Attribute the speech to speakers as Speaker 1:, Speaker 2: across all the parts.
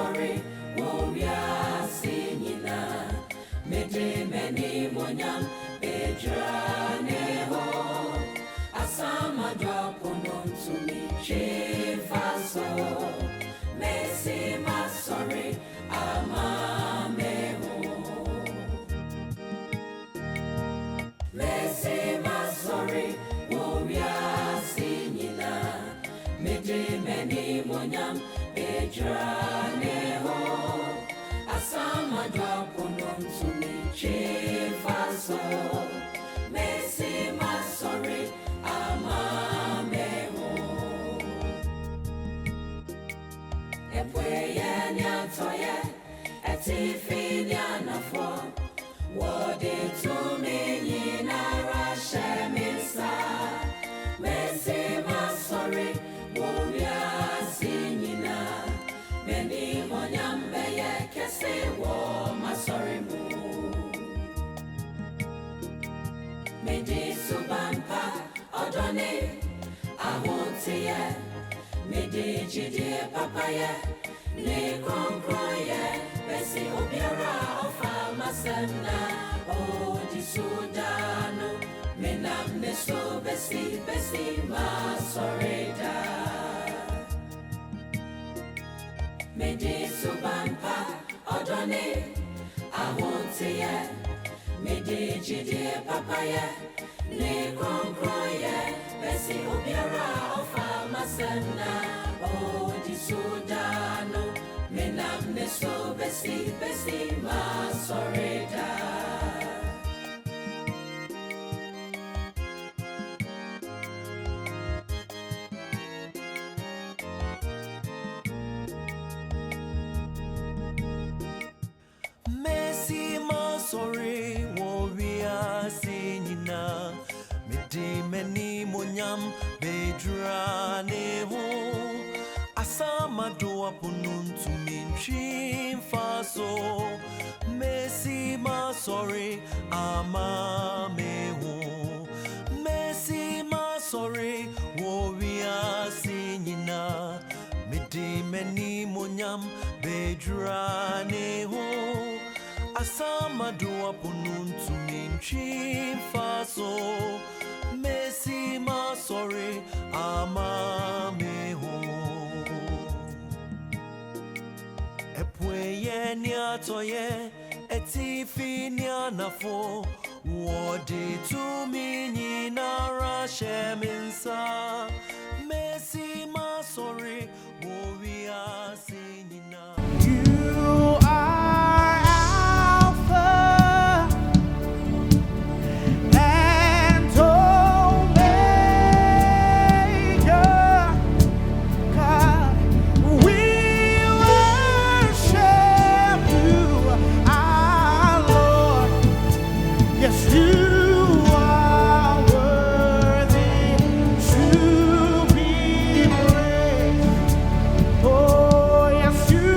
Speaker 1: sorry, warrior singina, mede many monyam, bedraneho, asama dropunum to me, chifaso, messi ma sorry, amameho, messi ma sorry, warrior singina, mede many monyam, bedraneho, asama dropunum to me, chifaso, messi ma sorry, amameho. Epweye nyantoye, etifi nyanafo, wode to me nyinara shemisa, messi ma sorry, warrior singina, many monyambe ye kese wo ma sorry mu. Medi subampa odone ahontiye, medi jide papaye, ne konkroye, besi obiara ofa masemna, o di sudano, menam ne so besi ma soreda. Medi subampa odone ahontiye, mede jide papaye, ne konkroye, besi obiara ofa masemna, o di sudano, menam ne so besi ma soreda.
Speaker 2: Messi ma sorry, warrior singina, mede many monyam, bedraneho, asama dropunum to me, chifaso, Messi ma sorry, amameho, Messi ma sorry, warrior singina, mede many monyam, bedraneho, asama dropunum to me, chifaso, Messi ma sorry, amameho. Epweye niatoye, etifi nianafo, wode to me nyinara sheminsa, Messi ma sorry, warrior singina.
Speaker 3: You are Alpha and Omega, God. We worship you, our Lord. Yes, you are worthy to be praised. Oh, yes, you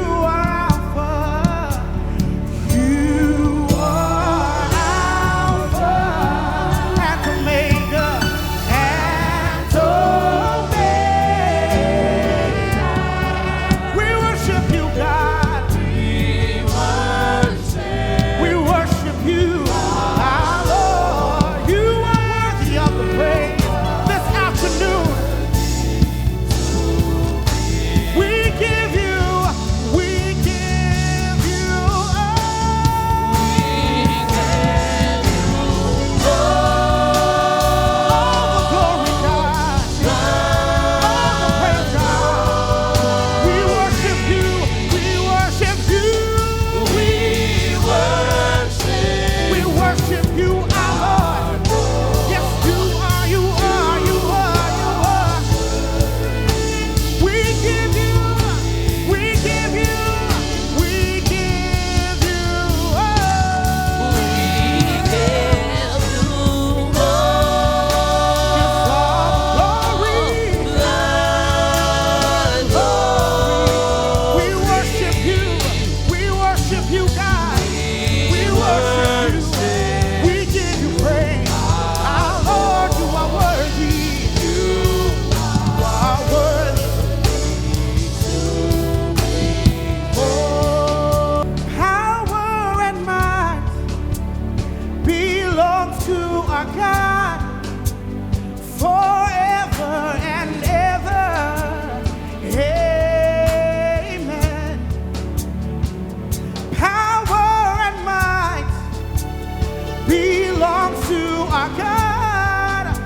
Speaker 3: our God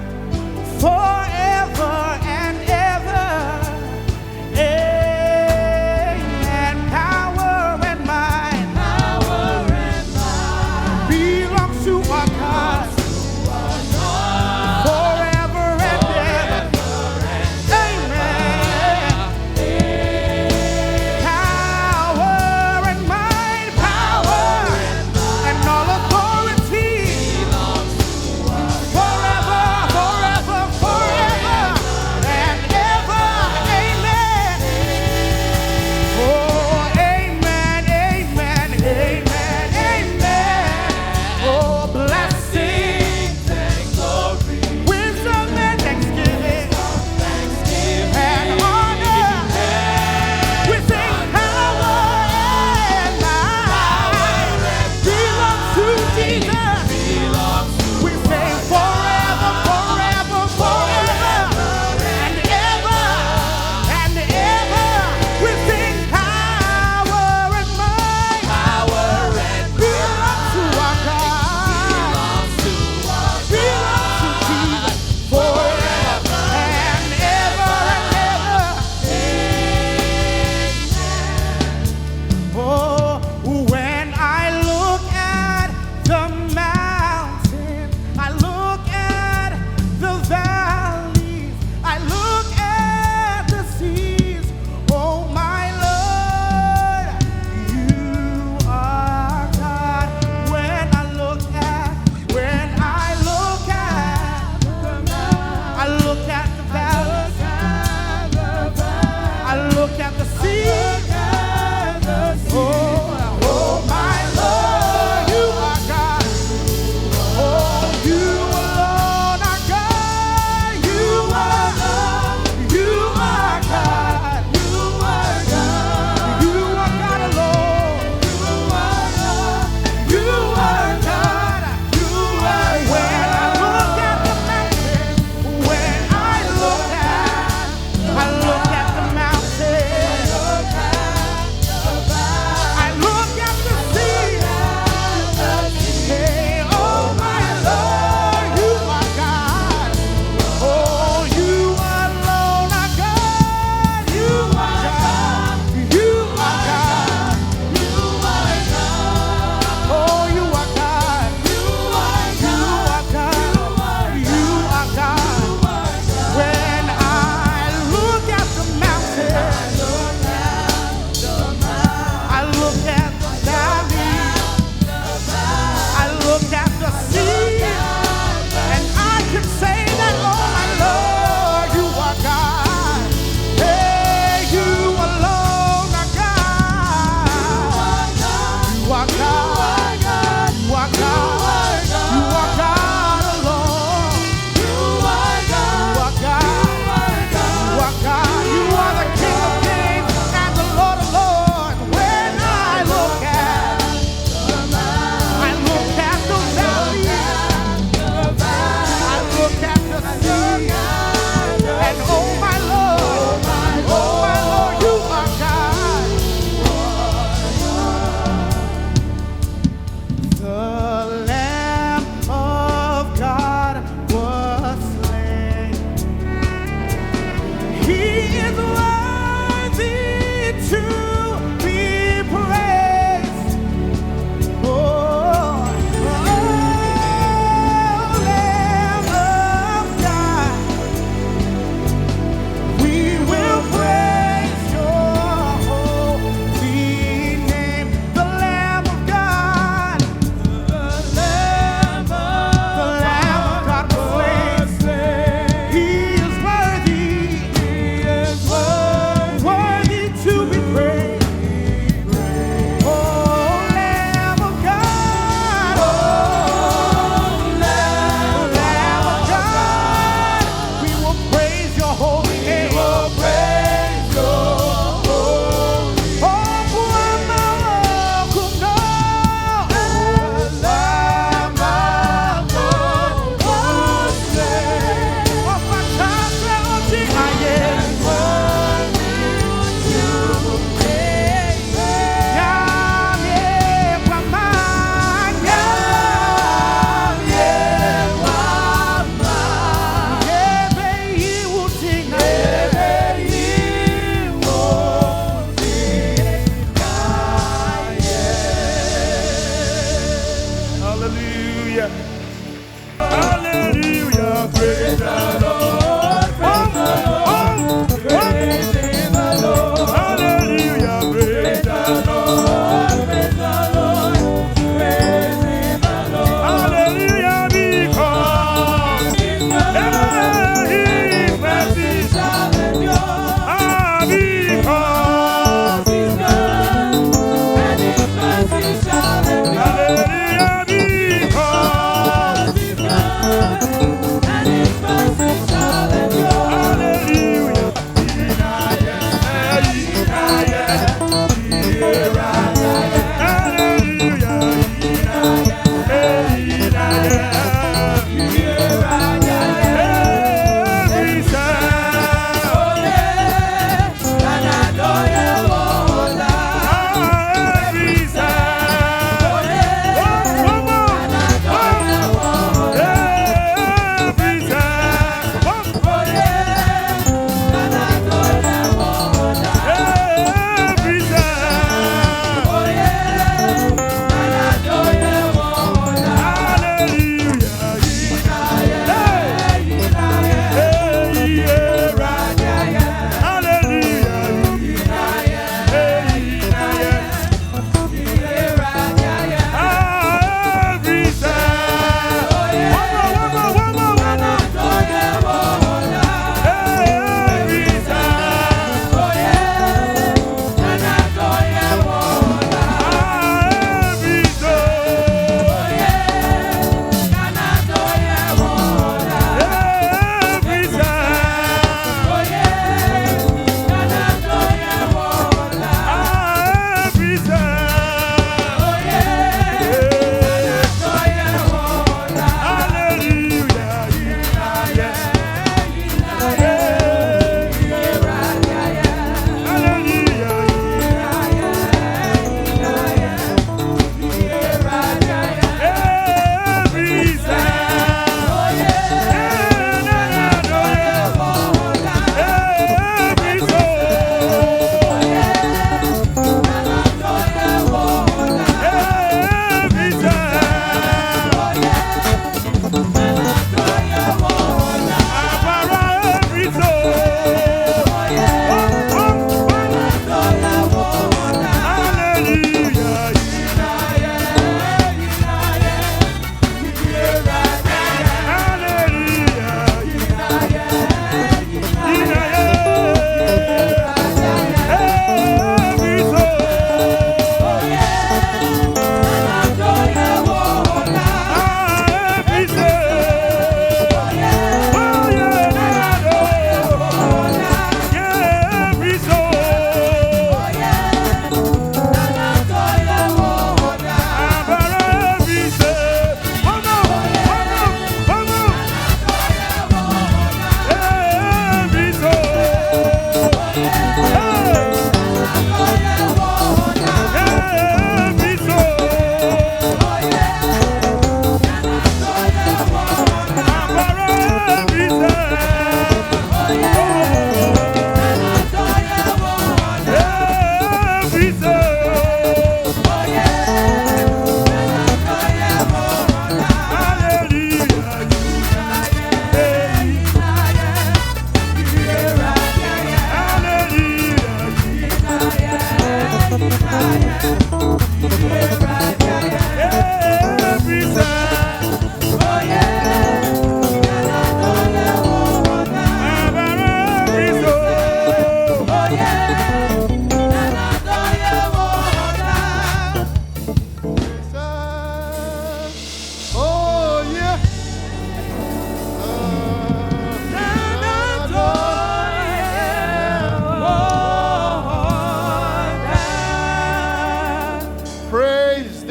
Speaker 3: forever and ever. Amen. Power and might belongs to our God forever and ever. Amen. Power and might, power and all authority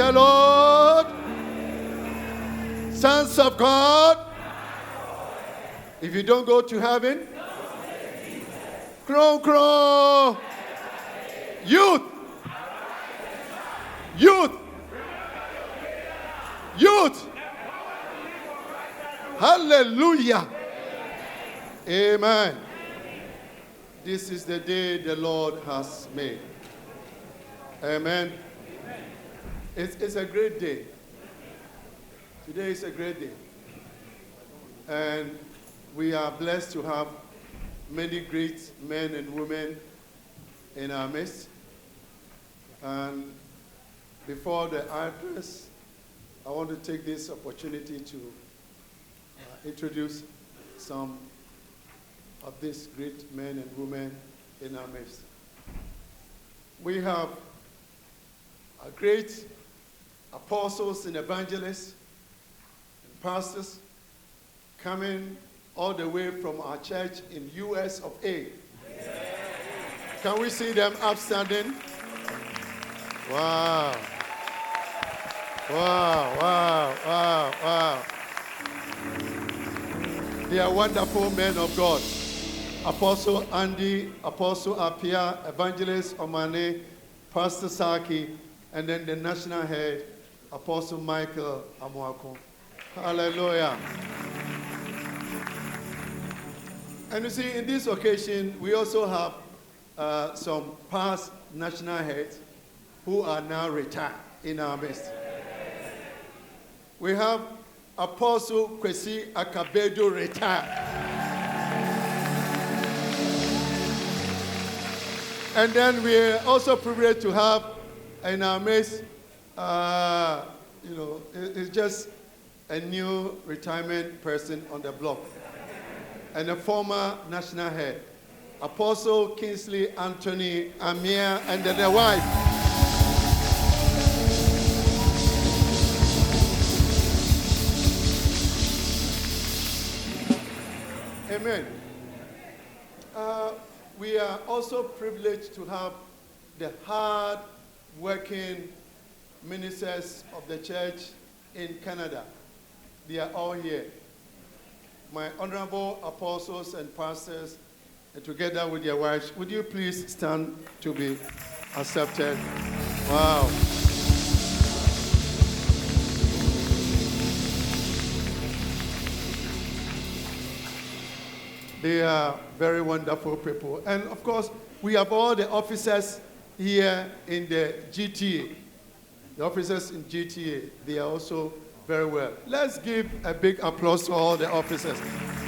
Speaker 4: the Lord. Sons of God. If you don't go to heaven, crow, crow. Youth. Youth. Youth. Hallelujah. Amen. This is the day the Lord has made. Amen. It's a great day. Today is a great day. And we are blessed to have many great men and women in our midst. And before the address, I want to take this opportunity to introduce some of these great men and women in our midst. We have great apostles and evangelists and pastors coming all the way from our church in U.S.A. Can we see them upstanding? Wow. Wow, wow, wow, wow. They are wonderful men of God. Apostle Andy, Apostle Apia, Evangelist Omane, Pastor Saki, and then the national head, Apostle Michael Amoako. Hallelujah. And you see, in this occasion, we also have some past national heads who are now retired in our midst. We have Apostle Kwesi Akabedo retired. And then we're also privileged to have in our midst, it's just a new retirement person on the block. And a former national head, Apostle Kingsley Anthony Amir, and then their wife. Amen. We are also privileged to have the hard-working ministers of the church in Canada. They are all here. My honorable apostles and pastors, and together with their wives, would you please stand to be accepted? Wow. They are very wonderful people. And of course, we have all the officers here in the GTA. The officers in GTA, they are also very well. Let's give a big applause to all the officers,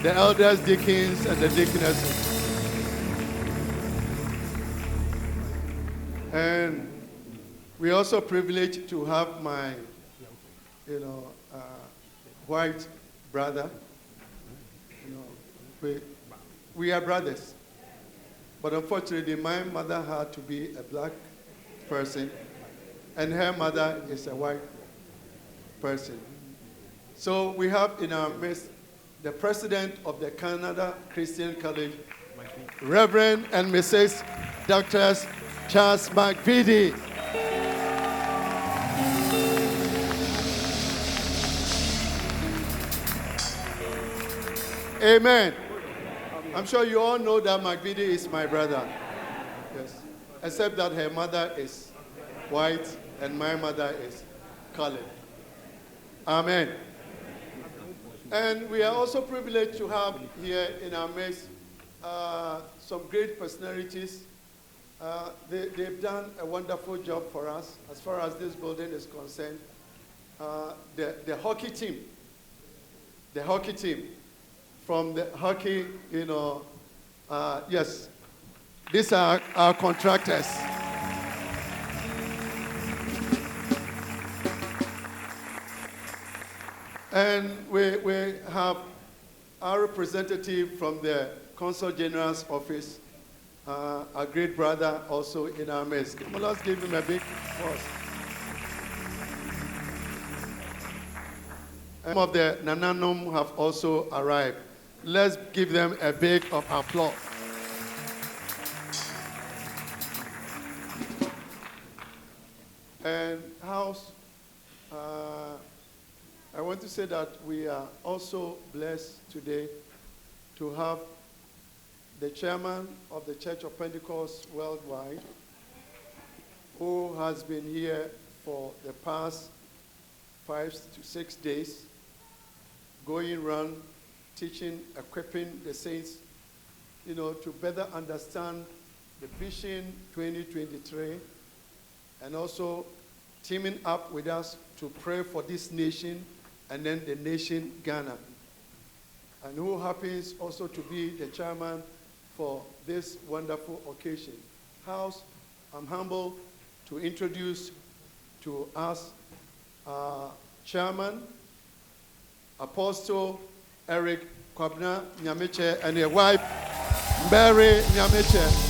Speaker 4: the elders, deacons, and the deaconesses. And we're also privileged to have my, white brother. We are brothers. But unfortunately, my mother had to be a black person, and her mother is a white person. So we have in our midst the president of the Canada Christian College, Reverend and Mrs. Dr. Charles McVitie. Amen. I'm sure you all know that McVitie is my brother. Yes. Except that her mother is white and my mother is colored. Amen. And we are also privileged to have here in our midst some great personalities. They've done a wonderful job for us as far as this building is concerned. The hockey team. The hockey team. From the hockey, yes, these are our contractors. And we have our representative from the Consul General's office, our great brother also in our midst. Well, let's give him a big applause. Some of the Nananum have also arrived. Let's give them a big of applause. And I want to say that we are also blessed today to have the chairman of the Church of Pentecost worldwide, who has been here for the past 5 to 6 days, going around teaching, equipping the saints, to better understand the Vision 2023, and also teaming up with us to pray for this nation and then the nation Ghana. And who happens also to be the chairman for this wonderful occasion. House, I'm humbled to introduce to us Chairman Apostle Eric Kwabena Nyamekye and his wife Mary Nyamekye.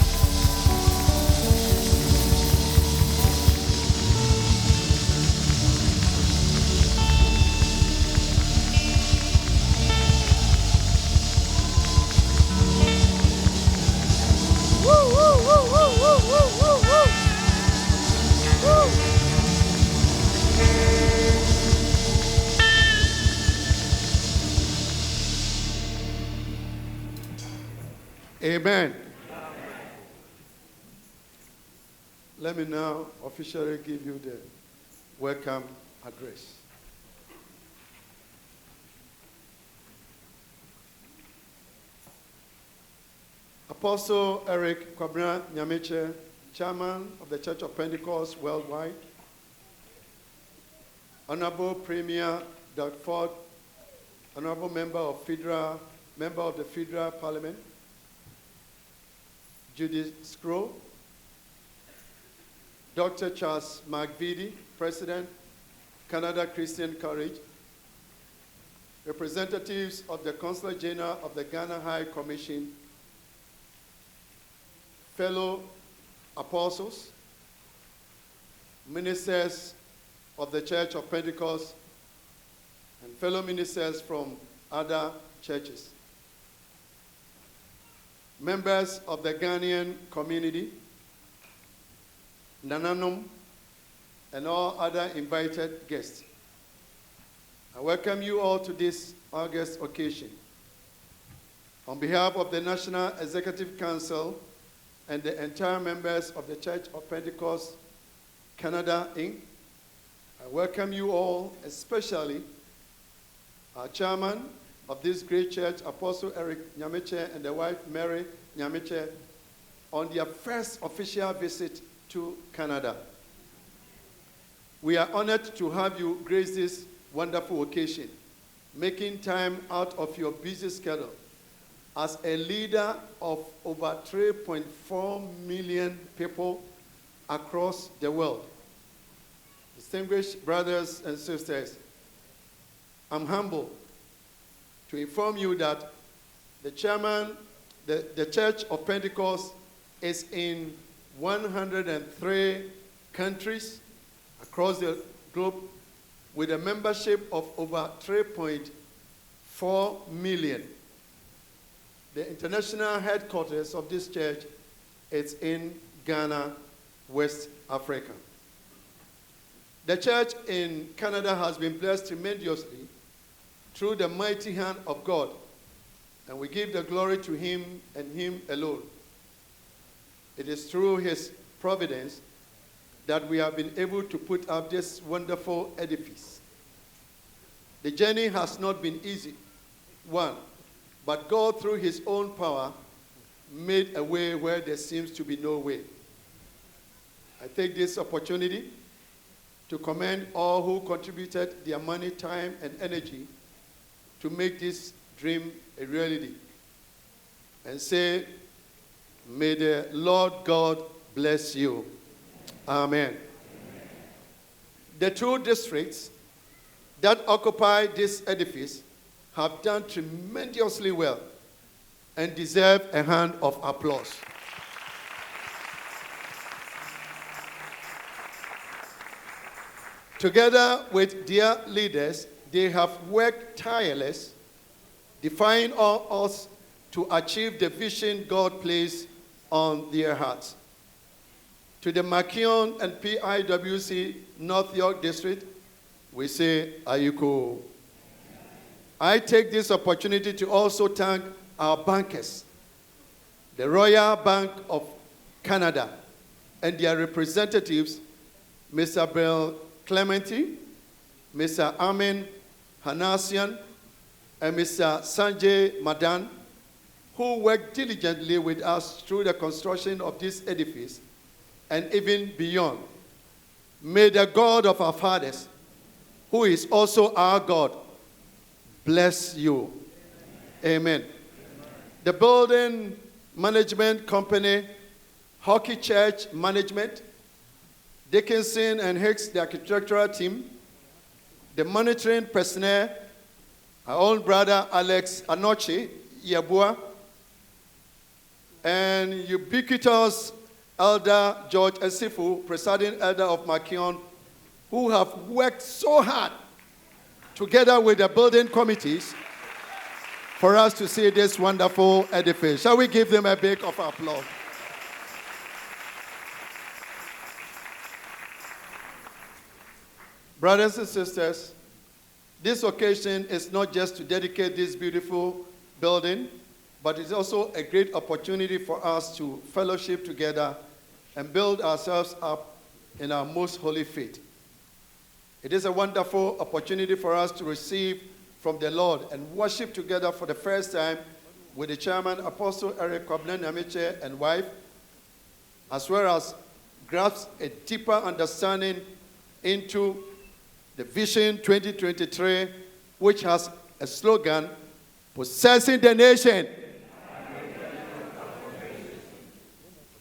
Speaker 4: Amen. Let me now officially give you the welcome address. Apostle Eric Kwabena Nyamekye, Chairman of the Church of Pentecost worldwide. Honorable Premier Doug Ford, Honorable Member of the Federal Parliament. Judith Scroll, Dr. Charles McVitie, President, Canada Christian College, representatives of the Consul General of the Ghana High Commission, fellow apostles, ministers of the Church of Pentecost, and fellow ministers from other churches, members of the Ghanaian community, Nananom, and all other invited guests. I welcome you all to this August occasion. On behalf of the National Executive Council and the entire members of the Church of Pentecost Canada, Inc., I welcome you all, especially our chairman of this great church, Apostle Eric Nyamekye and the wife Mary Nyamekye, on their first official visit to Canada. We are honored to have you grace this wonderful occasion, making time out of your busy schedule as a leader of over 3.4 million people across the world. Distinguished brothers and sisters, I'm humbled to inform you that the Church of Pentecost is in 103 countries across the globe with a membership of over 3.4 million. The international headquarters of this church is in Ghana, West Africa. The church in Canada has been blessed tremendously through the mighty hand of God, and we give the glory to him and him alone. It is through his providence that we have been able to put up this wonderful edifice. The journey has not been easy, but God, through his own power, made a way where there seems to be no way. I take this opportunity to commend all who contributed their money, time, and energy to make this dream a reality, and say, may the Lord God bless you. Amen. The 2 districts that occupy this edifice have done tremendously well and deserve a hand of applause. Together with their leaders, they have worked tireless, defying all odds to achieve the vision God placed on their hearts. To the Makion and PIWC North York District, We say, Ayuko. I take this opportunity to also thank our bankers, the Royal Bank of Canada, and their representatives, Mr. Bill Clementi, Mr. Amin Hanasian, and Mr. Sanjay Madan, who worked diligently with us through the construction of this edifice and even beyond. May the God of our fathers, who is also our God, bless you. Amen. The building management company, Hockey Church Management, Dickinson and Hicks, the architectural team, the monitoring personnel, our own brother Alex Anochi Yabua, and ubiquitous Elder George Esifu, presiding elder of Makion, who have worked so hard together with the building committees for us to see this wonderful edifice. Shall we give them a big of applause? Brothers and sisters, this occasion is not just to dedicate this beautiful building, but it's also a great opportunity for us to fellowship together and build ourselves up in our most holy faith. It is a wonderful opportunity for us to receive from the Lord and worship together for the first time with the chairman, Apostle Eric Kwabena Nyamekye, and wife, as well as grasp a deeper understanding into the Vision 2023, which has a slogan, possessing the nation.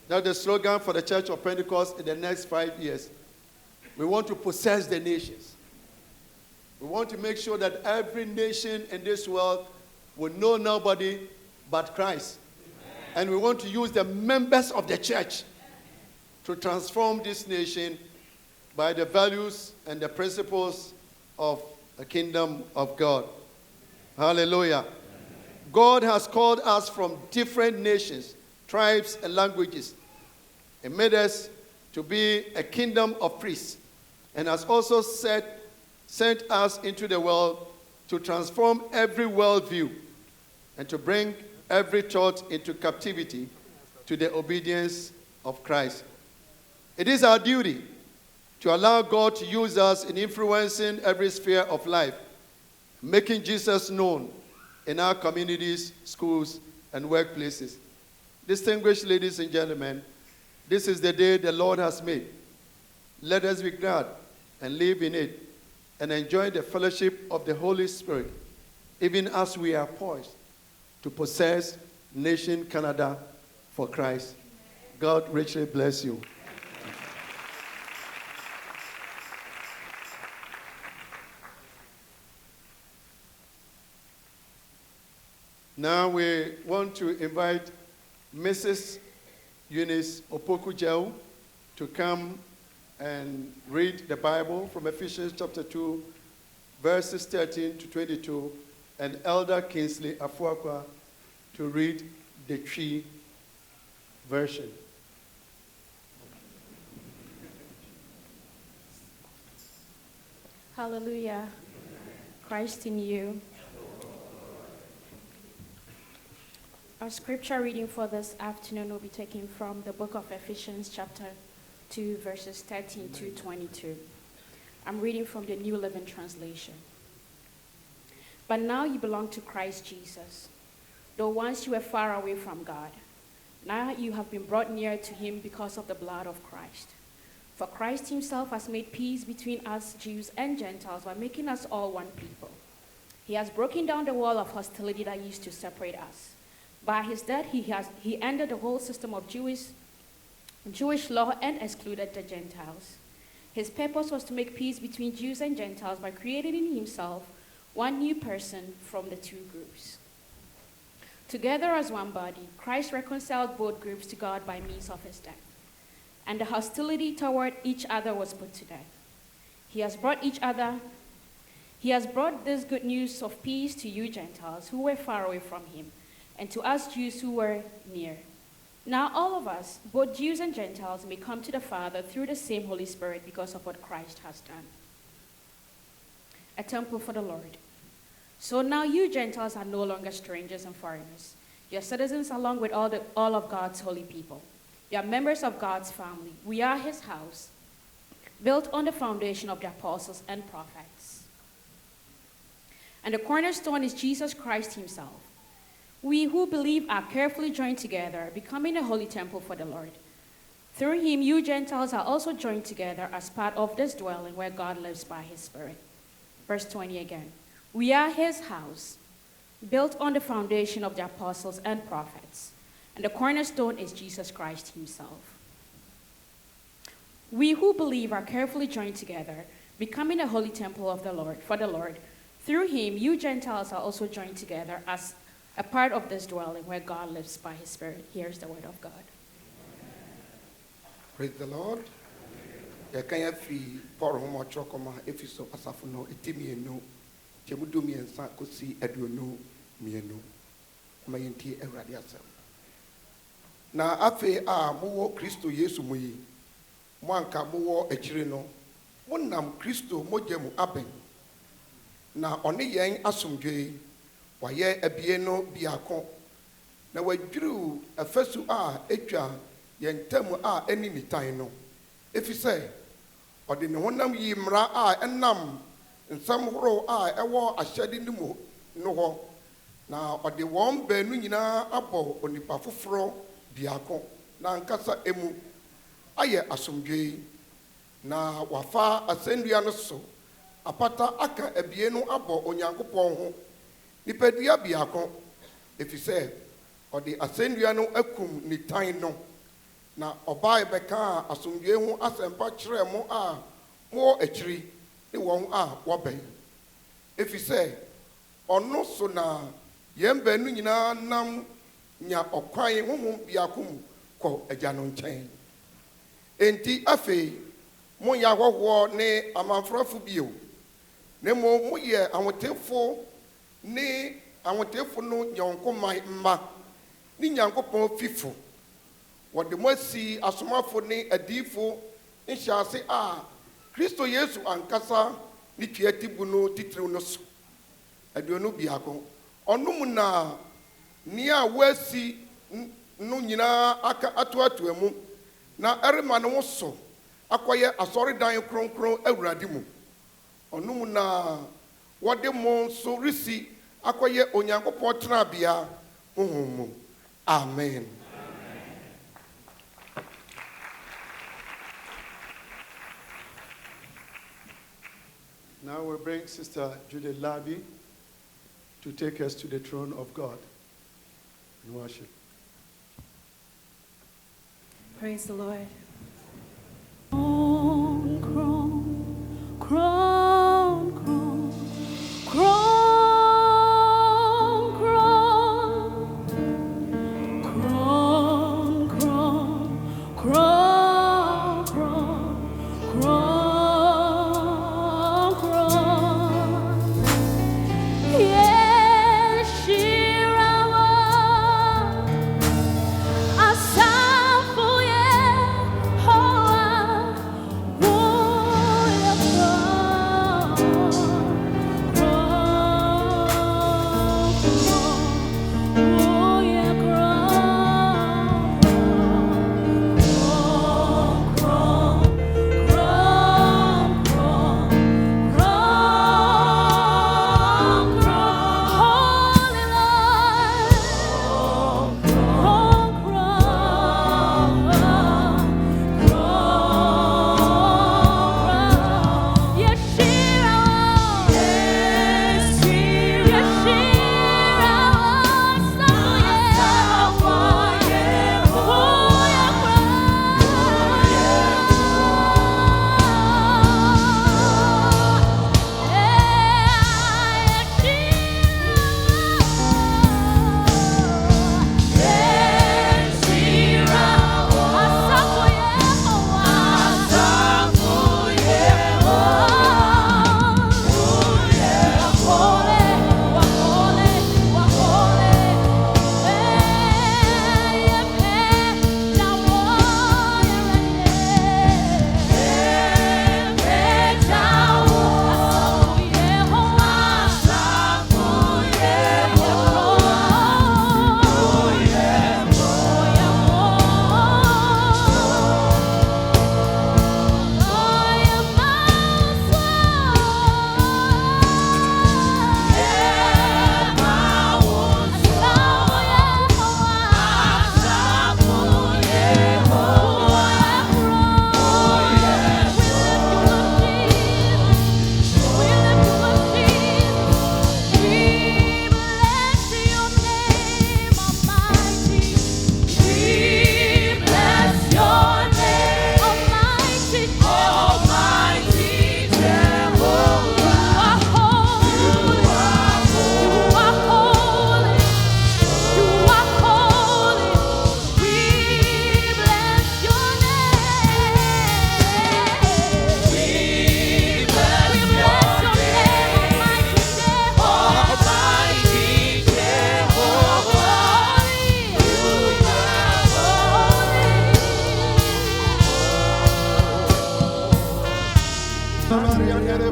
Speaker 4: That's the slogan for the Church of Pentecost in the next 5 years. We want to possess the nations. We want to make sure that every nation in this world will know nobody but Christ. And we want to use the members of the church to transform this nation by the values and the principles of the kingdom of God. Hallelujah. God has called us from different nations, tribes, and languages, and made us to be a kingdom of priests, and has also sent us into the world to transform every worldview and to bring every thought into captivity to the obedience of Christ. It is our duty to allow God to use us in influencing every sphere of life, making Jesus known in our communities, schools, and workplaces. Distinguished ladies and gentlemen, this is the day the Lord has made. Let us be glad and live in it and enjoy the fellowship of the Holy Spirit, even as we are poised to possess nation Canada for Christ. God richly bless you. Now we want to invite Mrs. Eunice Opoku-Jau to come and read the Bible from Ephesians chapter 2, verses 13 to 22, and Elder Kingsley Afuakwa to read the Tree version.
Speaker 5: Hallelujah. Christ in you. Our scripture reading for this afternoon will be taken from the book of Ephesians chapter 2, verses 13 to 22. I'm reading from the New Living Translation. But now you belong to Christ Jesus. Though once you were far away from God, now you have been brought near to him because of the blood of Christ. For Christ himself has made peace between us Jews and Gentiles by making us all one people. He has broken down the wall of hostility that used to separate us. By his death, he ended the whole system of Jewish law and excluded the Gentiles. His purpose was to make peace between Jews and Gentiles by creating in himself one new person from the two groups. Together as one body, Christ reconciled both groups to God by means of his death, and the hostility toward each other was put to death. He has brought this good news of peace to you Gentiles who were far away from him, and to us Jews who were near. Now all of us, both Jews and Gentiles, may come to the Father through the same Holy Spirit because of what Christ has done. a temple for the Lord. So now you Gentiles are no longer strangers and foreigners. You're citizens along with all of God's holy people. You are members of God's family. We are his house, built on the foundation of the apostles and prophets. And the cornerstone is Jesus Christ himself. We who believe are carefully joined together, becoming a holy temple for the Lord. Through him, you Gentiles are also joined together as part of this dwelling where God lives by his Spirit. Verse 20 again. We are his house, built on the foundation of the apostles and prophets, and the cornerstone is Jesus Christ himself. We who believe are carefully joined together, becoming a holy temple of the Lord, for the Lord. Through him, you Gentiles are also joined together as a part of this dwelling where God lives by his Spirit. Here's the word of God.
Speaker 6: Praise the Lord. Yakanya fi Paul homo chokoma efiso asafo no etimi enu chemudu miensa kosi aduonu mienu amayenti Awurade asem. Na afe a mowo Kristo Yesu muyi mo anka mowo akire no monam Kristo mogemu aben na one yen asomdwe waye abie no biako na wadwuru afasu a etwa yentam a eni nitan no efise ode ne honam yi mra a enam nsam horo a ewo ahyade nimu no ho na ode won baanu nyina abọ onipa foforo biako na nkasa emu aye asomdwe na wafa asendua no so apata aka abie no abọ onyankopon ho nipadua biako efise ode asendua no akum nitan no na obae beka asomdwe hu asempa kire mo a mo akiri ne won a woben efise ono so na yemba nu nyina nam nya okwan honhom biakom ko agya no nkyɛn enti afi mo ya hɔhoɔ ne amanfrafo bio ne mo yɛ awotefo ne awotefo no nyɔnko mma ne nyankopɔn fifo wɔde mo asi asomafo ne adifo nhyase a Kristo Yesu ankasa ne tuatibu no titiriw no so aduonu biako ɔnom na ni a wasi no nyina aka atoato amu na ɛrema ne wo so akɔyɛ asɔredan kronkron Awurade mu ɔnom na wɔde mo nso resi akɔyɛ onyankopɔn tenabea honhom mu amen.
Speaker 4: Now we bring Sister Judith Labi to take us to the throne of God in worship.
Speaker 1: Praise the Lord.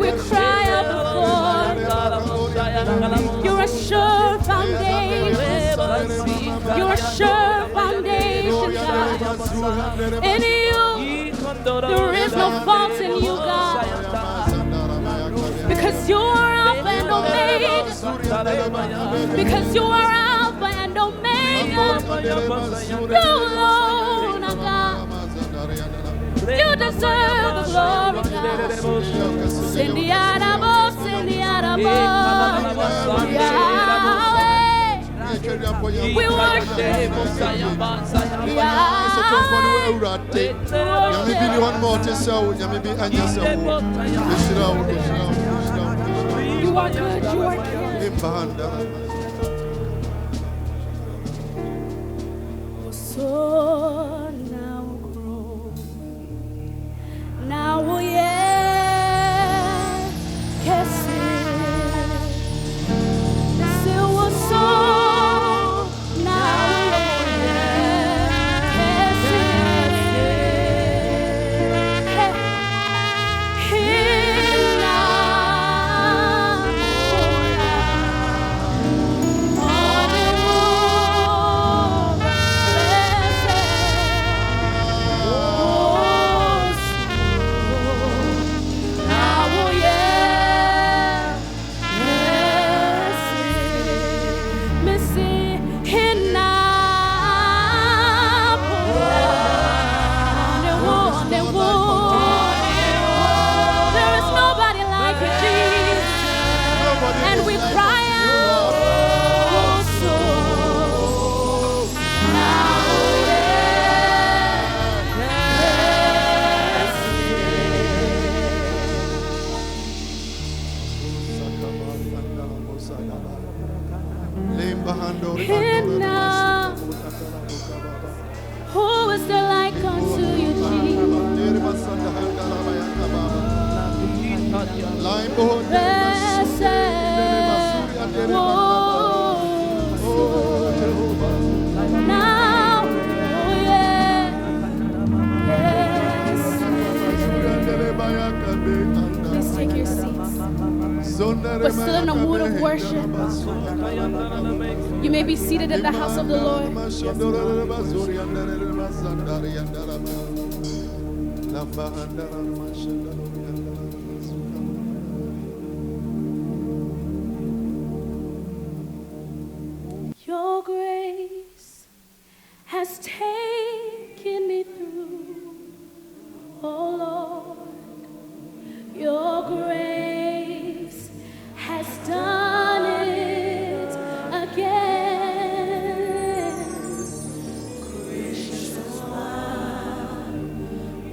Speaker 5: we cry out before. You're a sure foundation. You're a sure foundation, God. In you, there is no fault in you, God. Because you are Alpha and Omega. Because you are Alpha and Omega. You alone are God. You deserve the glory, God. Send the Arabo, send the Arabo. Yahweh. We worship You are good, you are good. So now grow. Now yeah, Who is there like unto you, Please take your seats. We're still in a mood of worship. You may be seated in the house of the Lord. Your grace has taken me through, oh Lord. Your grace has done it again. Gracious One,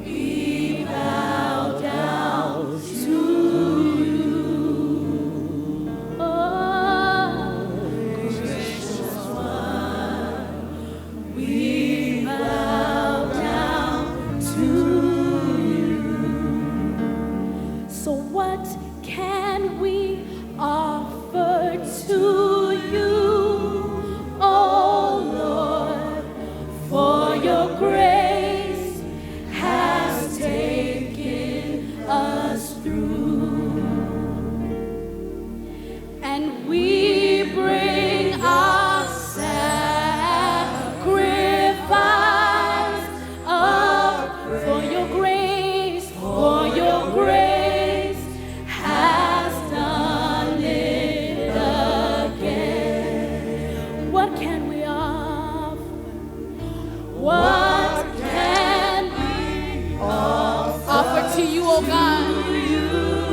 Speaker 5: we bow down to you. Oh, gracious One, we bow down to you. So what can we offer to you, oh Lord? For your grace has taken us through, and we bring our sacrifice up for your grace, for your grace has done it again. What can we offer? What can we offer to you, oh God?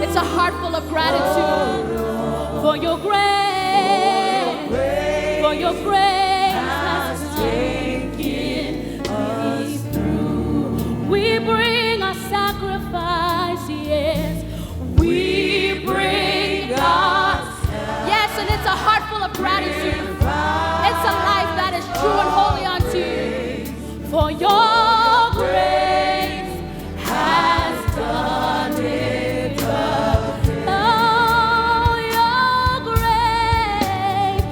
Speaker 5: It's a heart full of gratitude for your grace, for your grace has taken me through. We bring our sacrifice, yes. We bring our yes, and it's a heart full of gratitude. It's a life that is true and holy unto you. For your grace has done it again. Oh, your grace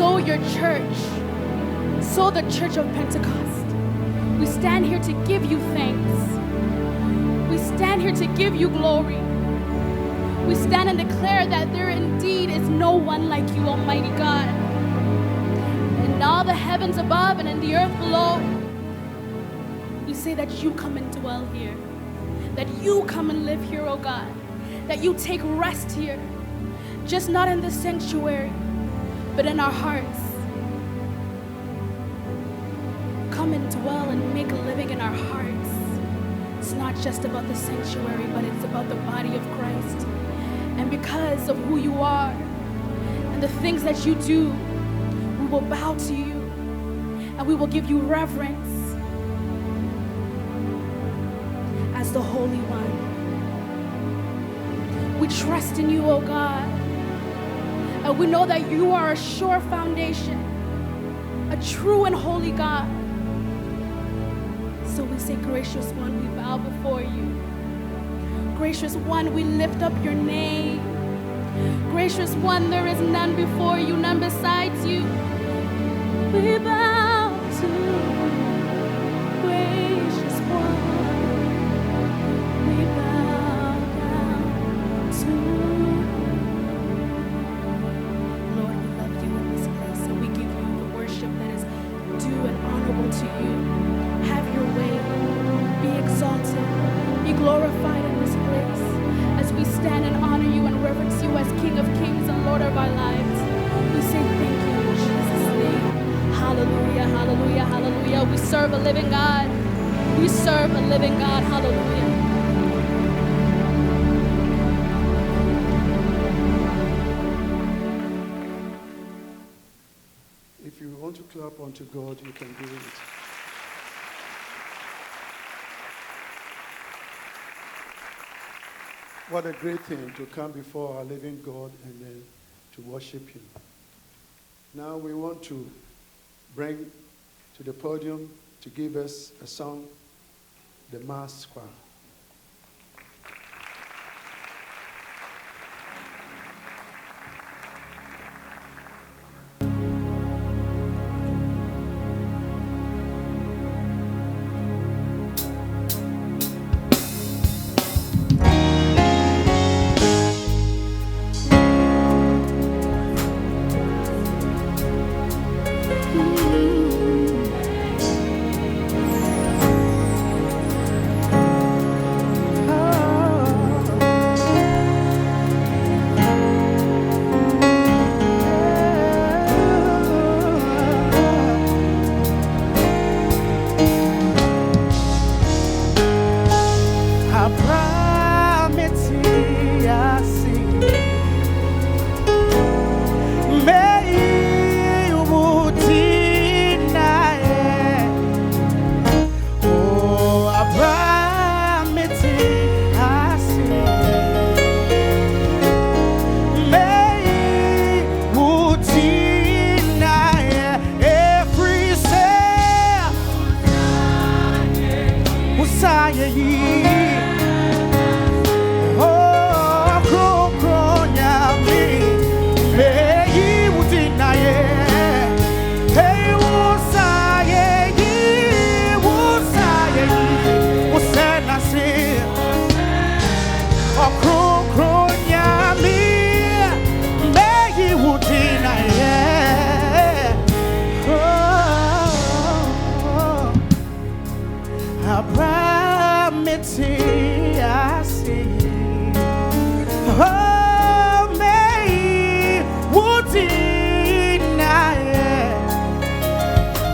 Speaker 5: so your church, so the church of Pentecost, we stand here to give you thanks. We stand here to give you glory. We stand and declare that there indeed is no one like you, Almighty God. In all the heavens above and in the earth below, we say that you come and dwell here, that you come and live here, oh God, that you take rest here, just not in the sanctuary, but in our hearts. Come and dwell and make a living in our hearts. It's not just about the sanctuary, but it's about the body of Christ. And because of who you are and the things that you do, we will bow to you and we will give you reverence as the Holy One. We trust in you, oh God, and we know that you are a sure foundation, a true and holy God. So we say, gracious one, we bow before you. Gracious one, we lift up your name. Gracious one, there is none before you, none besides you. We bow to gracious one. We bow down to Lord, we love you in this place, and we give you the worship that is due and honorable to you. Have your way. Be exalted. Be glorified in this place as we stand and honor you and reverence you as King of Kings and Lord of our lives. We say thank you in Jesus' name. Hallelujah, hallelujah, hallelujah. We serve a living God. We serve a living God. Hallelujah.
Speaker 4: If you want to clap unto God, you can do it. What a great thing to come before our living God and then to worship him. Now we want to bring to the podium to give us a song, the Mass Choir.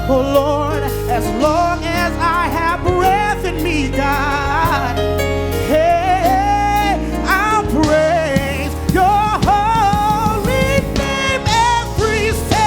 Speaker 3: Oh Lord, as long as I have breath in me, God, hey, I'll praise your holy name every step.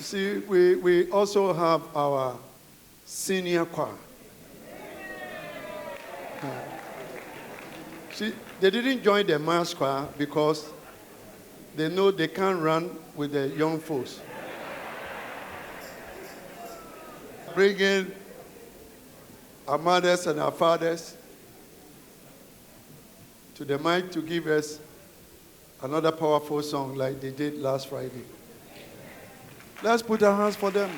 Speaker 4: See, we also have our senior choir. See, they didn't join the mass choir because they know they can't run with the young folks. Bring in our mothers and our fathers to the mic to give us another powerful song like they did last Friday. Let's put our hands for them.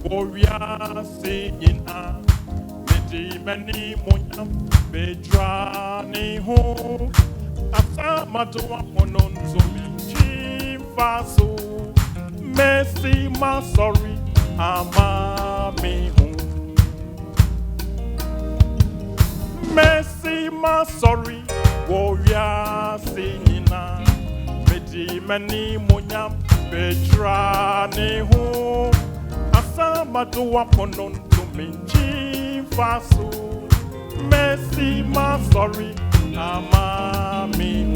Speaker 7: Warrior singing ah, many monyam bedrani ho. Asamatu aponon to me chifaso. Mercy ma sorry amami ho. Mercy ma sorry warrior singing ah, many monyam bedrani ho. Asamatu aponon to me chifaso. faso. Mercy, my sorry, amami.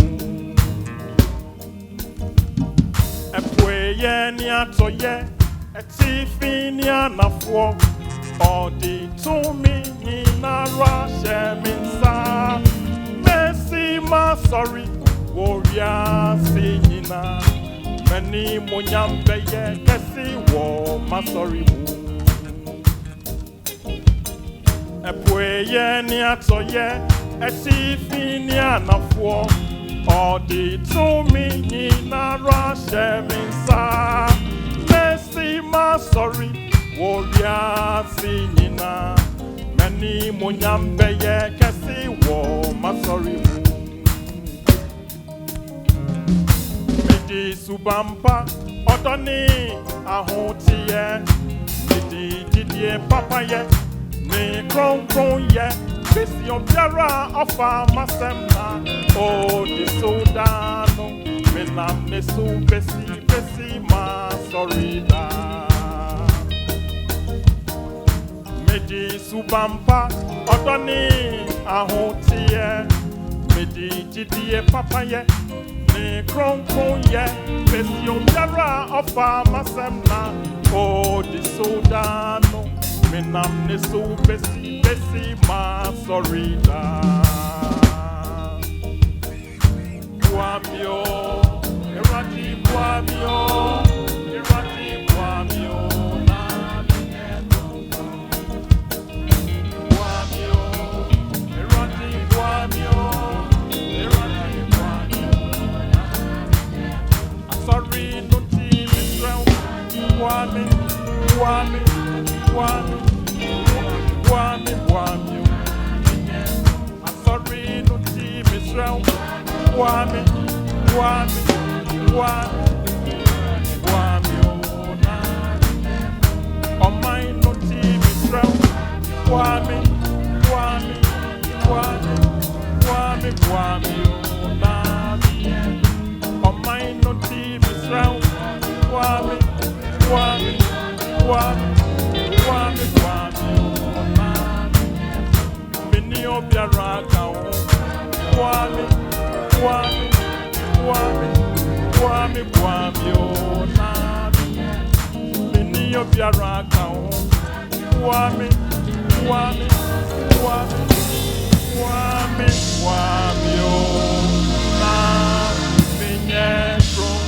Speaker 7: Epweye ni atoye, etifini anafo. Odi to me ni na rashe minsa. Mercy, my sorry, warrior singina. Many munyambeye kesi wo my sorry mu. Epweye ni atoye, etifini anafo. Odi to me ni na rashe minsa. Mercy, my sorry, warrior singina. Many munyambeye kesi wo my sorry mu. Midi subampa odoni ahotiye. Midi didie papaye. Ni kron ye. Vision biara ofa masemna. Oh, the sodano. Menam ne so besi ma sorry da. Medi subampa odoni ahotiye. Medi didie papaye. Ni kron ye. Vision biara ofa masemna. Oh, the sodano. Menam ne so besi ma sorry da. Buamio, erati buamio, na buamio, erati buamio. Sorry, no team is round. Buami. I'm sorry, no team is round. Buami, oh na. On mine, no team is round. Buami, oh na. On mine, no team is round. Buami, oh na. Mini obiara kao. Buami, oh na. Mini obiara kao. Buami, oh na. Minye kron.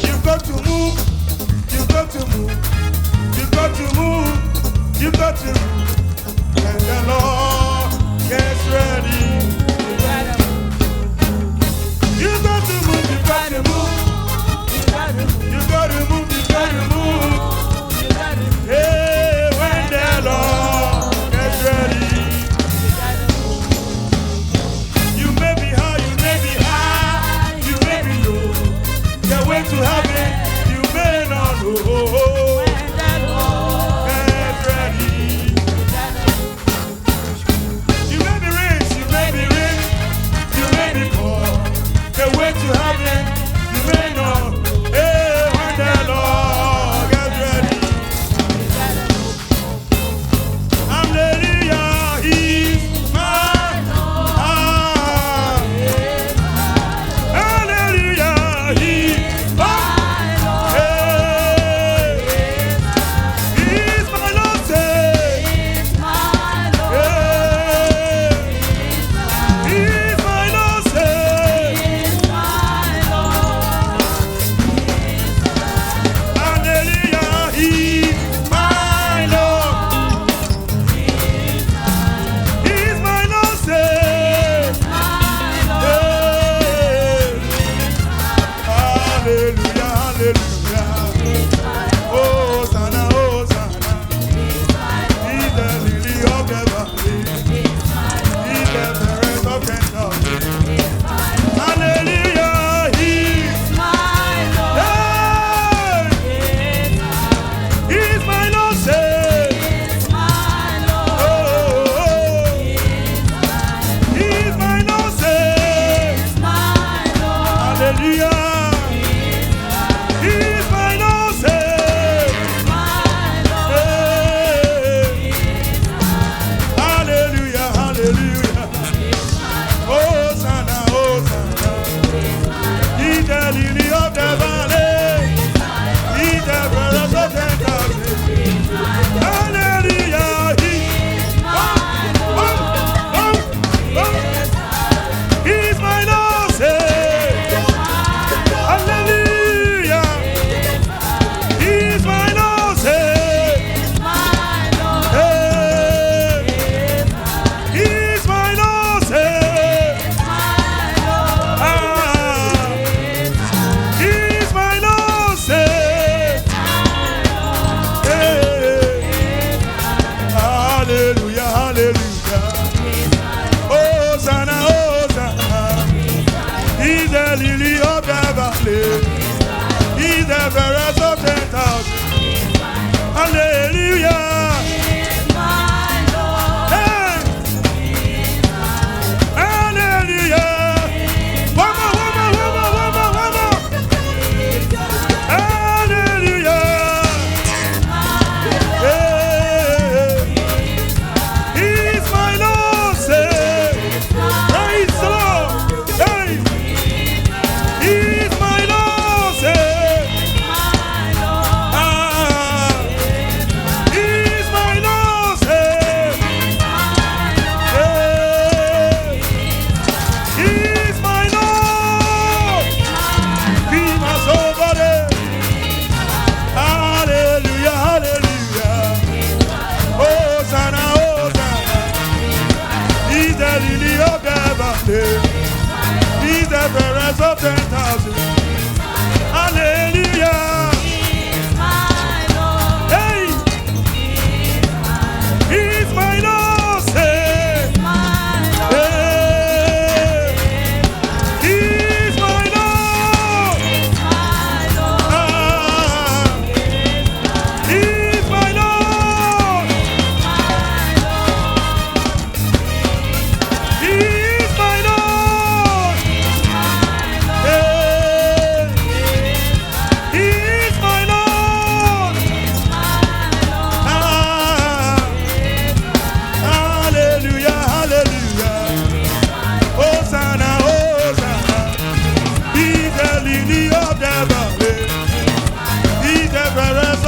Speaker 3: You've got to move. You've got to move. You've got to move. You've got to move. And the Lord gets ready. You've got to move. You've got to move. You've got to move. You've got to move. Hey, when the Lord gets ready. You may be high. You may be high. You may be low. The way to heaven, you may not know. Get ready. You may be rich, you may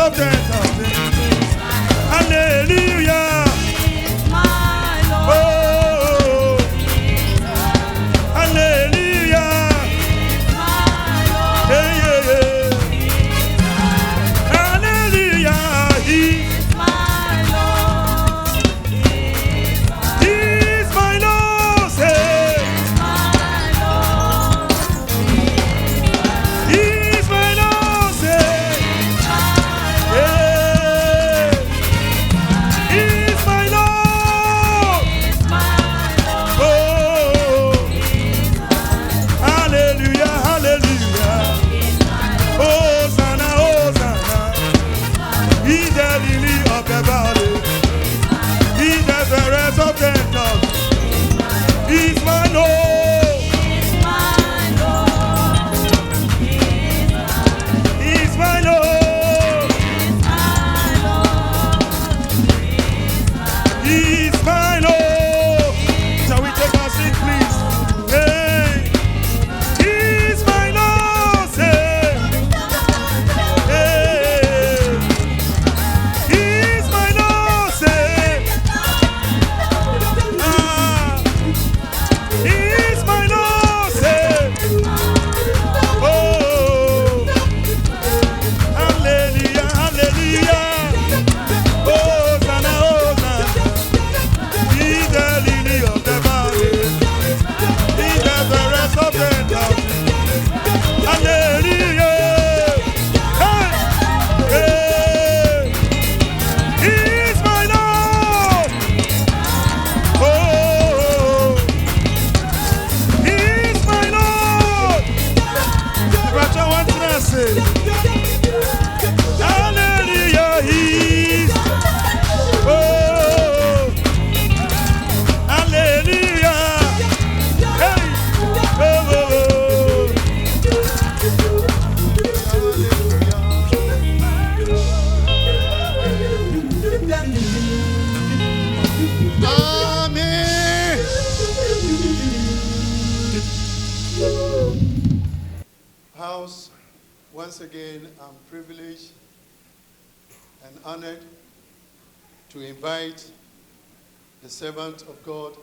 Speaker 3: of 10,000. Hallelujah. Oh, hallelujah. Yeah, yeah, yeah. Hallelujah. He's my Lord. Say. He's my Lord. Say. Yeah. He's my Lord. Oh, hallelujah, hallelujah. Hosanna, Hosanna. He's the lily of the valley. He's the fairest of the daughters. He's my Lord. He's my Lord. He's my Lord. Shall we take our seat, please? Hey. He's my Lord. Say. Hey. He's my Lord. Say. Ah. He's my Lord. Say. Oh. Hallelujah. Hallelujah. Hosanna, Hosanna. He's the lily of the valley. He's the fairest of the daughters. Hallelujah. Hey, hey. He's my Lord. Oh, he's my Lord. But I want to say, hallelujah. He's, oh, hallelujah. Hey, oh, Amen. House, once again, I'm privileged and honored to invite the servant of God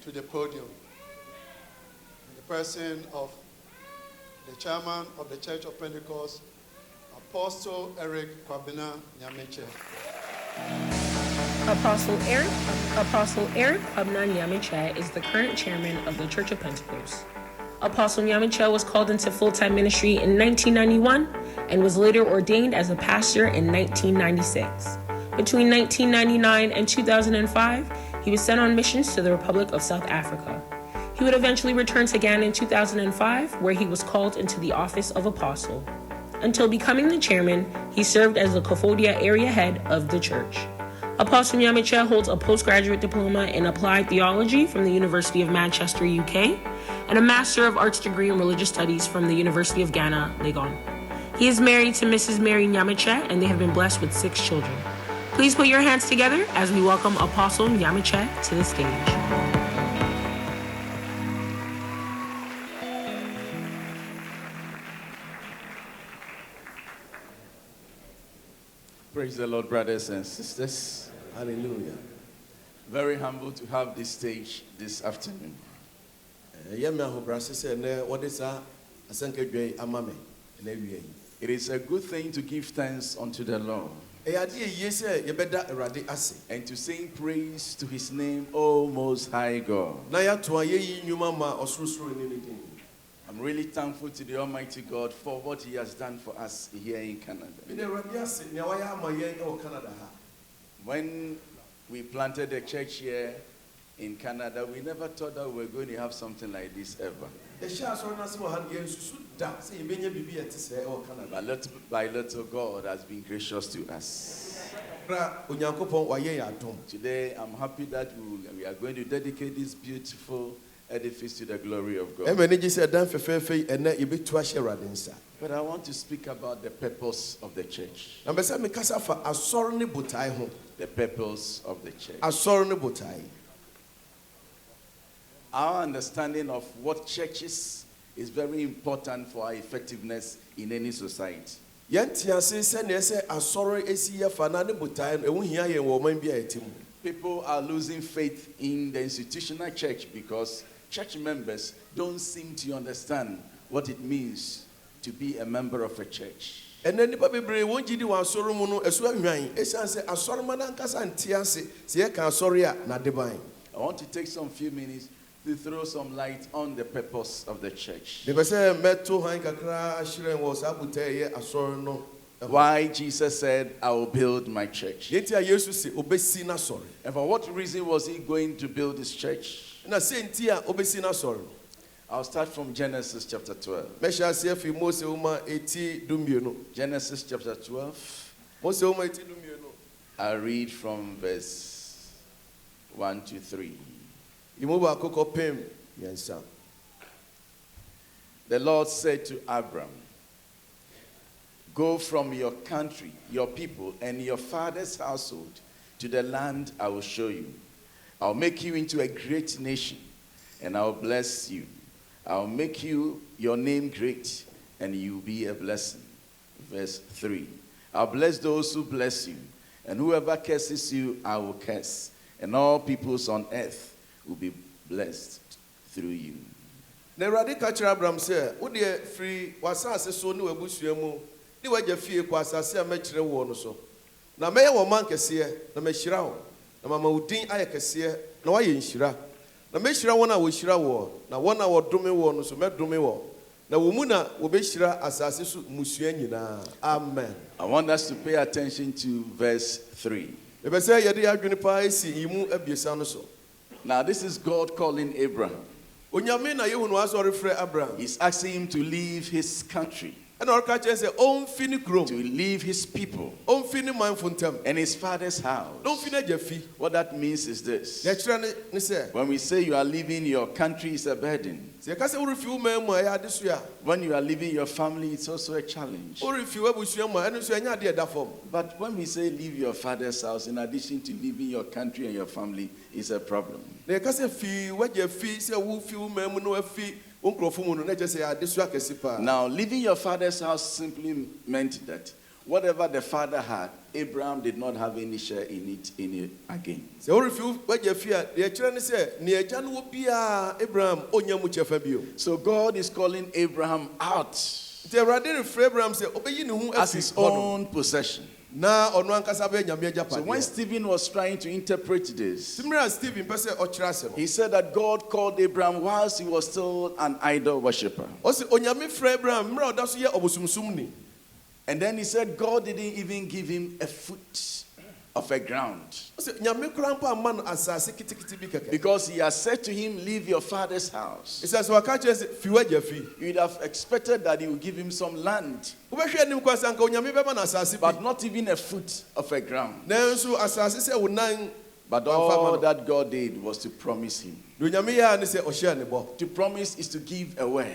Speaker 3: to the podium. In the person of the chairman of the Church of Pentecost, Apostle Eric Kwabena Nyamekye.
Speaker 8: Apostle Eric Kwabena Nyamekye is the current chairman of the Church of Pentecost. Apostle Nyamekye was called into full-time ministry in 1991 and was later ordained as a pastor in 1996. Between 1999 and 2005, he was sent on missions to the Republic of South Africa. He would eventually return to Ghana in 2005, where he was called into the office of apostle. Until becoming the chairman, he served as the Kofodia area head of the church. Apostle Nyamekye holds a postgraduate diploma in applied theology from the University of Manchester, UK, and a Master of Arts degree in religious studies from the University of Ghana, Legon. He is married to Mrs. Mary Nyamekye, and they have been blessed with 6 children. Please put your hands together as we welcome Apostle Nyamekye to the stage.
Speaker 9: Praise the Lord, brothers and sisters. Hallelujah. Very humble to have this stage this afternoon. It is a good thing to give thanks unto the Lord and to sing praise to his name, O Most High God. I'm really thankful to the Almighty God for what he has done for us here in Canada. When we planted a church here in Canada, we never thought that we were going to have something like this ever. But little by little, God has been gracious to us. Today, I'm happy that we are going to dedicate this beautiful edifice to the glory of God. But I want to speak about the purpose of the church. The purpose of the church. Our understanding of what churches is very important for our effectiveness in any society. People are losing faith in the institutional church because church members don't seem to understand what it means to be a member of a church.
Speaker 3: And then the Bible won't give you a sorrow as well. It's a sorrow
Speaker 9: I want to take some few minutes to throw some light on the purpose of the church. Why Jesus said, I will build my church. And for what reason was he going to build his church? I'll start from Genesis chapter 12. Genesis chapter 12. I read from verse 1 to 3. The Lord said to Abram, go from your country, your people, and your father's household to the land I will show you. I'll make you into a great nation, and I'll bless you. I'll make you your name great, and you'll be a blessing. Verse 3. I'll bless those who bless you, and whoever curses you, I will curse. And all peoples on earth will be blessed through you.
Speaker 3: Abraham said, free was so new ni waje fie kwa asase a mekire wo no so na meye wo man kese na mehira wo na mama udin aye kese na waye nhira na mehira wona wo hira wo na wona wo dome wo no so medome wo na wo mu na wo behira asase so musua nyina. Amen.
Speaker 9: I want us to pay attention to verse 3.
Speaker 3: Ebe say yede adwene pa esi yimu abiesa no so.
Speaker 9: Now this is God calling Abraham.
Speaker 3: Onyame na yehu no asori frɛ Abraham.
Speaker 9: He's asking him to leave his country,
Speaker 3: to
Speaker 9: leave his people, and his father's house. What that means is this: when we say you are leaving your country, it's a burden. When you are leaving your family, it's also a challenge. But when we say leave your father's house, in addition to leaving your country and your family, it's a problem. Now, leaving your father's house simply meant that whatever the father had, Abraham did not have any share in it again. So God is calling Abraham out as his own possession. So when Stephen was trying to interpret this, he said that God called Abraham whilst he was still an idol worshipper. And then he said God didn't even give him a foot of a ground, because he has said to him, leave your father's house. You'd have expected that he would give him some land, but not even a foot of a ground. But all that God did was to promise him. To promise is to give a word.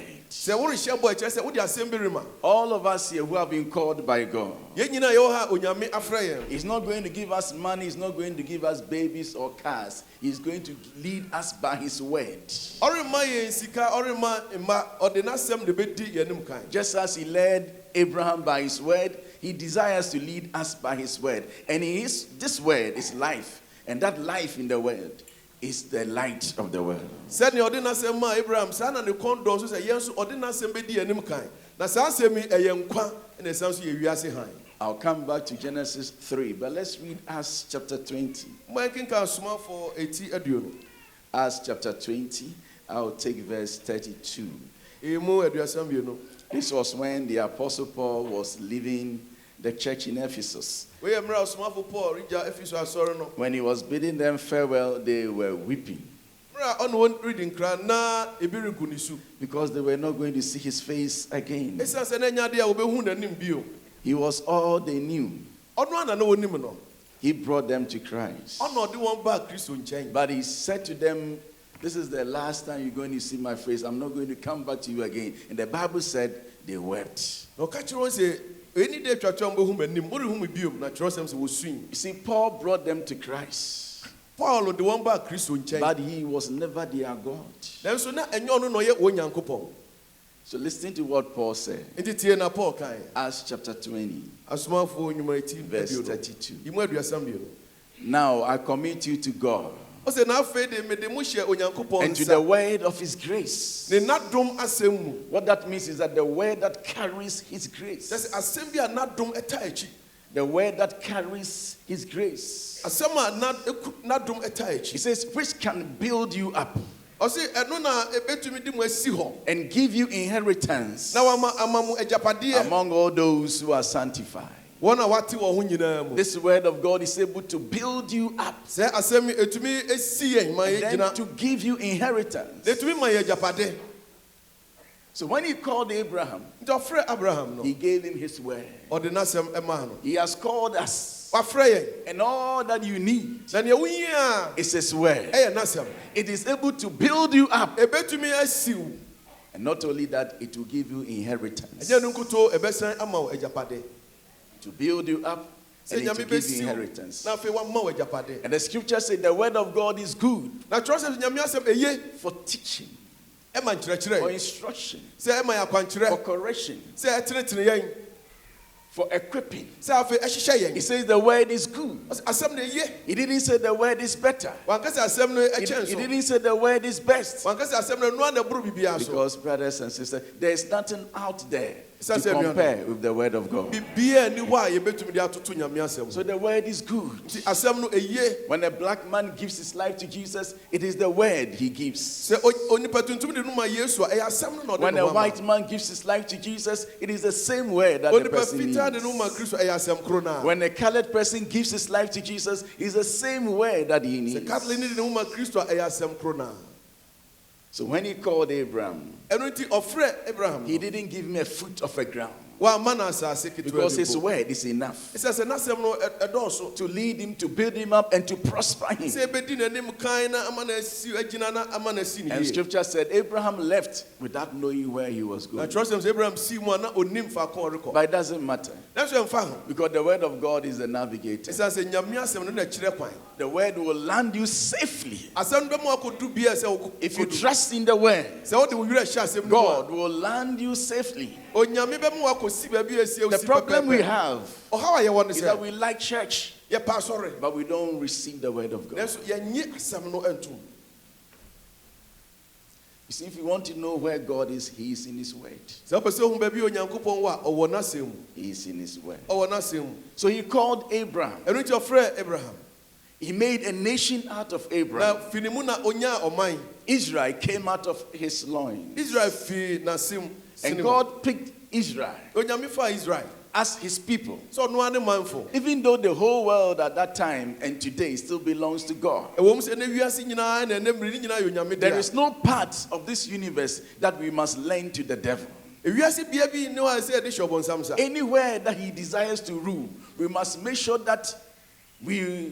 Speaker 9: All of us here who have been called by God, He's not going to give us money, He's not going to give us babies or cars. He's going to lead us by His word. Just as He led Abraham by His word, He desires to lead us by His word. And this word is life. And that life in the world is the light of the world. I'll come back to Genesis 3, but let's read Acts chapter 20. Acts chapter 20, I'll take verse 32. This was when the Apostle Paul was leaving the church in Ephesus. When he was bidding them farewell, they were weeping, because they were not going to see his face again. He was all they knew. He brought them to Christ. But he said to them, this is the last time you're going to see my face. I'm not going to come back to you again. And the Bible said they wept. You see, Paul brought them to Christ, but he was never their God. So listen to what Paul said.
Speaker 3: Nti tie na Paul kan.
Speaker 9: Acts chapter 20,
Speaker 3: Asomafo nnwuma eti
Speaker 9: verse 32.
Speaker 3: Imu aduasam bio.
Speaker 9: Now I commit you to God
Speaker 3: O se na afa de me de mo hye Onyankopɔn
Speaker 9: and to the word of his grace.
Speaker 3: Ne nadom asɛm mu.
Speaker 9: What that means is that the word that carries his grace.
Speaker 3: That's asɛm bi a nadom ɛta akyi.
Speaker 9: The word that carries his grace.
Speaker 3: Asɛm a nadom ɛta akyi.
Speaker 9: He says, which can build you up
Speaker 3: O se ɛno na ebetumi di mo asi hɔ.
Speaker 9: and give you inheritance
Speaker 3: Na ama mo agyapade
Speaker 9: among all those who are sanctified.
Speaker 3: wɔn a wate wɔn ho nyinaa mu.
Speaker 9: This word of God is able to build you up
Speaker 3: Sɛ asɛm etumi esi yɛn ma
Speaker 9: and
Speaker 3: yɛ
Speaker 9: then
Speaker 3: gyina.
Speaker 9: to give you inheritance.
Speaker 3: Etumi ma yɛ agyapade.
Speaker 9: So when he called Abraham,
Speaker 3: Nti ɔfrɛ Abraham no.
Speaker 9: he gave him his word.
Speaker 3: Ɔde n'asɛm ɛmaa no.
Speaker 9: He has called us,
Speaker 3: Wafrɛ yɛn.
Speaker 9: and all that you need
Speaker 3: Na nea wohia
Speaker 9: is his word.
Speaker 3: ɛyɛ n'asɛm.
Speaker 9: It is able to build you up,
Speaker 3: Ebetumi asiw.
Speaker 9: and not only that, it will give you inheritance.
Speaker 3: Ɛnyɛ no nkuto ɛbɛsan ama wo agyapade.
Speaker 9: To build you up,
Speaker 3: Sɛ
Speaker 9: and it
Speaker 3: nyame
Speaker 9: will give you
Speaker 3: bɛsiw.
Speaker 9: inheritance.
Speaker 3: Na afei wama wo agyapade.
Speaker 9: And the scripture says the word of God is good
Speaker 3: Na kyerɛ sɛ nyame asɛm eye
Speaker 9: for teaching,
Speaker 3: ɛma
Speaker 9: for
Speaker 3: nkyerɛkyerɛ.
Speaker 9: instruction,
Speaker 3: Sɛ ɛma yɛ
Speaker 9: for
Speaker 3: akwankyerɛ.
Speaker 9: correction,
Speaker 3: Sɛ ɛtenetene yɛn.
Speaker 9: for equipping.
Speaker 3: Sɛ afei ɛhyehyɛ
Speaker 9: He
Speaker 3: yɛn.
Speaker 9: says the word is good.
Speaker 3: Asɛm no eye.
Speaker 9: He didn't say the word is better.
Speaker 3: Wankasa asɛm no
Speaker 9: He
Speaker 3: ɛkyɛn so.
Speaker 9: didn't say the word is best.
Speaker 3: Wankasa asɛm no noa na ɛboro biribiara so.
Speaker 9: Because, brothers and sisters, there is nothing out there to
Speaker 3: Sɛ sɛ
Speaker 9: compare with the word of God.
Speaker 3: biribiara ni hɔ a yɛbɛtumi de atoto nyame asɛm.
Speaker 9: So the word is good.
Speaker 3: Nti asɛm no eye.
Speaker 9: When a black man gives his life to Jesus, it is the word he gives.
Speaker 3: Sɛ onipa tuntum de no ma Yesu a ɛyɛ asɛm no na ɔde
Speaker 9: When a
Speaker 3: no ma.
Speaker 9: white man gives his life to Jesus, it is the same word that the
Speaker 3: Onipa
Speaker 9: person
Speaker 3: fitaa de no ma
Speaker 9: needs.
Speaker 3: Kristo ɛyɛ asɛm koro na.
Speaker 9: When a colored person gives his life to Jesus, it's the same word that he
Speaker 3: Sɛ
Speaker 9: needs.
Speaker 3: Catholic ni de no ma Kristo a ɛyɛ asɛm koro na.
Speaker 9: So when he called Abraham,
Speaker 3: Ɛno nti ɔfrɛ Abraham.
Speaker 9: he didn't give him a foot of a ground
Speaker 3: Wamma na asase ketewa
Speaker 9: because
Speaker 3: bi
Speaker 9: his
Speaker 3: po.
Speaker 9: word is enough
Speaker 3: Ɛsɛ sɛ n'asɛm no ɛdɔɔso.
Speaker 9: to lead him, to build him up, and to prosper him.
Speaker 3: Sɛ ebedi n'anim kan na ama na asi agyina na ama na asi ne
Speaker 9: And
Speaker 3: yie.
Speaker 9: scripture said Abraham left without knowing where he was
Speaker 3: Na
Speaker 9: going.
Speaker 3: kyerɛ sɛ Abraham si mu a na onim faako a ɔrekɔ.
Speaker 9: But it doesn't matter
Speaker 3: Nanso ɛmfa ho.
Speaker 9: because the word of God is the navigator.
Speaker 3: Ɛsiane sɛ nyame asɛm no na ɛkyerɛ kwan.
Speaker 9: The word will land you safely.
Speaker 3: Asɛm no bɛma wakɔdu bia sɛ wokɔ.
Speaker 9: If you trust in the word,
Speaker 3: Sɛ wode wo werɛ hyɛ asɛm no mu a,
Speaker 9: God will land you safely.
Speaker 3: onyame bɛma wakɔsi baabi a ɛsi
Speaker 9: The
Speaker 3: wosi
Speaker 9: problem we
Speaker 3: pɛpɛɛpɛ.
Speaker 9: have
Speaker 3: Ɔhaw a yɛwɔ no
Speaker 9: is that
Speaker 3: sɛ
Speaker 9: we like church,
Speaker 3: yɛpa asɔre.
Speaker 9: but we don't receive the word of God.
Speaker 3: Nanso yɛnye asɛm no antom.
Speaker 9: You see, if you want to know where God is, He is in His word.
Speaker 3: Sɛ wopɛ sɛ ohu baabi a Onyankopɔn wɔ a ɔwɔ n'asɛm mu.
Speaker 9: He is in His word.
Speaker 3: Ɔwɔ n'asɛm mu.
Speaker 9: So He called Abraham.
Speaker 3: Ɛno nti ɔfrɛ Abraham.
Speaker 9: He made a nation out of
Speaker 3: Na
Speaker 9: Abraham.
Speaker 3: fini mu na onyaa ɔman.
Speaker 9: Israel came out of his loins.
Speaker 3: Israel fii n'asɛm
Speaker 9: And
Speaker 3: sini mu.
Speaker 9: God picked Israel
Speaker 3: Onyame faa Israel.
Speaker 9: as His people.
Speaker 3: Sɛ ɔno ara ne manfo.
Speaker 9: Even though the whole world at that time and today still belongs to God.
Speaker 3: Ɛwɔ mu sɛ ne wiase nyinaa na ɛnɛ mmiri ne nyinaa yɛ Onyame
Speaker 9: There
Speaker 3: dea.
Speaker 9: is no part of this universe that we must lend to the devil.
Speaker 3: Ewiase bia bi ne hɔ a sɛ yɛde hyɛ ɔbɔnsam sa.
Speaker 9: Anywhere that he desires to rule, we must make sure that we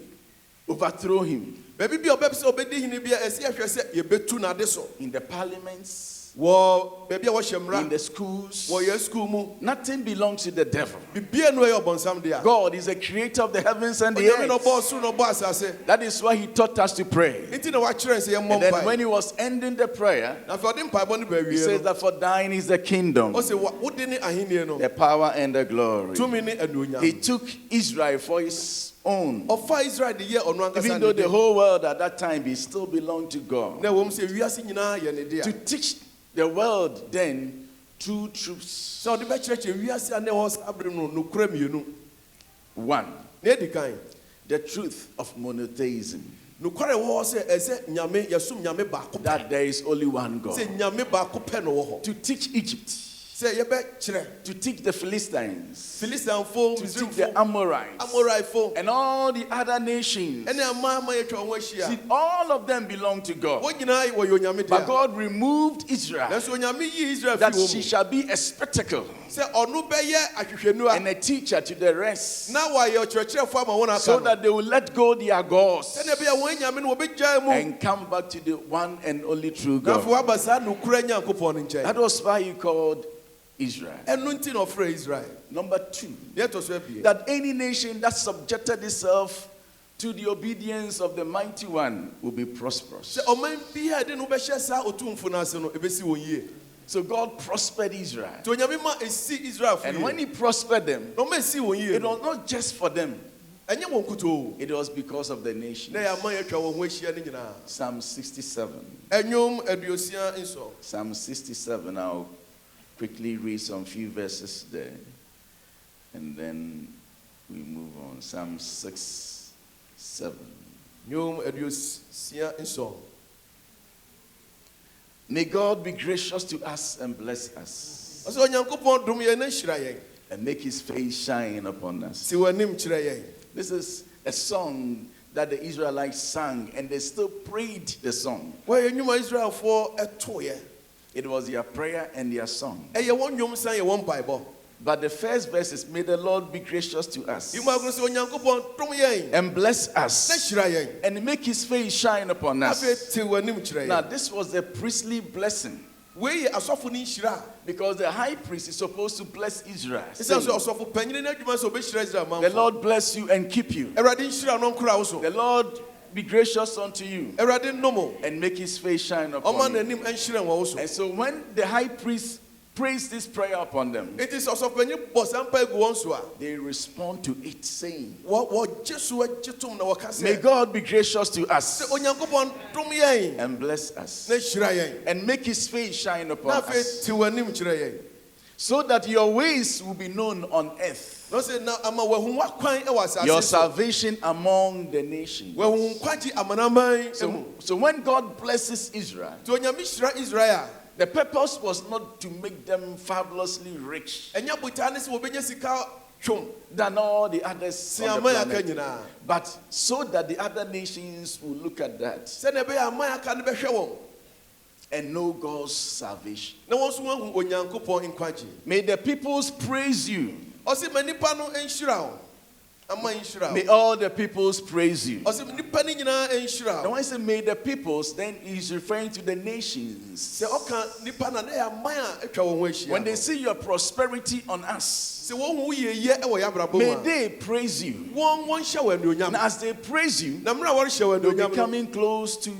Speaker 9: overthrow him.
Speaker 3: Baabi bi a ɔbɛpɛ sɛ ɔbɛdi hene bi a ɛsɛ yɛhwɛ sɛ yɛbɛtu n'ade so.
Speaker 9: In the parliaments,
Speaker 3: Wɔ baabi a wɔhyɛ
Speaker 9: in
Speaker 3: mmara.
Speaker 9: the schools,
Speaker 3: Wɔ yɛn sukuu mu.
Speaker 9: nothing belongs to the devil.
Speaker 3: Bibia no ɛyɛ ɔbɔnsam dea.
Speaker 9: God is the creator of the heavens and the
Speaker 3: Onyame na
Speaker 9: earth.
Speaker 3: ɔbɔɔ soro na ɔbɔɔ asase.
Speaker 9: That is why he taught us to pray.
Speaker 3: Nti na wakyerɛ sɛ yɛmmɔ
Speaker 9: And then
Speaker 3: mpae.
Speaker 9: when he was ending the prayer,
Speaker 3: Na afei ɔde mpaebɔ no
Speaker 9: he says
Speaker 3: baawie no.
Speaker 9: that for thine is the kingdom,
Speaker 3: Ɔsɛ wode ne ahennie no.
Speaker 9: the power and the glory.
Speaker 3: Tumi ne anuonyam.
Speaker 9: He took Israel for his own.
Speaker 3: Ɔfa Israel de yɛ ɔno
Speaker 9: Even
Speaker 3: ankasa
Speaker 9: though
Speaker 3: ne
Speaker 9: the
Speaker 3: de.
Speaker 9: whole world at that time he still belonged to God.
Speaker 3: Na ɛwɔ mu sɛ wiase nyinaa yɛ ne dea.
Speaker 9: To teach the world then two truths.
Speaker 3: Sɛ ɔde bɛkyerɛkyerɛ wiase a na ɛwɔ saa bere no nokora mmienu.
Speaker 9: One,
Speaker 3: Na edi kan.
Speaker 9: the truth of monotheism,
Speaker 3: Nokware wɔ hɔ sɛ ɛsɛ nyame yɛsom nyame baako pɛ.
Speaker 9: that there is only one God.
Speaker 3: Sɛ nyame baako pɛ na wɔ hɔ.
Speaker 9: To teach Egypt,
Speaker 3: Sɛ yɛbɛkyerɛ
Speaker 9: to teach the Philistines,
Speaker 3: Filistanfo,
Speaker 9: to teach the
Speaker 3: Misraimfo,
Speaker 9: Amorites,
Speaker 3: Amoraifo,
Speaker 9: and all the other nations.
Speaker 3: ɛne ama yɛtwa wɔn
Speaker 9: See,
Speaker 3: ahyia.
Speaker 9: all of them belong to God.
Speaker 3: Wɔn nyinaa wɔyɛ onyame
Speaker 9: But
Speaker 3: dea.
Speaker 9: God removed Israel
Speaker 3: Nanso onyame yi Israel
Speaker 9: that
Speaker 3: fi
Speaker 9: she
Speaker 3: wɔn mu.
Speaker 9: shall be a spectacle
Speaker 3: Sɛ ɔno bɛyɛ ahwehwɛniwa
Speaker 9: and a teacher to the rest,
Speaker 3: na wɔayɛ ɔkyerɛkyerɛfo ama wɔn aka
Speaker 9: so
Speaker 3: no.
Speaker 9: that they will let go their gods
Speaker 3: Sɛnea ɛbɛyɛ wɔn nyame no wɔbɛgyae mu.
Speaker 9: and come back to the one and only true
Speaker 3: Na afei
Speaker 9: God.
Speaker 3: wɔaba saa nokora Nyankopɔn no nkyɛn.
Speaker 9: That was why he called Israel.
Speaker 3: Ɛno nti na ɔfrɛ Israel.
Speaker 9: Number two,
Speaker 3: Deɛ ɛtɔ so abien.
Speaker 9: that any nation that subjected itself to the obedience of the mighty one will be prosperous.
Speaker 3: Sɛ ɔman bi a ɛde no bɛhyɛ saa otumfo no ase no ɛbɛsi wɔn yie.
Speaker 9: So God prospered Israel.
Speaker 3: To nyame ma esi Israel fo.
Speaker 9: And when he prospered them,
Speaker 3: no ma esi won yie.
Speaker 9: it was not just for them.
Speaker 3: Enye won kuto.
Speaker 9: It was because of the nation.
Speaker 3: Na ya ma yetwa won ho ahia ni nyina.
Speaker 9: Psalm 67.
Speaker 3: Enyom aduosia nso.
Speaker 9: Psalm 67. I'll quickly read some few verses there. And then we move on. Psalm 6, 7.
Speaker 3: Nyom aduosia nso.
Speaker 9: May God be gracious to us and bless us.
Speaker 3: Ose onyankopon dum ye na hira yen.
Speaker 9: And make his face shine upon us.
Speaker 3: Si wanim kire yen.
Speaker 9: This is a song that the Israelites sang, and they still prayed the song.
Speaker 3: Wa enyuma Israel fo etoye.
Speaker 9: It was their prayer and their song.
Speaker 3: Eye won nyom san ye won Bible.
Speaker 9: But the first verse is, may the Lord be gracious to us
Speaker 3: Yuma go se onyankopon dum yen.
Speaker 9: and bless
Speaker 3: Na
Speaker 9: us
Speaker 3: hira yen.
Speaker 9: and make his face shine upon
Speaker 3: Abe
Speaker 9: us.
Speaker 3: ti wanim kire
Speaker 9: Now,
Speaker 3: yen.
Speaker 9: this was the priestly blessing,
Speaker 3: We asofo ni hira.
Speaker 9: because the high priest is supposed to bless Israel.
Speaker 3: Isa so
Speaker 9: saying,
Speaker 3: asofo panyine na adwuma so be hira Israel man.
Speaker 9: the Lord bless you and keep you.
Speaker 3: Erade hira no nkura wo so.
Speaker 9: The Lord be gracious unto you
Speaker 3: Erade nomo.
Speaker 9: and make his face shine
Speaker 3: Oma
Speaker 9: upon
Speaker 3: na
Speaker 9: you.
Speaker 3: nim enhire wo so.
Speaker 9: And so when the high priest prays this prayer upon them,
Speaker 3: It is asofo panyi bosampa egu won so a.
Speaker 9: they respond to it saying,
Speaker 3: Wo jesu agitum na waka
Speaker 9: may
Speaker 3: se.
Speaker 9: God be gracious to
Speaker 3: Se
Speaker 9: us
Speaker 3: onyankopon dum yen.
Speaker 9: and bless us
Speaker 3: Na hira yen.
Speaker 9: and make his face shine upon
Speaker 3: Na
Speaker 9: us,
Speaker 3: fe ti wanim kire yen.
Speaker 9: so that your ways will be known on earth,
Speaker 3: No say na ama wahu wakwan e wasase.
Speaker 9: your salvation among the nations.
Speaker 3: Wahu kwaji amanaman emu.
Speaker 9: So when God blesses Israel,
Speaker 3: To onyame hira Israel.
Speaker 9: the purpose was not to make them fabulously rich
Speaker 3: Enya butane se wobenya sika twom.
Speaker 9: than all the others on the
Speaker 3: Amaya ka
Speaker 9: planet,
Speaker 3: nyina.
Speaker 9: but so that the other nations will look at that
Speaker 3: Se na be amaya ka ne behwe won.
Speaker 9: and know God's salvation.
Speaker 3: Na won so wahu onyankopon nkwaji.
Speaker 9: May the peoples praise you.
Speaker 3: Ose manipa no enhira wo. Ama enhira
Speaker 9: May
Speaker 3: wo.
Speaker 9: all the peoples praise you.
Speaker 3: Ose nipa ni nyina enhira
Speaker 9: Now
Speaker 3: wo.
Speaker 9: when I say may the peoples, then he's referring to the nations.
Speaker 3: Se oka nipa na na amaya atwa won ho ahia.
Speaker 9: When they see your prosperity on us,
Speaker 3: se won hu yeye e wo yabrabo
Speaker 9: may
Speaker 3: ma.
Speaker 9: they praise you.
Speaker 3: Won hye wo anuonyam.
Speaker 9: And as they praise you,
Speaker 3: Na mra wo hye wo
Speaker 9: they'll be
Speaker 3: anuonyam.
Speaker 9: coming close to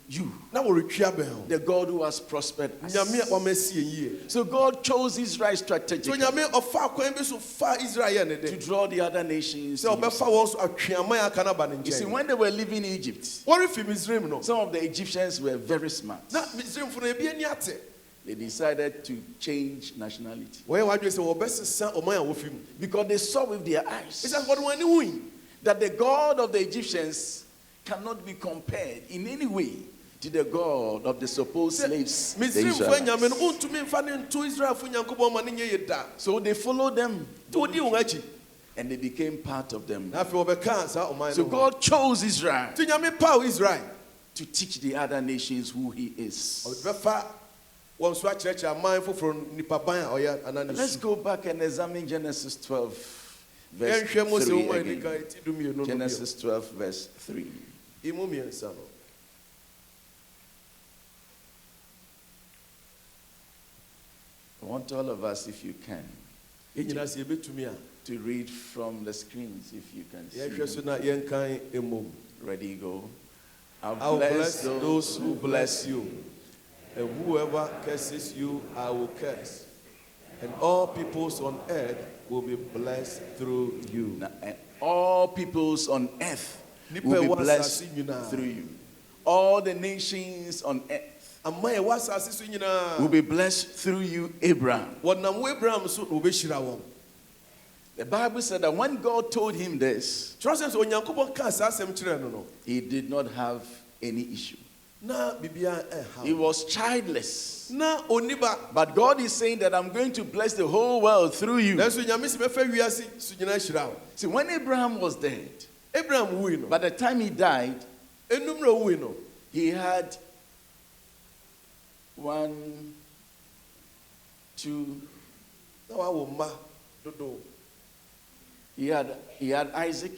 Speaker 9: you,
Speaker 3: Na wo retwa ben ho.
Speaker 9: the God who has prospered us.
Speaker 3: Nyame wa masie yie.
Speaker 9: So God chose Israel
Speaker 3: So
Speaker 9: strategically
Speaker 3: nyame ofa kwan bi so fa Israel ye ne
Speaker 9: to
Speaker 3: de.
Speaker 9: draw the other nations.
Speaker 3: Se
Speaker 9: to
Speaker 3: obefa
Speaker 9: himself.
Speaker 3: won so atweaman aka na ba ne
Speaker 9: You see,
Speaker 3: nkyɛn.
Speaker 9: when they were leaving Egypt,
Speaker 3: Wɔre fi Misraim no.
Speaker 9: some of the Egyptians were very smart.
Speaker 3: Na Misraim fo no ebi ani ate.
Speaker 9: They decided to change nationality
Speaker 3: Wɔyɛ wadwe sɛ wɔbɛsesa ɔman a wɔfi mu.
Speaker 9: because they saw with their eyes
Speaker 3: Ɛsɛ wɔde wɔn ani hui.
Speaker 9: that the God of the Egyptians cannot be compared in any way to the God of the supposed slaves. the
Speaker 3: Misraim fo
Speaker 9: Israelites.
Speaker 3: nyame no untumi mfa ne nto Israel fo Nyankopɔn ma ne nyɛ yɛ da.
Speaker 9: So they followed them
Speaker 3: To odi wɔn akyi.
Speaker 9: and they became part of them.
Speaker 3: Na afei wɔbɛka saa ɔman
Speaker 9: So
Speaker 3: no.
Speaker 9: God chose Israel
Speaker 3: Ti nyame paw Israel.
Speaker 9: to teach the other nations who he is.
Speaker 3: Ɔbɛfa wɔn so akyerɛkyerɛ aman foforɔ nipa ban a ɔyɛ anani.
Speaker 9: Let's go back and examine Genesis 12, verse
Speaker 3: Yɛnhwɛ Mose
Speaker 9: 3
Speaker 3: wɔn a ɛdi
Speaker 9: again.
Speaker 3: kan eti dumienu no bio.
Speaker 9: Genesis 12, verse 3.
Speaker 3: Imu mmiɛnsa no.
Speaker 9: I want all of us, if you can,
Speaker 3: Yɛn nyinaa sɛ yɛbɛtumi a.
Speaker 9: to read from the screens, if you can
Speaker 3: Yɛhwɛ so
Speaker 9: see.
Speaker 3: na yɛnkan emom.
Speaker 9: Ready, go.
Speaker 3: I will
Speaker 9: I'll
Speaker 3: bless those who bless you, and whoever curses you, I will curse. And all peoples on earth will be blessed through you.
Speaker 9: Now, and all peoples on earth
Speaker 3: Nipa
Speaker 9: will be
Speaker 3: ɛwɔ
Speaker 9: blessed
Speaker 3: asase nyinaa.
Speaker 9: through you. All the nations on earth
Speaker 3: Ama ɛwɔ asase so nyinaa.
Speaker 9: will be blessed through you, Abraham.
Speaker 3: Wɔnam wo Abraham so na wɔbɛhyira wɔn.
Speaker 9: The Bible said that when God told him this,
Speaker 3: Kyerɛ sɛ sɛ Onyankopɔn kaa saa asɛm kyerɛɛ no no,
Speaker 9: he did not have any issue.
Speaker 3: na biribiara
Speaker 9: He
Speaker 3: ɛnha.
Speaker 9: was childless.
Speaker 3: Na onni ba.
Speaker 9: But God is saying that I'm going to bless the whole world through you.
Speaker 3: Nanso Nyame sɛ mɛfa wiase so nyinaa hyira wo.
Speaker 9: See, when Abraham was dead,
Speaker 3: Abraham wui no.
Speaker 9: by the time he died,
Speaker 3: Enum na owui no.
Speaker 9: he had 1, 2,
Speaker 3: Na wawo mma dodo.
Speaker 9: he had Isaac,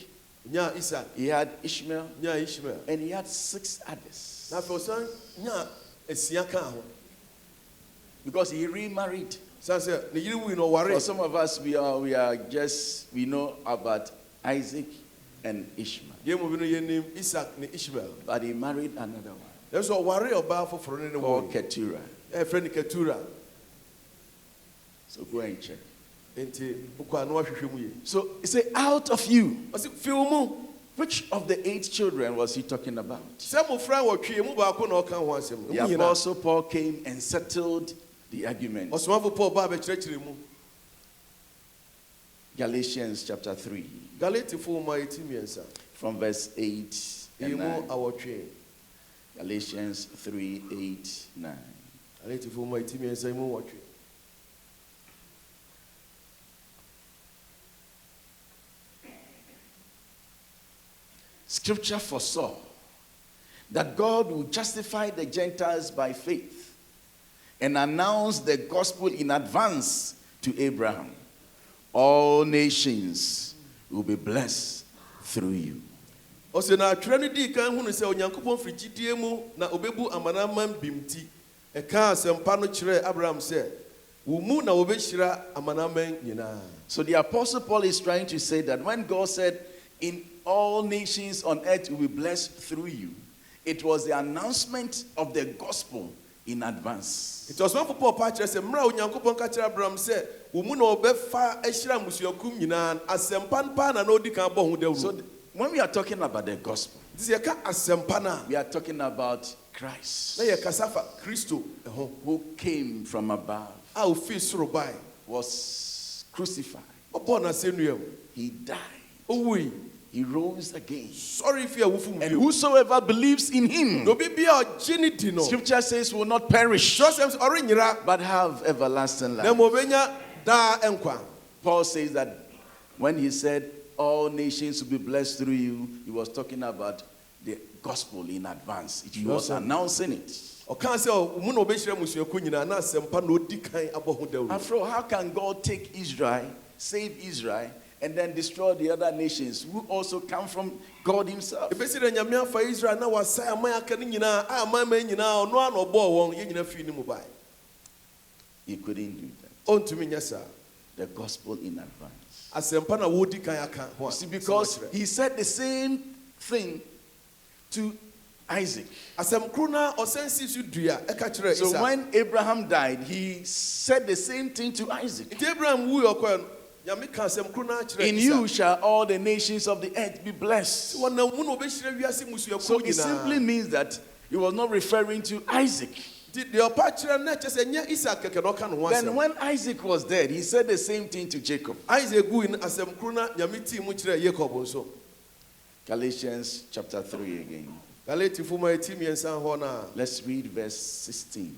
Speaker 3: Nya Isaac,
Speaker 9: he had Ishmael,
Speaker 3: nya Ishmael.
Speaker 9: and he had 6 others.
Speaker 3: Na afei ɔsan nya asia kaa ho.
Speaker 9: Because he remarried.
Speaker 3: San sɛ ne yere wui no
Speaker 9: For
Speaker 3: ɔware.
Speaker 9: some of us, we know about Isaac and Ishmael.
Speaker 3: Yɛn mu bi no yɛnim Isaac ne Ishmael.
Speaker 9: But he married another one
Speaker 3: Nanso ɔware ɔbaa foforɔ ne ne
Speaker 9: called
Speaker 3: wui.
Speaker 9: Keturah.
Speaker 3: friend Ketura.
Speaker 9: So go and check.
Speaker 3: So
Speaker 9: he said, out of you.
Speaker 3: The
Speaker 9: Which of the 8 children was he talking about? The
Speaker 3: The
Speaker 9: Apostle Paul came and settled the argument. Galatians chapter 3, from verse 8 and 9. Galatians 3, 8, 9. Scripture foresaw that God would justify the Gentiles by faith and announce the gospel in advance to Abraham. All nations will be blessed through you.
Speaker 3: Na obebu amanaman bimti. Eka sempa no kire Abraham say, wo mu na obeshira amanaman nyina.
Speaker 9: So the Apostle Paul is trying to say that when God said, in all nations on earth will be blessed through you, it was the announcement of the gospel in advance.
Speaker 3: It was one for Paul Patrick say, Mra onyankopon ka kire Abraham say, wo mu na obefa ehira musuakum nyina asempan pa na no di kan bo hu dawru.
Speaker 9: So when we are talking about the gospel, we are talking about Christ, who came from above, was crucified, he died, he rose again, and whosoever believes in him, Scripture says, will not perish but have everlasting life. Paul says that when he said all nations will be blessed through you, he was talking about the gospel in advance. He was announcing it. After all, how can God take Israel, save Israel, and then destroy the other nations who also come from God himself? He couldn't do that. The gospel in advance. See, because he said the same thing to Isaac. So when Abraham died, he said the same thing to Isaac. In you shall all the nations of the earth be blessed. So it simply means that he was not referring to Isaac. Then when Isaac was dead, he said the same thing to Jacob. Galatians chapter 3 again. Let's read verse 16.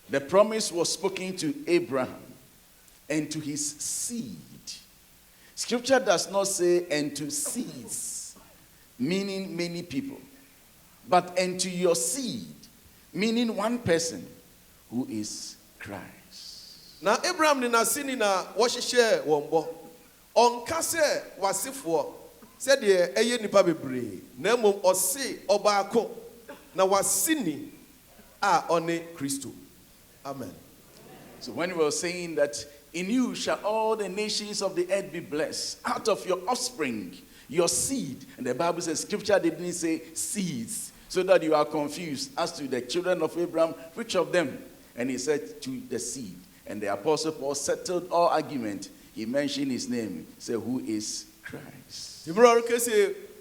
Speaker 9: The promise was spoken to Abraham and to his seed. Scripture does not say and to seeds, meaning many people, but and to your seed, meaning one person, who is Christ.
Speaker 3: Now Abraham ni nasini na washishare wombo. Onkase wasifo said de eye nipa bebre. Na mom ose obaako na wasini a one Kristo. Amen.
Speaker 9: So when we were saying that in you shall all the nations of the earth be blessed, out of your offspring, your seed, and the Bible says, Scripture didn't say seeds, so that you are confused as to the children of Abraham, which of them? And he said to the seed. And the Apostle Paul settled all argument. He mentioned his name. He said, who is Christ?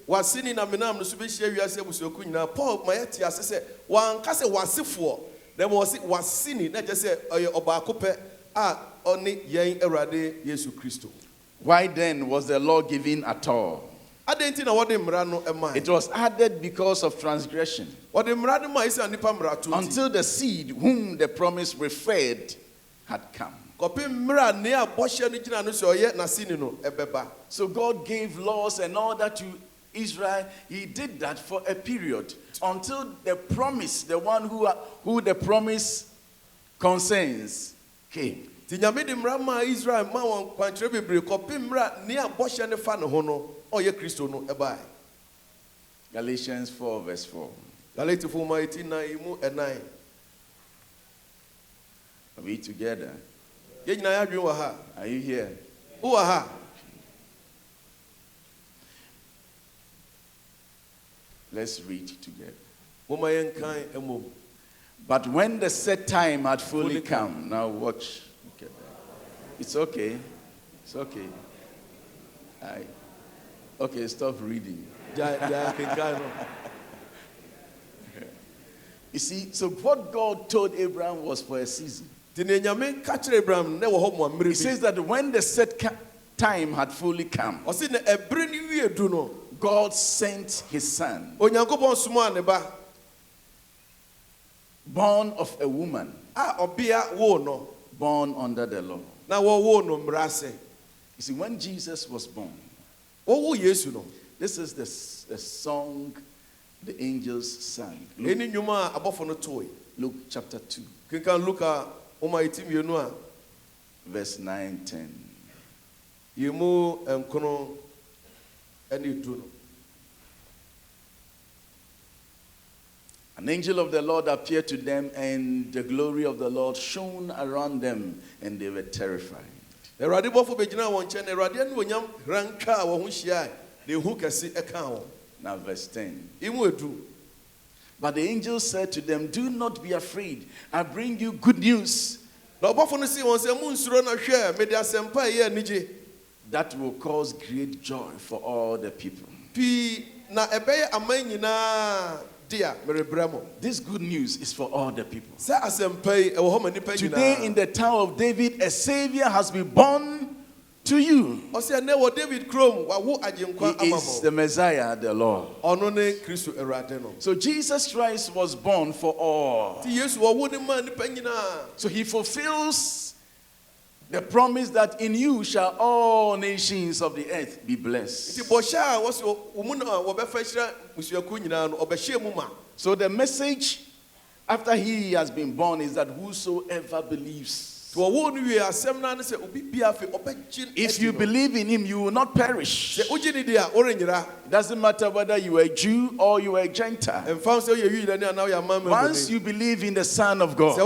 Speaker 3: Wasini na menam no sube hia wiase busoku nyina Paul mayeti ase se wan kase wasefo dem wasini na je se obaako pe a oni yen Awurade Yesu Kristo.
Speaker 9: Why then was the law given at all? It was added because of transgression. Until the seed whom the promise referred had come. So God gave laws and all that to Israel. He did that for a period until the promise, the one who the promise concerns, came. Galatians 4 verse 4. Are we together? Are you here? Let's read together.
Speaker 3: Moma yenkan emo.
Speaker 9: But when the set time had fully come, now watch. Okay. It's okay. It's okay. Okay, stop reading. You see, so what God told Abraham was for a season. He says that when the set time had fully come, God sent his son, born of a woman, born under the law. You see, when Jesus was born, this is the song the angels sang. Luke chapter 2. Verse 9, 10. An angel of the Lord appeared to them, and the glory of the Lord shone around them, and they were terrified. Now verse 10. But the angel said to them, do not be afraid. I bring you good news that will cause great joy for all the people. This good news is for all the people. Today in the town of David, a Savior has been born to you. He is the Messiah, the Lord. So Jesus Christ was born for all. So he fulfills the promise that in you shall all nations of the earth be blessed. So the message after he has been born is that whosoever believes, if you believe in him, you will not perish. It doesn't matter whether you are a Jew or you are a Gentile. Once you believe in the Son of God,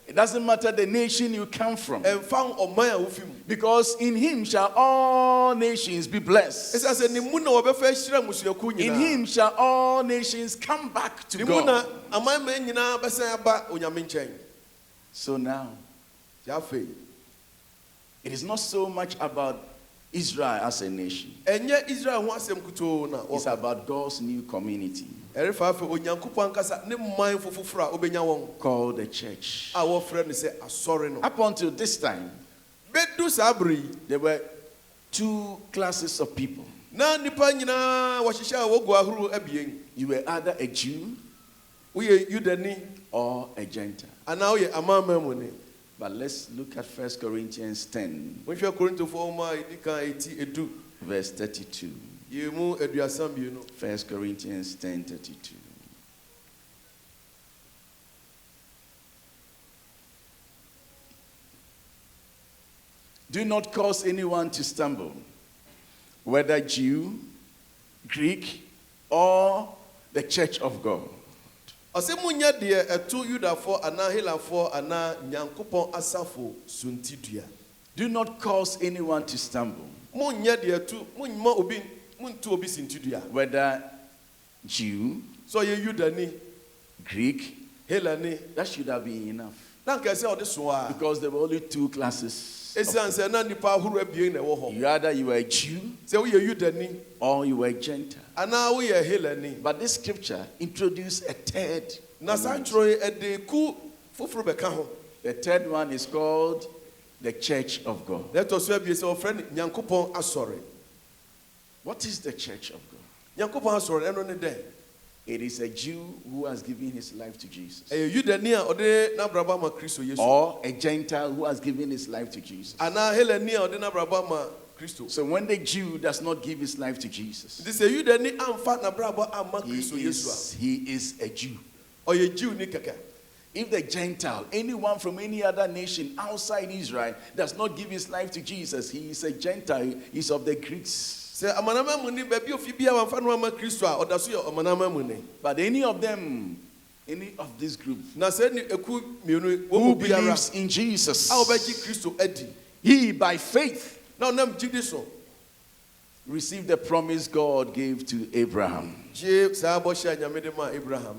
Speaker 9: it doesn't matter the nation you come from, because in him shall all nations be blessed. In him shall all nations come back to God. So now, it is not so much about Israel as a nation. It's about God's new community called the church. Up until this time, there were two classes of people. You were either a Jew or a Gentile. But let's look at 1 Corinthians 10, verse 32. 1 Corinthians 10:32. Do not cause anyone to stumble, whether Jew, Greek, or the church of God. Do not cause anyone to stumble, whether Jew, Greek. That should have been enough, because there were only two classes. Either you were a Jew or you were a Gentile. But this scripture introduced a third. The third one is called the church of God. What is the church of God? It is a Jew who has given his life to Jesus, or a Gentile who has given his life to Jesus. So when the Jew does not give his life to Jesus, he is a Jew. If the Gentile, anyone from any other nation outside Israel, does not give his life to Jesus, he is a Gentile. He's of the Greeks. But any of them, any of this group who believes in Jesus, he by faith receive the promise God gave to Abraham.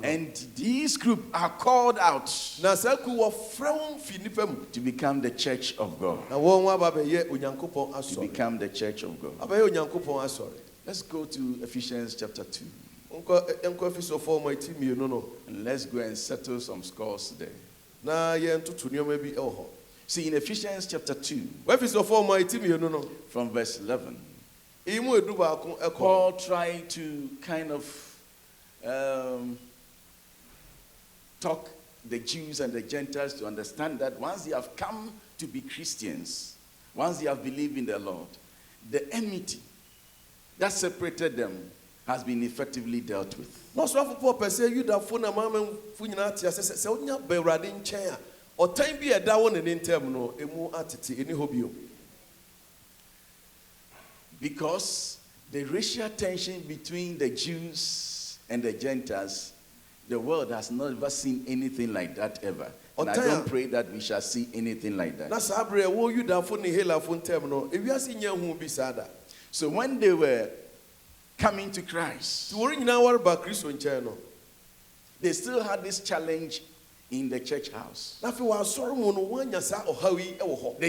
Speaker 9: And these group are called out to become the church of God. To become the church of God. Let's go to Ephesians chapter 2. And let's go and settle some scores there. See, in Ephesians chapter 2, from verse 11, Paul tried to kind of talk the Jews and the Gentiles to understand that once they have come to be Christians, once they have believed in the Lord, the enmity that separated them has been effectively dealt with. Because the racial tension between the Jews and the Gentiles, the world has never seen anything like that ever. And I don't pray that we shall see anything like that. So when they were coming to Christ, they still had this challenge in the church house. The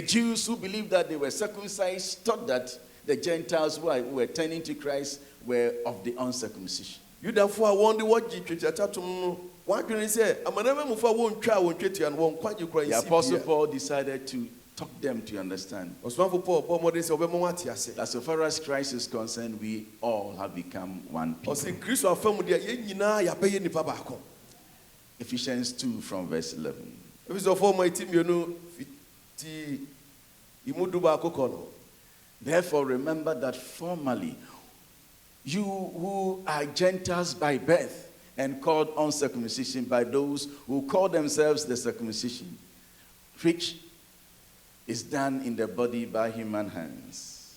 Speaker 9: Jews who believed that they were circumcised thought that the Gentiles who were turning to Christ were of the uncircumcision. The Apostle Paul decided to talk them to understand that so far as Christ is concerned, we all have become one people. Ephesians 2 from verse 11. Therefore, remember that formerly you who are Gentiles by birth and called uncircumcision by those who call themselves the circumcision, which is done in the body by human hands.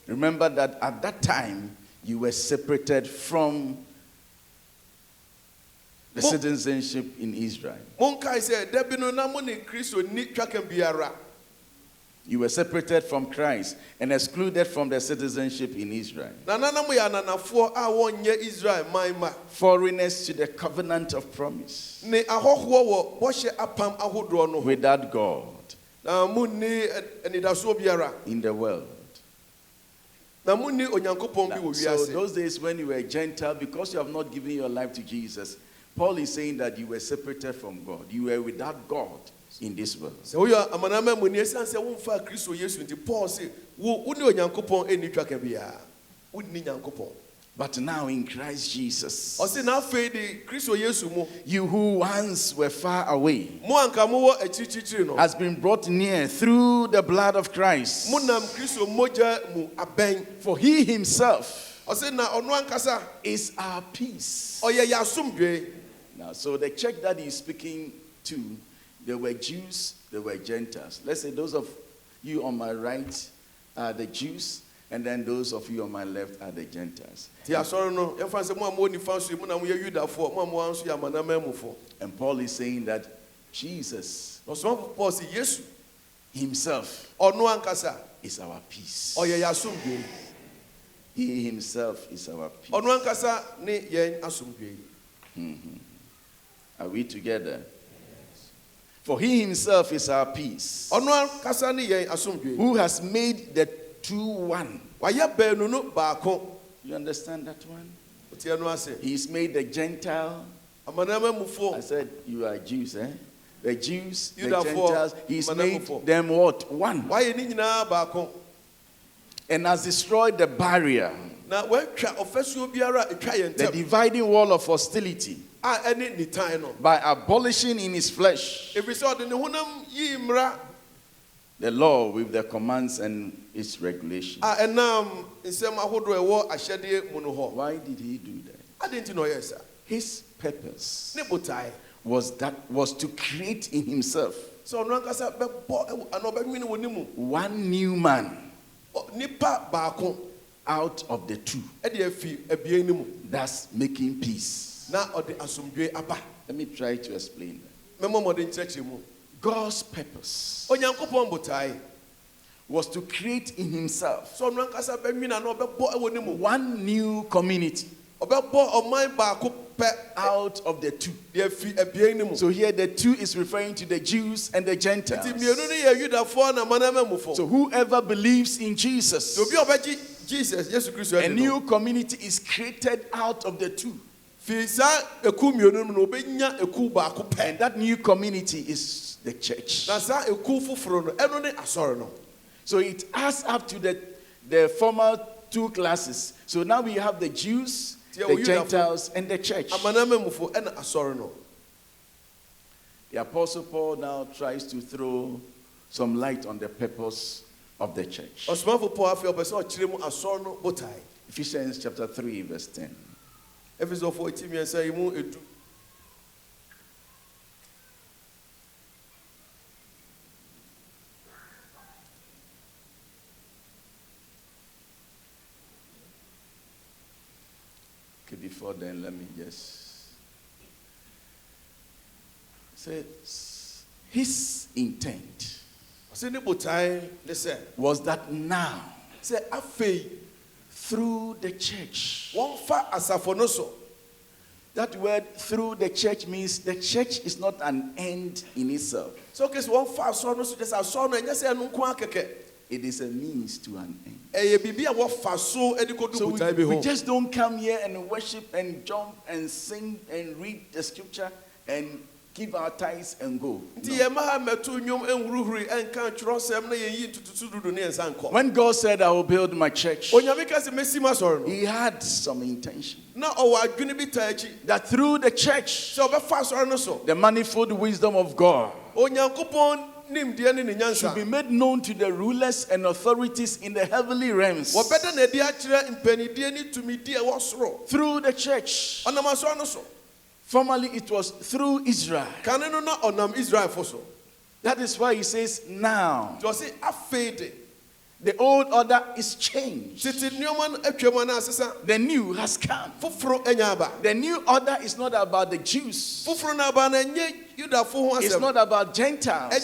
Speaker 9: Remember that at that time you were separated from the citizenship in Israel. You were separated from Christ and excluded from the citizenship in Israel. Foreigners to the covenant of promise. Without God in the world. So those days when you were a Gentile, because you have not given your life to Jesus, Paul is saying that you were separated from God. You were without God in this world. But now in Christ Jesus, you who once were far away has been brought near through the blood of Christ. For he himself is our peace. Now, so the church that he's speaking to, there were Jews, there were Gentiles. Let's say those of you on my right are the Jews, and then those of you on my left are the Gentiles. And Paul is saying that Jesus himself is our peace. He himself is our peace. Are we together? For he himself is our peace, who has made the two one. You understand that one? He's made the Gentile. I said you are Jews, eh? The Jews, the Gentiles, he's made them what? One. And has destroyed the barrier, the dividing wall of hostility, by abolishing in his flesh the law with the commands and its regulations. Why did he do that? His purpose was to create in himself one new man out of the two. That's making peace. Let me try to explain that. God's purpose was to create in himself one new community out of the two. So here the two is referring to the Jews and the Gentiles. So whoever believes in Jesus, a new community is created out of the two. And that new community is the church. So it adds up to the former two classes. So now we have the Jews, the Gentiles, and the church. The Apostle Paul now tries to throw some light on the purpose of the church. Ephesians chapter 3, verse 10. Before then, let me just say his intent was that now, through the church. That word through the church means the church is not an end in itself. It is a means to an end. So we just don't come here and worship and jump and sing and read the scripture and give our tithes and go. No. When God said, I will build my church, he had some intention. That through the church, the manifold wisdom of God should be made known to the rulers and authorities in the heavenly realms. Through the church. Formerly it was through Israel. That is why he says now. The old order is changed. The new has come. The new order is not about the Jews. It's not about Gentiles. It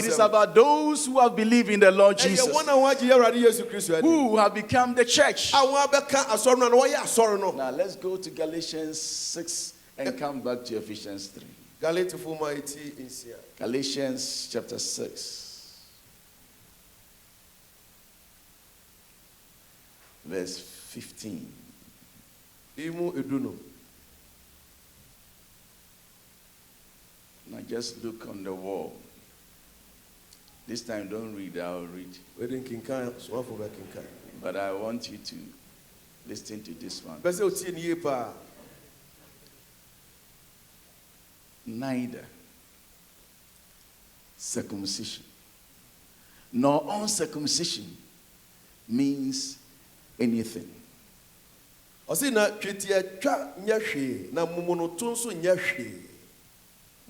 Speaker 9: is about those who have believed in the Lord Jesus, who have become the church. Now let's go to Galatians 6 and come back to Ephesians 3. Galatians chapter 6. Verse 15. Now just look on the wall. This time don't read, I'll read. But I want you to listen to this one. Neither circumcision nor uncircumcision means anything.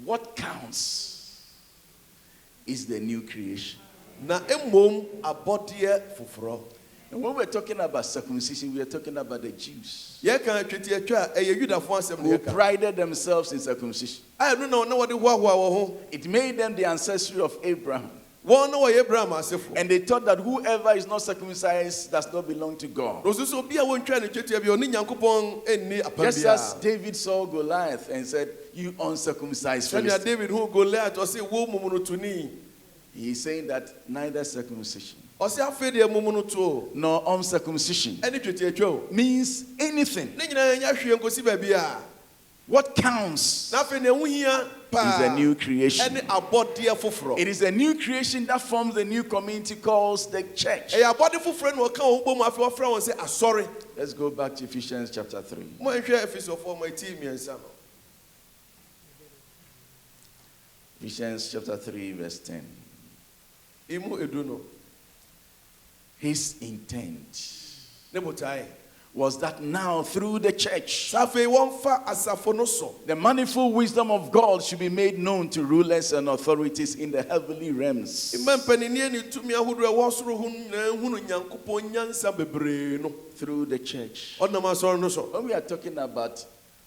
Speaker 9: What counts is the new creation. And when we're talking about circumcision, we are talking about the Jews who prided themselves in circumcision. It made them the ancestry of Abraham. And they thought that whoever is not circumcised does not belong to God. Just as David saw Goliath and said, you uncircumcised Philistine. He's saying that neither circumcision nor uncircumcision means anything. What counts is a new creation. It is a new creation that forms the new community called the church. Let's go back to Ephesians chapter 3. Ephesians chapter 3 verse 10. His intent was that now through the church,
Speaker 3: Safe wonfa asafo no so.
Speaker 9: the manifold wisdom of God should be made known to rulers and authorities in the heavenly realms.
Speaker 3: Imampanini ni tumi ahodo e wosoro hunu Nyankopon nyansa bebre no
Speaker 9: Through the church.
Speaker 3: Onam asoro no so.
Speaker 9: When we are talking about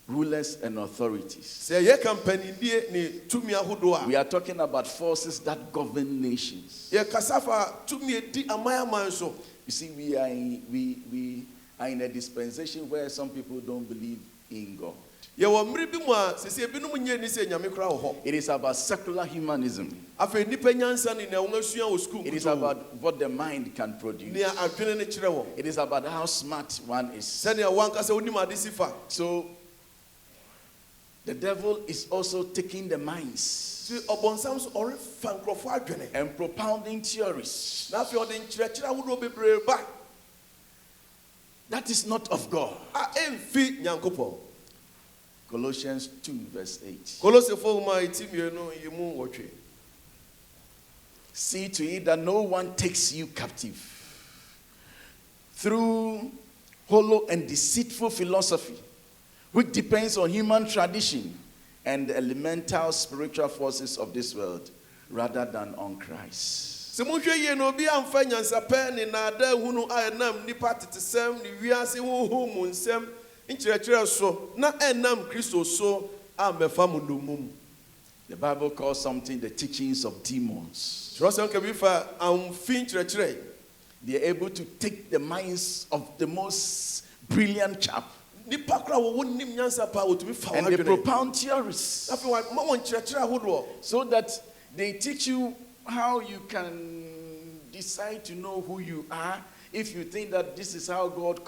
Speaker 9: rulers and authorities,
Speaker 3: Se ye kampanidie ni tumi ahodo
Speaker 9: we are talking about forces that govern nations.
Speaker 3: ye kasafa tumi edi amayaman so.
Speaker 9: You see, we are in a dispensation where some people don't believe in God.
Speaker 3: Ye wo mmiri bi mu a sese ebinum nye ni se nyame kra wo ho.
Speaker 9: It is about secular humanism.
Speaker 3: Afa nipa nyansa ni na won asua wo school.
Speaker 9: It is about what the mind can produce.
Speaker 3: Ni adwene ne kire wo.
Speaker 9: It is about how smart one is.
Speaker 3: Se ne wanka se onim ade sifa.
Speaker 9: So, the devil is also taking the minds
Speaker 3: Si obonsam so ore fa nkrofo adwene.
Speaker 9: and propounding theories
Speaker 3: Na afi ode nkyerɛkyerɛ ahodo bebre ba.
Speaker 9: that is not of God.
Speaker 3: A emfi Nyankopon.
Speaker 9: Colossians 2 verse 8.
Speaker 3: Kolosefo ma itimienu yimu wotwe.
Speaker 9: See to it that no one takes you captive through hollow and deceitful philosophy, which depends on human tradition and the elemental spiritual forces of this world, rather than on Christ.
Speaker 3: Se mohwe ye no bi amfa nyansape ne nada hunu a nipa tetesem ne wiase hoho mu nsem nkyerɛkyerɛ so na enam Kristo so amefa mu domum.
Speaker 9: The Bible calls something the teachings of demons.
Speaker 3: Trosem ka bi fa amfi nkyerɛkyerɛ.
Speaker 9: They are able to take the minds of the most brilliant chap
Speaker 3: Nipa kra wo nim nyansa pa wotumi fa
Speaker 9: and they
Speaker 3: adwene.
Speaker 9: propound theories
Speaker 3: Afi wa ma won nkyerɛkyerɛ ahodo.
Speaker 9: so that they teach you how you can decide to know who you are. If you think that this is how God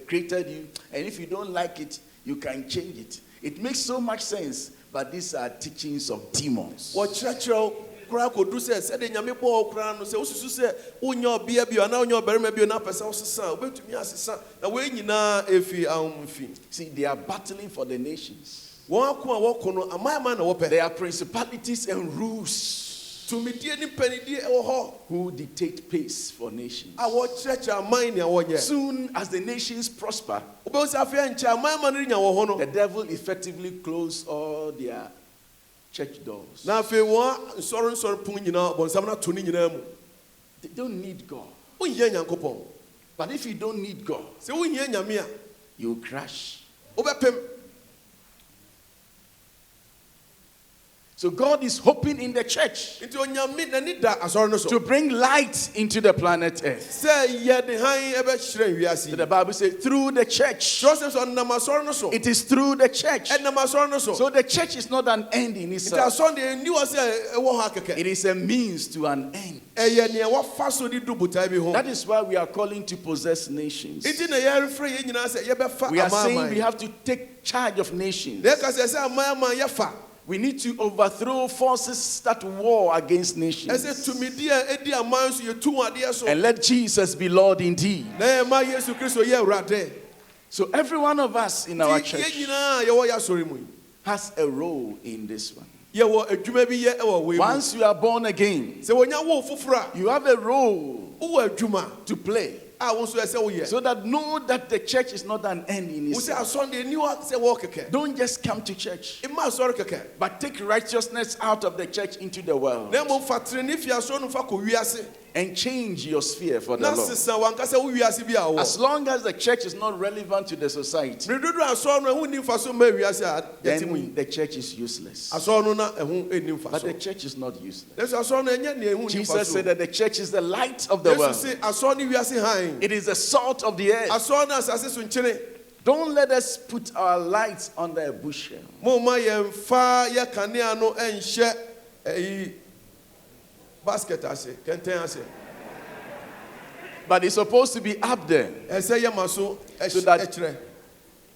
Speaker 9: created you, and if you don't like it, you can change it. It makes so much sense, but these are teachings of demons.
Speaker 3: Wo kyerɛkyerɛ kra ko du se de nyame bɔ kra no se osusu se wonya obia bi ana wonya obarima bi na pesa osesa obetumi asesa na we nyina efi ahomfi.
Speaker 9: See, they are battling for the nations.
Speaker 3: Won ako a woko no amayama na wope.
Speaker 9: There are principalities and rules
Speaker 3: Tumidie ni panidie ewo ho.
Speaker 9: who dictate pace for nations.
Speaker 3: A wo kyerɛkyerɛ aman ne awonye.
Speaker 9: Soon as the nations prosper,
Speaker 3: Obeosi afia nkyɛ amayama no nya wo ho no.
Speaker 9: the devil effectively closed all their church doors.
Speaker 3: Na afi wo nsɔre pun nyina bonsam na to ni nyina mu.
Speaker 9: They don't need God.
Speaker 3: Wonhia Nyankopɔn.
Speaker 9: But if you don't need God,
Speaker 3: Se wonhia nyame a
Speaker 9: you crash.
Speaker 3: obepem.
Speaker 9: So God is hoping in the church
Speaker 3: Nti onyame nani da asɔre no so.
Speaker 9: to bring light into the planet Earth.
Speaker 3: Se ye de han ebe hyerɛn wiase.
Speaker 9: So the Bible says through the church.
Speaker 3: Trosem so nam asɔre no so.
Speaker 9: It is through the church.
Speaker 3: Enam asɔre no so.
Speaker 9: So the church is not an end in
Speaker 3: Nti
Speaker 9: itself.
Speaker 3: asɔre de ni wo se ewo ha keke.
Speaker 9: It is a means to an end.
Speaker 3: Eye ne wafa so di du butai bi ho.
Speaker 9: That is why we are calling to possess nations.
Speaker 3: Nti na ye refre ye nyina se ye befa
Speaker 9: We are saying we
Speaker 3: amaman.
Speaker 9: have to take charge of nations.
Speaker 3: De ka se amaman ye fa.
Speaker 9: We need to overthrow forces that war against nations.
Speaker 3: Ese tumidi a edi aman so ye tu ade so.
Speaker 9: And let Jesus be Lord indeed.
Speaker 3: Na ma Yesu Kristo ye awurade.
Speaker 9: So every one of us in our
Speaker 3: Ye
Speaker 9: church
Speaker 3: nyina ye wo ya sori mu.
Speaker 9: has a role in this one.
Speaker 3: Ye wo adwuma bi ye ewo we mu.
Speaker 9: Once you are born again,
Speaker 3: Se wonya wo foforo
Speaker 9: you have a role
Speaker 3: a wo adwuma
Speaker 9: to play
Speaker 3: a wo so ese wo ye.
Speaker 9: so that know that the church is not an end in
Speaker 3: Wo se
Speaker 9: itself.
Speaker 3: asɔre de ni wo se wo keke.
Speaker 9: Don't just come to church,
Speaker 3: E ma asɔre keke.
Speaker 9: but take righteousness out of the church into the world
Speaker 3: Na mo fatre ni fi asɔre no fa ko wiase.
Speaker 9: and change your sphere for the
Speaker 3: Na
Speaker 9: Lord.
Speaker 3: sesa wankasa wo wiase bi a wo.
Speaker 9: As long as the church is not relevant to the society,
Speaker 3: Redudu asɔre no ehun ni fa so ma wiase a yeti mu.
Speaker 9: then the church is useless.
Speaker 3: Asɔre no na ehun eni fa
Speaker 9: But
Speaker 3: so.
Speaker 9: the church is not useless.
Speaker 3: Yesu asɔre no enye ne ehun ni fa
Speaker 9: Jesus
Speaker 3: so.
Speaker 9: said that the church is the light of the
Speaker 3: Yesu
Speaker 9: world.
Speaker 3: se asɔre ni wiase han.
Speaker 9: It is the salt of the earth.
Speaker 3: Asɔre na asase so nkyene.
Speaker 9: Don't let us put our lights under a bushel.
Speaker 3: Mo ma ye fa ye kanea no enhye eyi basket ase, kenten ase.
Speaker 9: But it's supposed to be up there
Speaker 3: Ese ye ma so
Speaker 9: so that
Speaker 3: ekyere.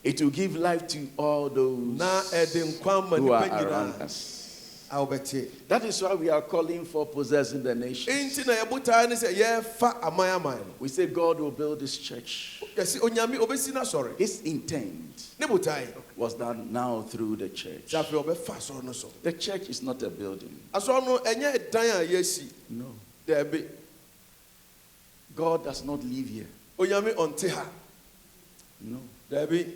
Speaker 9: it will give life to all those
Speaker 3: Na ede nkwa ma
Speaker 9: who are
Speaker 3: nipa
Speaker 9: around
Speaker 3: nyina.
Speaker 9: us.
Speaker 3: A obeti.
Speaker 9: That is why we are calling for possessing the nation.
Speaker 3: Enti na ye botaa ne se ye fa aman.
Speaker 9: We say God will build this church.
Speaker 3: Yesi onyame obesi na sɔre.
Speaker 9: His intent
Speaker 3: Ne botaa.
Speaker 9: was done now through the church.
Speaker 3: Safi obefa asɔre no so.
Speaker 9: The church is not a building.
Speaker 3: Asɔre no enye dan a yesi.
Speaker 9: No.
Speaker 3: Debi.
Speaker 9: God does not live here.
Speaker 3: Onyame onte ha.
Speaker 9: No.
Speaker 3: Dabi.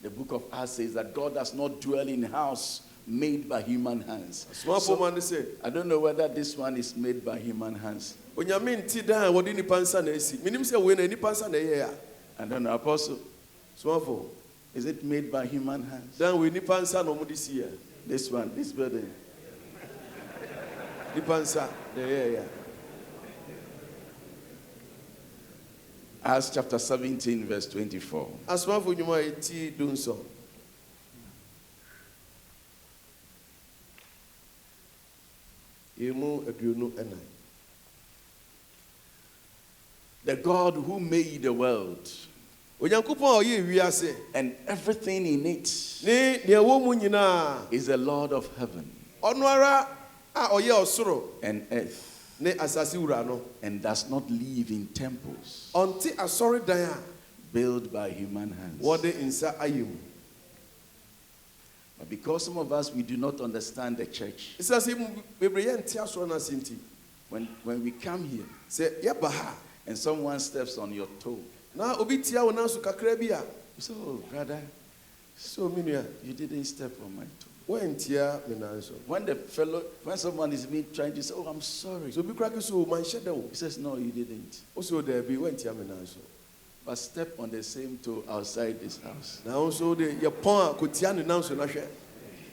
Speaker 9: The book of Acts says that God does not dwell in a house made by human hands.
Speaker 3: Small woman say.
Speaker 9: I don't know whether this one is made by human hands.
Speaker 3: Onyame nti dan wodi ni pansa na esi. Minim se we na ni pansa na ye ya.
Speaker 9: I don't know, Apostle.
Speaker 3: Small.
Speaker 9: Is it made by human hands?
Speaker 3: Dan we ni pansa no mudi si ya.
Speaker 9: This one, this building.
Speaker 3: Ni pansa na ye ya.
Speaker 9: Acts chapter 17, verse 24.
Speaker 3: Asmafo nyuma eti dunso. Yemu aduonu enai.
Speaker 9: The God who made the world
Speaker 3: Onyankopɔn a ɔyɛ wiase
Speaker 9: and everything in it
Speaker 3: ne nea ɛwɔ mu nyinaa
Speaker 9: is the Lord of heaven
Speaker 3: ɔno ara a ɔyɛ ɔsoro
Speaker 9: and earth
Speaker 3: ne asase wura no
Speaker 9: and does not live in temples
Speaker 3: ɔnte asɔredan a
Speaker 9: built by human hands.
Speaker 3: wɔde nsa ayɛ mu.
Speaker 9: But because some of us, we do not understand the church,
Speaker 3: Ɛsiane sɛ mu bebree yɛnte asɔre no ase nti
Speaker 9: when we come here
Speaker 3: sɛ yɛba ha
Speaker 9: and someone steps on your toe,
Speaker 3: na obi tia wo nan so kakra bi a
Speaker 9: you say, oh, brother,
Speaker 3: so me nua
Speaker 9: you didn't step on my toe.
Speaker 3: wɔntia me nan so.
Speaker 9: When someone is being trying to say, oh, I'm sorry,
Speaker 3: So obi kora ke so manhyɛ da wo.
Speaker 9: he says, no, you didn't.
Speaker 3: Wo so daabi wɔntia me nan so.
Speaker 9: But step on the same toe outside this house.
Speaker 3: Na wo so de yɛpɔn a kotia ne nan so na hwɛ.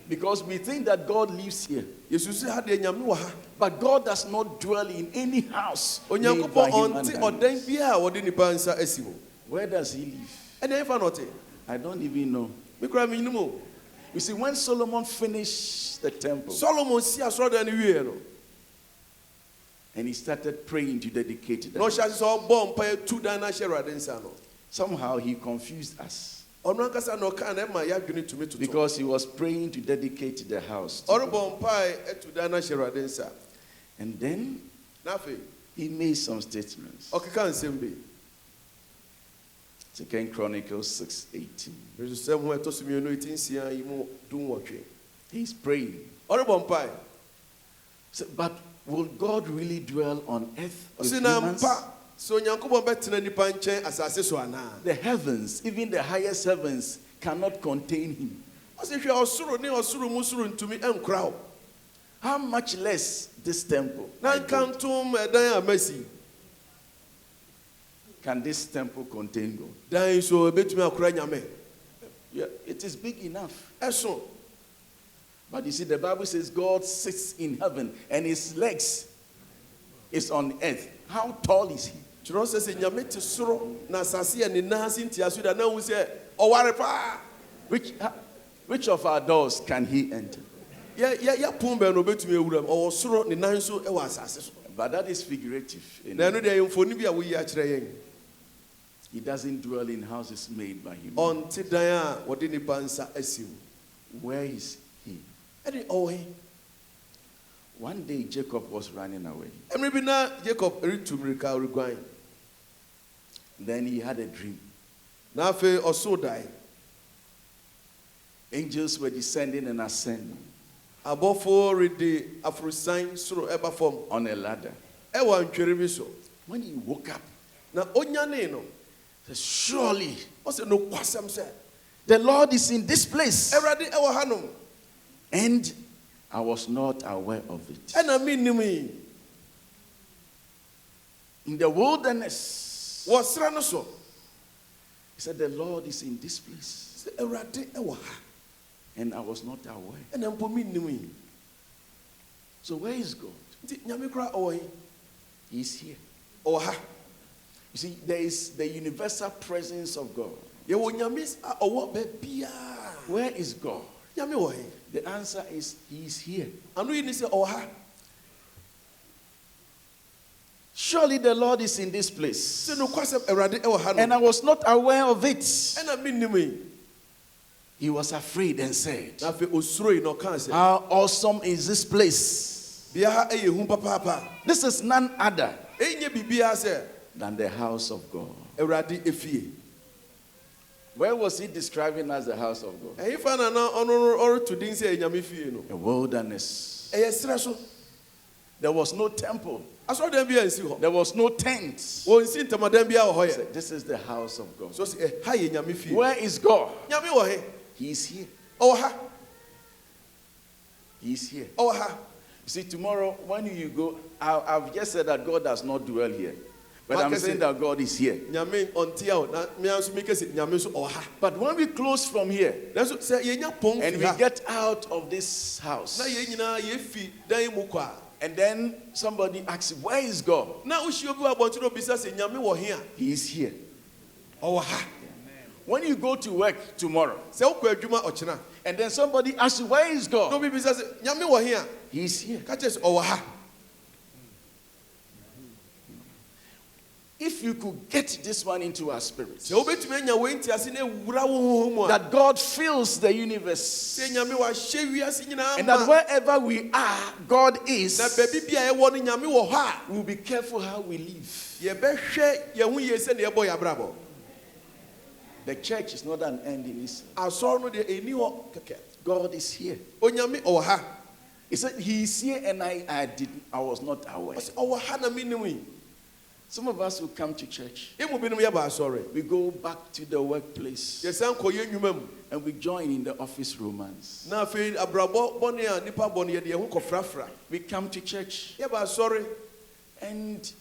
Speaker 9: Because we think that God lives here.
Speaker 3: Yesu sɛ ha deɛ nyame wɔ ha.
Speaker 9: But God does not dwell in any house made by
Speaker 3: Onyankopɔn
Speaker 9: human
Speaker 3: ɔnte
Speaker 9: hands.
Speaker 3: ɔdan bi a wɔde nipa nsa asi mu.
Speaker 9: Where does he live?
Speaker 3: Ɛna ɛfa na ɔte.
Speaker 9: I don't even know.
Speaker 3: Me kora me nyinum o.
Speaker 9: You see, when Solomon finished the temple
Speaker 3: Solomon si asɔredan no wie no.
Speaker 9: and he started praying to dedicate
Speaker 3: Na
Speaker 9: it,
Speaker 3: ɔhyɛ ase sɛ ɔbɔ mpaeɛ tu dan no ahyɛ Awurade nsa no.
Speaker 9: somehow he confused us
Speaker 3: Ɔno ankasa na ɔka na ɛma yɛadwene tumi toto.
Speaker 9: because he was praying to dedicate the house to God.
Speaker 3: Ɔrebɔ mpaeɛ atu dan no ahyɛ Awurade nsa.
Speaker 9: And then
Speaker 3: Na afei
Speaker 9: he made some statements.
Speaker 3: ɔkeka nsɛm bi.
Speaker 9: 2 Chronicles 6:18.
Speaker 3: Yesusɛm ho ɛtɔ so mmienu eti nsia yi mu dunwɔtwe.
Speaker 9: He's praying.
Speaker 3: Ɔrebɔ mpaeɛ.
Speaker 9: So, but will God really dwell on earth with
Speaker 3: Ɔsi na
Speaker 9: humans?
Speaker 3: mpa sɛ Onyankopɔn bɛtena nipa nkyɛn asase so anaa.
Speaker 9: The heavens, even the highest heavens, cannot contain him.
Speaker 3: Ɔsi hwɛ ɔsoro ne ɔsoro mu soro ntumi ɛnkora wo.
Speaker 9: How much less this temple?
Speaker 3: Na nka ntom ɛdan a masi.
Speaker 9: Can this temple contain God?
Speaker 3: Dan yi so ebetumi akora nyame.
Speaker 9: Yeah, it is big enough.
Speaker 3: Ɛso.
Speaker 9: But you see, the Bible says God sits in heaven and his legs is on earth. How tall is he?
Speaker 3: Kyerɛ sɛ sɛ nyame te soro na asase yɛ ne nan ase ntiaso da na hu sɛ ɔware paa.
Speaker 9: Which of our doors can he enter?
Speaker 3: Yɛ pon bɛn no obetumi ewura mu. Ɔwɔ soro ne nan so ɛwɔ asase so.
Speaker 9: But that is figurative.
Speaker 3: Na ɛno deɛ mfoni bi a woyi akyerɛ yɛn.
Speaker 9: He doesn't dwell in houses made by him.
Speaker 3: Ɔnte dan a wɔde nipa nsa asi mu.
Speaker 9: Where is he?
Speaker 3: Ɛde ɔwɔ he.
Speaker 9: One day Jacob was running away.
Speaker 3: Ɛmiri bi na Jacob retu mirika reguan.
Speaker 9: Then he had a dream.
Speaker 3: Na afei ɔso dae.
Speaker 9: Angels were descending and ascending
Speaker 3: Abɔfo rede aforosan soro ɛba fam.
Speaker 9: on a ladder.
Speaker 3: Ɛwɔ ntwere bi so.
Speaker 9: When he woke up,
Speaker 3: Na onyane no.
Speaker 9: he said, surely
Speaker 3: Ɔsɛ no kwasɛm sɛ.
Speaker 9: the Lord is in this place.
Speaker 3: Ɛwurade ɛwɔ hanom.
Speaker 9: And I was not aware of it.
Speaker 3: Ɛna mi nim yi.
Speaker 9: In the wilderness,
Speaker 3: Wɔ sra no so.
Speaker 9: he said, the Lord is in this place.
Speaker 3: Sɛ Ɛwurade ɛwɔ ha.
Speaker 9: And I was not aware.
Speaker 3: Ɛna mpo mi nim yi.
Speaker 9: So where is God?
Speaker 3: Nti nyame kora ɔwɔ yi.
Speaker 9: He's here.
Speaker 3: Ɔwɔ ha.
Speaker 9: You see, there is the universal presence of God.
Speaker 3: Yɛwɔ nyame a ɔwɔ baabiara.
Speaker 9: Where is God?
Speaker 3: Nyame wɔ he.
Speaker 9: The answer is he is here.
Speaker 3: Ano yi ni sɛ ɔwɔ ha.
Speaker 9: Surely the Lord is in this place.
Speaker 3: Sɛ no kwasɛm Ɛwurade ɛwɔ ha
Speaker 9: And
Speaker 3: no.
Speaker 9: I was not aware of it.
Speaker 3: Ɛna mi nim yi.
Speaker 9: He was afraid and said,
Speaker 3: Na afei osuro yi na ɔka sɛ.
Speaker 9: how awesome is this place?
Speaker 3: Bea ha ɛyɛ hu papaapa.
Speaker 9: This is none other
Speaker 3: Ɛnyɛ biribiara sɛ
Speaker 9: than the house of God.
Speaker 3: Ɛwurade efie.
Speaker 9: Where was he describing as the house of God?
Speaker 3: Ɛyifa na ɔno ɔreto din sɛ ɛyɛ nyame fie no.
Speaker 9: A wilderness.
Speaker 3: Ɛyɛ srɛ so.
Speaker 9: There was no temple.
Speaker 3: Asɔredan bi ansi hɔ.
Speaker 9: There was no tents.
Speaker 3: Wɔnsi ntamadan bi wɔ hɔ
Speaker 9: He
Speaker 3: yɛ.
Speaker 9: said, this is the house of God.
Speaker 3: So ha yɛ nyame fie.
Speaker 9: Where is God?
Speaker 3: Nyame wɔ he?
Speaker 9: He is here.
Speaker 3: Ɔwɔ ha.
Speaker 9: He is here.
Speaker 3: Ɔwɔ ha.
Speaker 9: You see, tomorrow when you go, I've just said that God does not dwell here. But I'm saying that God is here.
Speaker 3: Nyame ɔnte a na me anso mi kese nyame nso ɔwɔ ha.
Speaker 9: But when we close from here
Speaker 3: Nanso sɛ yɛnya pɔn
Speaker 9: and
Speaker 3: fi
Speaker 9: we
Speaker 3: ha.
Speaker 9: get out of this house,
Speaker 3: Na yɛn nyinaa yɛfi dan mu kɔ a.
Speaker 9: and then somebody asks, where is God?
Speaker 3: Na wohyia bi wɔ abɔnten obisa sɛ nyame wɔ he a.
Speaker 9: He is here.
Speaker 3: Ɔwɔ ha.
Speaker 9: When you go to work tomorrow,
Speaker 3: Sɛ wokɔ adwuma ɔkyena.
Speaker 9: and then somebody asks, where is
Speaker 3: Na
Speaker 9: God?
Speaker 3: obi bisa sɛ nyame wɔ he a.
Speaker 9: He is here.
Speaker 3: Ka kyerɛ sɛ ɔwɔ ha.
Speaker 9: If you could get this one into our spirits,
Speaker 3: Sɛ wobɛtumi anya wei ntease na ewura wo honhom mu a.
Speaker 9: that God fills the universe,
Speaker 3: Sɛ nyame wahyɛ wiase nyinaa
Speaker 9: and that
Speaker 3: ma.
Speaker 9: wherever we are, God is,
Speaker 3: Na baabi bi a ɛwɔ no nyame wɔ hɔ a.
Speaker 9: we'll be careful how we live.
Speaker 3: Yɛbɛhwɛ yɛn ho yie sɛ na yɛbɔ yɛn abrabɔ.
Speaker 9: The church is not an end in itself.
Speaker 3: Asɔre no deɛ ɛni hɔ kɛkɛ.
Speaker 9: God is here.
Speaker 3: Onyame ɔwɔ ha.
Speaker 9: He said, he is here, and I was not aware.
Speaker 3: Ɔsɛ ɔwɔ ha na mi nim yi.
Speaker 9: Some of us will come to church.
Speaker 3: Emu binom yɛba asɔre.
Speaker 9: We go back to the workplace,
Speaker 3: Yɛsan kɔ yɛn nnwuma mu.
Speaker 9: and we join in the office romance.
Speaker 3: Na afei abrabɔ bɔne a nipa bɔ no yɛde yɛn ho kɔfrafra.
Speaker 9: We come to church,
Speaker 3: Yɛba asɔre.
Speaker 9: and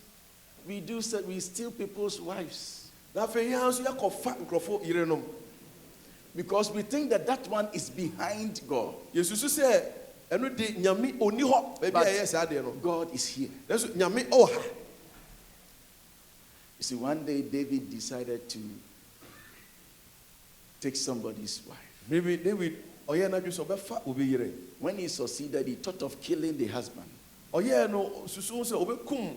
Speaker 9: we steal people's wives,
Speaker 3: Na afei yɛn nso yɛkɔfa nkurɔfo yerenom.
Speaker 9: because we think that that one is behind God.
Speaker 3: Yɛsusu sɛ ɛno de nyame ɔni hɔ baabi
Speaker 9: But
Speaker 3: a ɛyɛ saa deɛ no.
Speaker 9: God is here.
Speaker 3: Nanso nyame ɔwɔ ha.
Speaker 9: You see, one day David decided to take somebody's wife.
Speaker 3: David ɔyɛ n'adwi sɛ ɔbɛfa obi yere.
Speaker 9: When he succeeded, he thought of killing the husband,
Speaker 3: Ɔyɛ no susu sɛ ɔbɛkum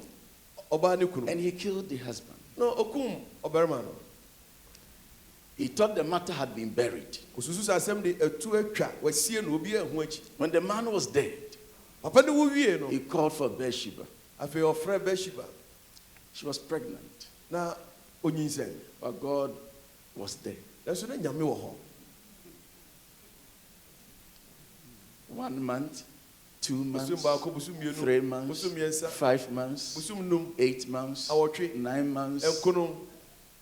Speaker 3: ɔbaa ne kunu.
Speaker 9: and he killed the husband.
Speaker 3: Na ɔkum ɔbarima no.
Speaker 9: He thought the matter had been buried.
Speaker 3: Osusu sɛ asɛm de atu atwa wasie no obi ahu akyi.
Speaker 9: When the man was dead,
Speaker 3: Papa ne wo wie no.
Speaker 9: he called for Bathsheba.
Speaker 3: Afei ɔfrɛ Bathsheba.
Speaker 9: She was pregnant,
Speaker 3: Na onyinsɛn.
Speaker 9: but God was there.
Speaker 3: Nanso na nyame wɔ hɔ.
Speaker 9: 1 month, 2 months,
Speaker 3: Busum baako, busum mmienu,
Speaker 9: 3 months,
Speaker 3: busum mmiɛnsa,
Speaker 9: 5 months,
Speaker 3: busum num,
Speaker 9: 8 months,
Speaker 3: awɔtwe,
Speaker 9: 9 months,
Speaker 3: nkonom,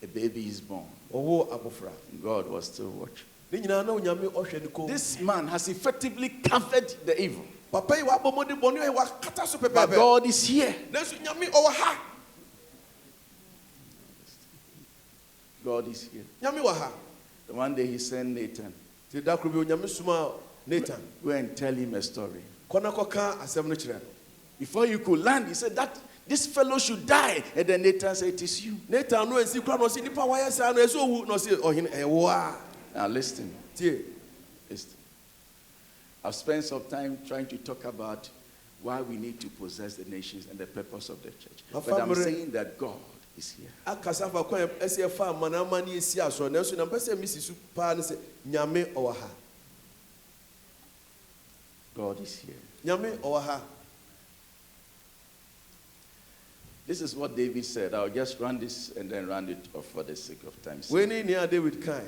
Speaker 9: a baby is born.
Speaker 3: ɔwɔ abɔfra.
Speaker 9: God was still watching.
Speaker 3: Ne nyinaa na onyame ɔhwɛ ne kɔn.
Speaker 9: This man has effectively covered the evil,
Speaker 3: Papa yi wabɔ mmɔden bɔne a wakata so
Speaker 9: but
Speaker 3: pɛpɛɛpɛ.
Speaker 9: God is here.
Speaker 3: Nanso nyame ɔwɔ ha.
Speaker 9: God is here.
Speaker 3: Nyame wɔ ha.
Speaker 9: One day he sent Nathan,
Speaker 3: Te da koro bi onyame soma Nathan.
Speaker 9: go and tell him a story.
Speaker 3: Kɔ na kɔka asɛm no kyerɛ no.
Speaker 9: Before you could land, he said that this fellow should die. And then Nathan said, it is you.
Speaker 3: Nathan no ansi kora na ɔse nipa wayɛ saa no ɛsɛ owu na ɔse ɔhene ɛwɔ a.
Speaker 9: Now listen,
Speaker 3: Tie.
Speaker 9: listen. I've spent some time trying to talk about why we need to possess the nations and the purpose of the church. But I'm saying that God is here.
Speaker 3: Akasa fa kwan ɛsɛ ɛfa amanama ne esi asɔ nanso na mpɛ sɛ misi so paa ne sɛ nyame ɔwɔ ha.
Speaker 9: God is here.
Speaker 3: Nyame ɔwɔ ha.
Speaker 9: This is what David said. I'll just run this and then run it off for the sake of time.
Speaker 3: Wei ne nea David kan.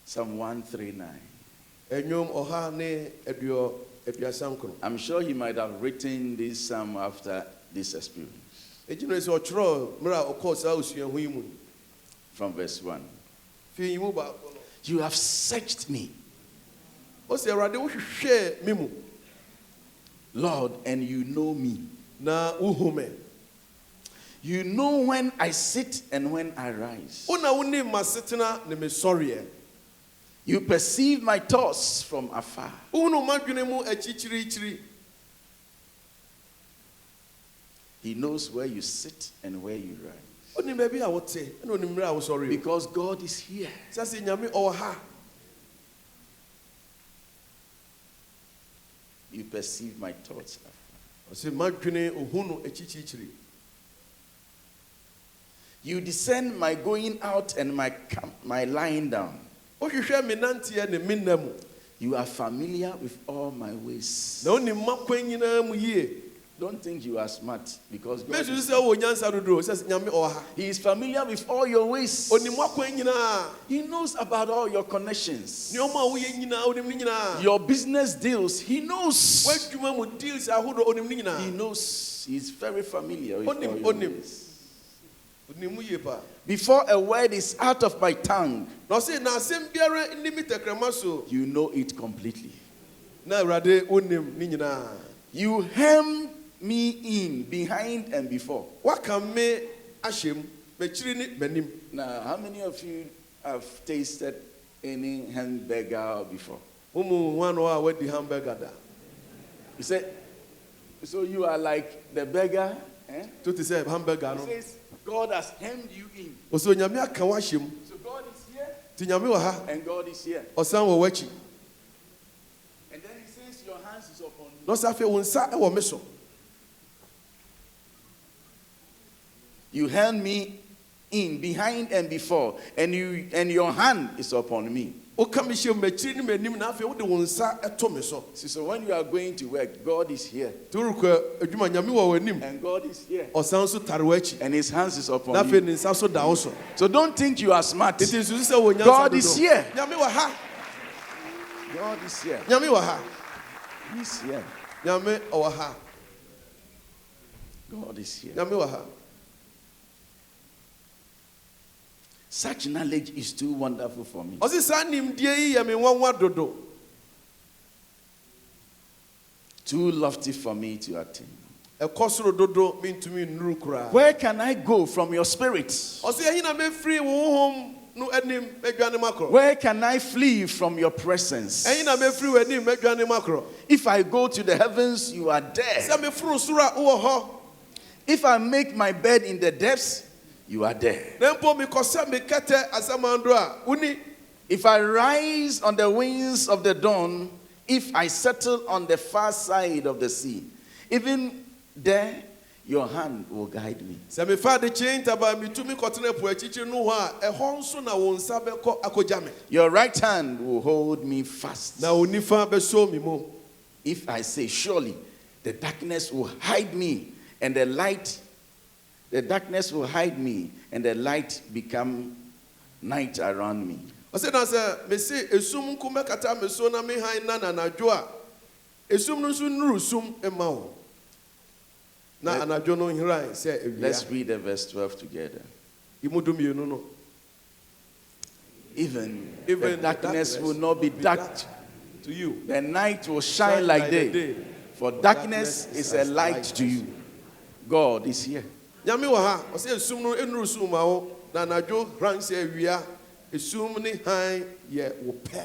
Speaker 9: Psalm 139.
Speaker 3: Ɛnwom ɔha ne aduasa nkron.
Speaker 9: I'm sure he might have written this psalm after this experience.
Speaker 3: Egyina sɛ ɔtwerɛ mmerɛ a ɔkɔɔ saa osuahu yi mu.
Speaker 9: From verse 1.
Speaker 3: Fi yi mu baako no.
Speaker 9: You have searched me,
Speaker 3: Ɔsɛ Awurade wohwehwɛ me mu
Speaker 9: Lord, and you know me.
Speaker 3: na wohu me.
Speaker 9: You know when I sit and when I rise.
Speaker 3: Wo na wonim m'asetena ne me sɔreɛ.
Speaker 9: You perceive my thoughts from afar.
Speaker 3: Wohunu m'adwene mu akyirikyirikyiri.
Speaker 9: He knows where you sit and where you rise.
Speaker 3: Onim baabi a wote ɛna onim mmerɛ a wosɔre.
Speaker 9: Because God is here.
Speaker 3: Sɛ sɛ nyame ɔwɔ ha.
Speaker 9: You perceive my thoughts.
Speaker 3: Ɔsɛ m'adwene ohunu akyirikyirikyiri.
Speaker 9: You discern my going out and my lying down.
Speaker 3: Wohwehwɛ me nanteɛ ne me nna mu.
Speaker 9: You are familiar with all my ways.
Speaker 3: Na onim m'akwan nyinaa mu yie.
Speaker 9: Don't think you are smart because God
Speaker 3: Mesu
Speaker 9: is,
Speaker 3: se wo nyansa dodo se nyame o ha.
Speaker 9: He is familiar with all your ways.
Speaker 3: Onim akwan nyina.
Speaker 9: He knows about all your connections.
Speaker 3: Ni o ma wo ye nyina onim ni nyina.
Speaker 9: Your business deals, He knows.
Speaker 3: Wadwuma mu deals ahodo onim ni nyina.
Speaker 9: He knows. He's very familiar with all
Speaker 3: Onim
Speaker 9: your
Speaker 3: onim.
Speaker 9: ways.
Speaker 3: Onim ye pa.
Speaker 9: Before a word is out of my tongue,
Speaker 3: No say na asem biara ni mitekrama so.
Speaker 9: you know it completely.
Speaker 3: Na Awurade onim ni nyina.
Speaker 9: You hem me in behind and before.
Speaker 3: Waka me ahyem, me chiri ni manim.
Speaker 9: Now, how many of you have tasted any hamburger before?
Speaker 3: Umu wano a wedi hamburger da.
Speaker 9: You say, so you are like the beggar. Eh?
Speaker 3: To te say hamburger
Speaker 9: He
Speaker 3: no.
Speaker 9: says, God has hemmed you in.
Speaker 3: Oso nyame aka wa hyem.
Speaker 9: So God is here
Speaker 3: Ti nyame wa ha.
Speaker 9: and God is here.
Speaker 3: Osan wo wachi.
Speaker 9: And then He says, your hands is upon me.
Speaker 3: No sa fe wo nsa e wo me so.
Speaker 9: You hand me in behind and before, and your hand is upon me.
Speaker 3: O ka me hyem me chiri ni manim na afi wo de wo nsa eto me so.
Speaker 9: See, so when you are going to work, God is here
Speaker 3: Ti ruko adwuma nyame wa wanim.
Speaker 9: and God is here
Speaker 3: Osan so tare wachi.
Speaker 9: and His hands is upon
Speaker 3: Na fe
Speaker 9: you.
Speaker 3: ni nsa so da wo so.
Speaker 9: So don't think you are smart.
Speaker 3: It is you say wo nyansa
Speaker 9: God
Speaker 3: dodo.
Speaker 9: is here.
Speaker 3: Nyame wa ha.
Speaker 9: God is here.
Speaker 3: Nyame wa ha.
Speaker 9: He's here.
Speaker 3: Nyame wa ha.
Speaker 9: God is here.
Speaker 3: Nyame wa ha.
Speaker 9: Such knowledge is too wonderful for me.
Speaker 3: Osi sa nimdie yi ye me nwanwa dodo.
Speaker 9: Too lofty for me to attain.
Speaker 3: Ekosoro dodo mintumi nuru kura.
Speaker 9: Where can I go from your spirit?
Speaker 3: Osi ehi na me free wo hom no anim medwane makro.
Speaker 9: Where can I flee from your presence?
Speaker 3: Ehi na me free wo anim medwane makro.
Speaker 9: If I go to the heavens, you are there.
Speaker 3: Se me furu sura wo ho.
Speaker 9: If I make my bed in the depths, you are there.
Speaker 3: Nempo mi kose me kete asamando a uni.
Speaker 9: If I rise on the wings of the dawn, if I settle on the far side of the sea, even there your hand will guide me.
Speaker 3: Se me fa de chinta ba mitumi kotene po achichi no ho a ehon so na wo nsa beko akogya me.
Speaker 9: Your right hand will hold me fast.
Speaker 3: Na onifa be so mi mo.
Speaker 9: If I say, surely the darkness will hide me and the darkness will hide me and the light become night around me.
Speaker 3: Ose na se me se esum nkume kata me so na me han na anadwo a esum no so nuru sum ema wo. Na anadwo no hiran se ewia.
Speaker 9: Let's read the verse 12 together.
Speaker 3: Imudum yenu no.
Speaker 9: Even the darkness will not be dark
Speaker 3: to you.
Speaker 9: The night will shine like day. For darkness is a light to you. God is here.
Speaker 3: Nyame wa ha, o se esum no enuru sum ma wo, na anadwo ran se ewia, esum ni han ye wo pe.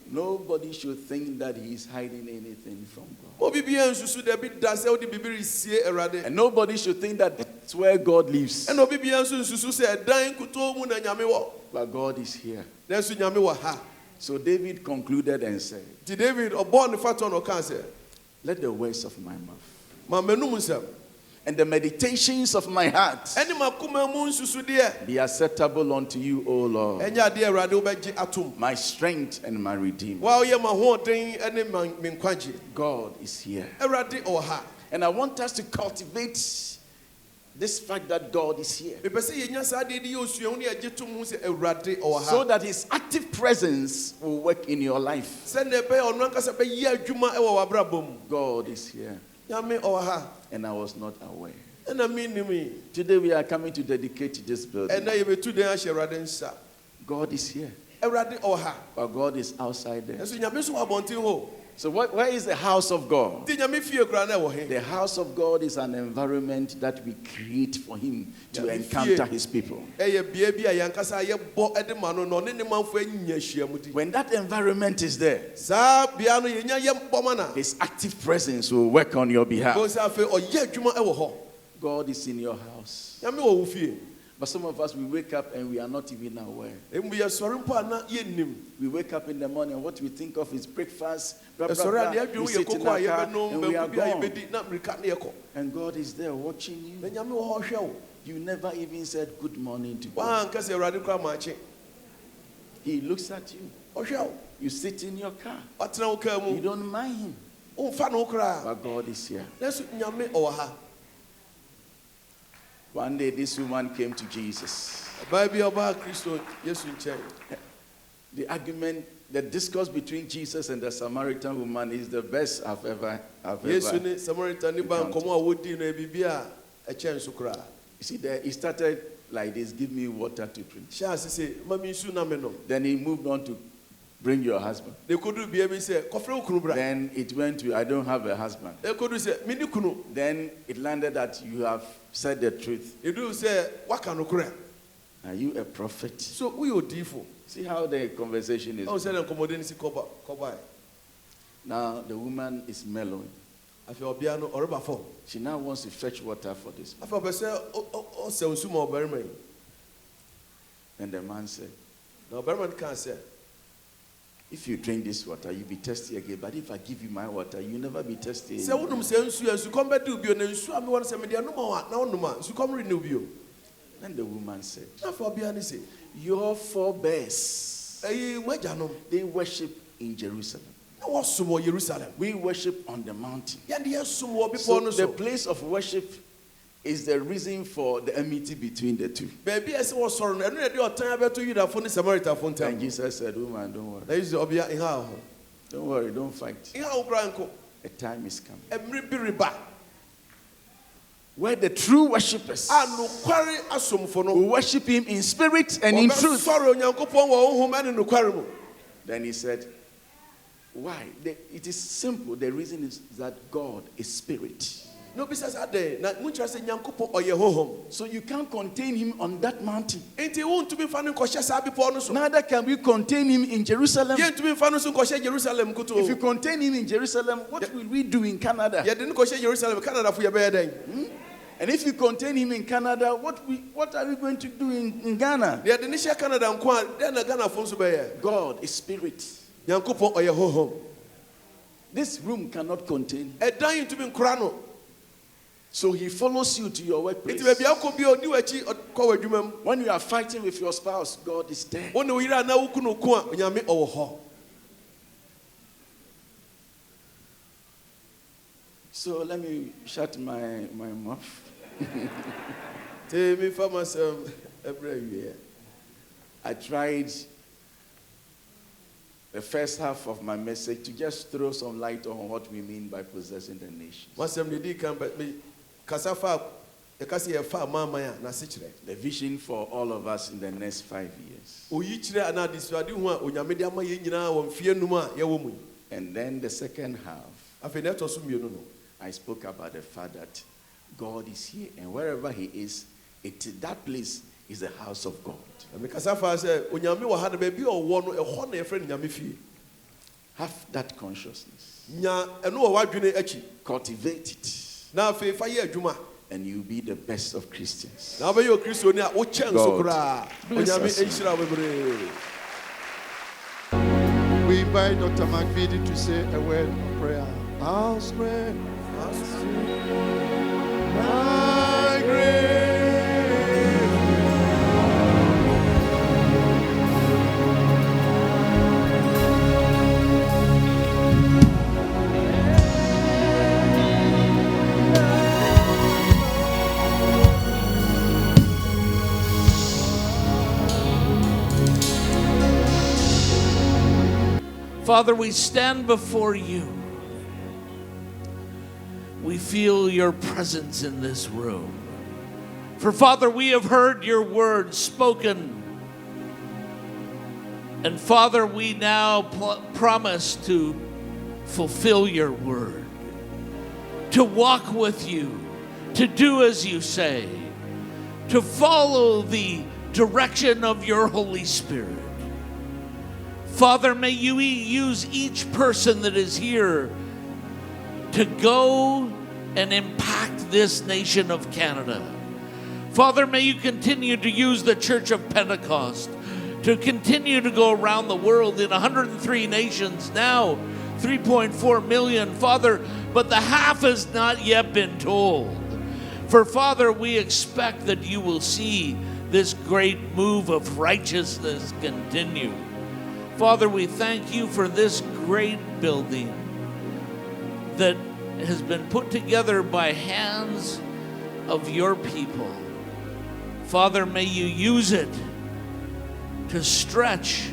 Speaker 9: Nobody should think that he is hiding anything from God.
Speaker 3: Obi bia nsusu de bi da se wo de bibiri sie Erade.
Speaker 9: And nobody should think that that's where God lives.
Speaker 3: And obi bia nsusu se dan kuto mu na nyame wo.
Speaker 9: But God is here.
Speaker 3: Nansu nyame wa ha.
Speaker 9: So David concluded and said,
Speaker 3: Ti David obo ne fato no kan se,
Speaker 9: let the words of my mouth
Speaker 3: ma menum nsam
Speaker 9: and the meditations of my heart
Speaker 3: eni makuma mu nsusu de
Speaker 9: be acceptable unto you, O Lord,
Speaker 3: enya de Erade wo beji atom.
Speaker 9: my strength and my redeemer.
Speaker 3: Wa o ye ma hoden eni me nkwaje.
Speaker 9: God is here.
Speaker 3: Erade o ha.
Speaker 9: And I want us to cultivate this fact that God is here,
Speaker 3: Me pese ye nya sa de de osua hu ne age tum hu se Erade o ha.
Speaker 9: so that his active presence will work in your life.
Speaker 3: Se ne be onu anka se be yi adwuma e wo wabrabom.
Speaker 9: God is here.
Speaker 3: Nyame o ha.
Speaker 9: And I was not aware.
Speaker 3: Ena mi ni mi.
Speaker 9: Today we are coming to dedicate this building.
Speaker 3: Ena ye betu den a hye Erade nsa.
Speaker 9: God is here,
Speaker 3: Erade o ha.
Speaker 9: but God is outside there.
Speaker 3: Eso nyame so abontin ho.
Speaker 9: So where is the house of God?
Speaker 3: Ti nyame fie kura na wo he.
Speaker 9: The house of God is an environment that we create for him to
Speaker 3: Yeah,
Speaker 9: encounter his people.
Speaker 3: Eye bia bia yankasa ye bo ede ma no ne ne manfo anya hyiamudi.
Speaker 9: When that environment is there,
Speaker 3: Sa bia no ye nya ye mboma na.
Speaker 9: his active presence will work on your
Speaker 3: Go
Speaker 9: behalf.
Speaker 3: sa fe o ye adwuma e wo ho.
Speaker 9: God is in your house.
Speaker 3: Nyame wo wo fie.
Speaker 9: But some of us, we wake up and we are not even aware.
Speaker 3: Emu ye sori mpo ana ye nim.
Speaker 9: We wake up in the morning, what we think of is breakfast. Blah, blah,
Speaker 3: Sori
Speaker 9: blah.
Speaker 3: ade
Speaker 9: We
Speaker 3: adwo ye
Speaker 9: sit in
Speaker 3: kokko a
Speaker 9: our
Speaker 3: ye
Speaker 9: car
Speaker 3: be no
Speaker 9: and we are
Speaker 3: be bia ye
Speaker 9: gone.
Speaker 3: bedi na America na ye ko.
Speaker 9: And God is there watching
Speaker 3: Na
Speaker 9: you.
Speaker 3: nyame wo ho hwe wo.
Speaker 9: You never even said good morning to God.
Speaker 3: Wa anka se Erade kura ma che.
Speaker 9: He looks at you.
Speaker 3: O hwe wo.
Speaker 9: You sit in your car.
Speaker 3: Otena wo ka
Speaker 9: You
Speaker 3: mu.
Speaker 9: don't mind him.
Speaker 3: Womfa no kra.
Speaker 9: But God is here.
Speaker 3: Nanso nyame ɔwɔ ha.
Speaker 9: One day this woman came to Jesus.
Speaker 3: Baby oba Kristo Yesu nkyɛn.
Speaker 9: The argument, the discourse between Jesus and the Samaritan woman is the best I've ever
Speaker 3: Yesu ne Samaritan ni ba nkɔmɔ a wodi no ebibi a ɛkyɛn so kra.
Speaker 9: You see, there he started like this, give me water to drink.
Speaker 3: Hyɛ ase sɛ mami nsu na me nom.
Speaker 9: Then he moved on to bring your husband.
Speaker 3: Ne kodu bia bi sɛ kɔfrɛ wo kunu bra.
Speaker 9: Then it went to, I don't have a husband.
Speaker 3: Ne kodu sɛ mini kunu.
Speaker 9: Then it landed that you have said the truth.
Speaker 3: Edu sɛ waka no kra.
Speaker 9: Are you a prophet?
Speaker 3: So we odifo.
Speaker 9: See how the conversation is.
Speaker 3: Oh, say na nkɔmɔde ni si kɔba.
Speaker 9: Now the woman is mellowing.
Speaker 3: Afɛ ɔbia no ɔreba fɔ.
Speaker 9: She now wants to fetch water for this man.
Speaker 3: Afɛ ɔbɛ sɛ ɔsɛ nsu ma ɔbɛrima yi.
Speaker 9: And the man said,
Speaker 3: Na ɔbɛrima no kan sɛ,
Speaker 9: if you drink this water, you'll be thirsty again. But if I give you my water, you'll never be thirsty
Speaker 3: sɛ
Speaker 9: anymore.
Speaker 3: wonum sɛ nsu yɛ nsukɔm bɛdi bio na nsu a mi wɔn sɛ mi deɛ nom a na ɔnum a nsukɔm ri ne bio.
Speaker 9: Then the woman said,
Speaker 3: Na afɛ ɔbia ni sɛ,
Speaker 9: your forebears,
Speaker 3: ɛyi mo agya nom
Speaker 9: they worship in Jerusalem.
Speaker 3: na wɔsom wɔ Jerusalem.
Speaker 9: We worship on the mountain.
Speaker 3: Yɛde yɛn som wɔ
Speaker 9: So
Speaker 3: bepɔ no
Speaker 9: the
Speaker 3: so.
Speaker 9: place of worship is the reason for the enmity between the two.
Speaker 3: Baabi a ɛsɛ wɔsɔrɔ no ɛno na ɛde ɔtan abɛto Yudafo ne Samaritafo
Speaker 9: And
Speaker 3: ntam.
Speaker 9: Jesus said, woman, don't worry.
Speaker 3: Na Yesu ɔbia ihe ahɔ.
Speaker 9: Don't worry, don't fight.
Speaker 3: Ihe ahɔ kura nko.
Speaker 9: A time is coming
Speaker 3: Ɛmiri bi reba.
Speaker 9: where the true worshippers
Speaker 3: A nokware asomfo no.
Speaker 9: will worship him in spirit and in truth.
Speaker 3: Ɔbɛsɔre Onyankopɔn wɔ honhom ɛne nokware mu.
Speaker 9: Then he said, why? It is simple. The reason is that God is spirit.
Speaker 3: Na obi sɛ sɛ adɛn na mu kyerɛ sɛ Nyankopɔn ɔyɛ honhom.
Speaker 9: So you can't contain him on that mountain.
Speaker 3: Enti wontumi fa no nkɔhyɛ saa bepɔ no so.
Speaker 9: Neither can we contain him in Jerusalem.
Speaker 3: Yɛntumi fa no so nkɔhyɛ Jerusalem
Speaker 9: If you
Speaker 3: kutu.
Speaker 9: contain him in Jerusalem, what will we do in Canada?
Speaker 3: Yɛde no kɔhyɛ Jerusalem, Canadafo yɛbɛyɛ dɛn?
Speaker 9: And if you contain him in Canada, what are we going to do in Ghana?
Speaker 3: Yɛde no hyɛ Canada nko a, dɛn na Ghanafo nso bɛyɛ?
Speaker 9: God is spirit.
Speaker 3: Nyankopɔn ɔyɛ honhom.
Speaker 9: This room cannot contain him.
Speaker 3: Ɛdan ntumi nkora no.
Speaker 9: So he follows you to your workplace.
Speaker 3: Enti baabi akɔ bi a odi w'akyi kɔ wɔ adwuma mu.
Speaker 9: When you are fighting with your spouse, God is there.
Speaker 3: Wo ne wo yere a na woku no ko a, Onyame ɔwɔ hɔ.
Speaker 9: So let me shut my mouth.
Speaker 3: Tèmi fa m'asɛm ɛbrɛ awie.
Speaker 9: I tried the first half of my message to just throw some light on what we mean by possessing the nations.
Speaker 3: M'asɛm de di kan bɛ me kasa fa ɛka sɛ yɛfa amanaman a n'ase kyerɛ.
Speaker 9: The vision for all of us in the next 5 years.
Speaker 3: Oyi kyerɛ anaa adesuade ho a Onyame de ama yɛn nyinaa wɔ mfeɛ num a yɛwɔ mu yi.
Speaker 9: And then the second half,
Speaker 3: Afei na ɛtɔ so mmienu no.
Speaker 9: I spoke about the fact that God is here, and wherever he is, that place is the house of God.
Speaker 3: Na mekasa fa sɛ Onyame wɔ ha na baabi a ɔwɔ no ɛhɔ na yɛfrɛ no Nyame fie.
Speaker 9: Have that consciousness.
Speaker 3: Nya ɛno wɔ w'adwene akyi.
Speaker 9: Cultivate it,
Speaker 3: Na afei fa yɛ adwuma.
Speaker 9: and you'll be the best of Christians.
Speaker 3: Na wobɛyɛ Okristoni a wokyɛn so
Speaker 9: God
Speaker 3: koraa.
Speaker 9: bless
Speaker 3: Onyame
Speaker 9: us.
Speaker 3: nhyira wo bebree.
Speaker 4: We invite Dr. McVitie to say a word of prayer. How spread my grace.
Speaker 10: Father, we stand before you. We feel your presence in this room. For Father, we have heard your word spoken. And Father, we now promise to fulfill your word, to walk with you, to do as you say, to follow the direction of your Holy Spirit. Father, may you use each person that is here to go and impact this nation of Canada. Father, may you continue to use the Church of Pentecost to continue to go around the world in 103 nations, now 3.4 million, Father, but the half has not yet been told. For Father, we expect that you will see this great move of righteousness continue. Father, we thank you for this great building. that has been put together by hands of your people. Father, may you use it to stretch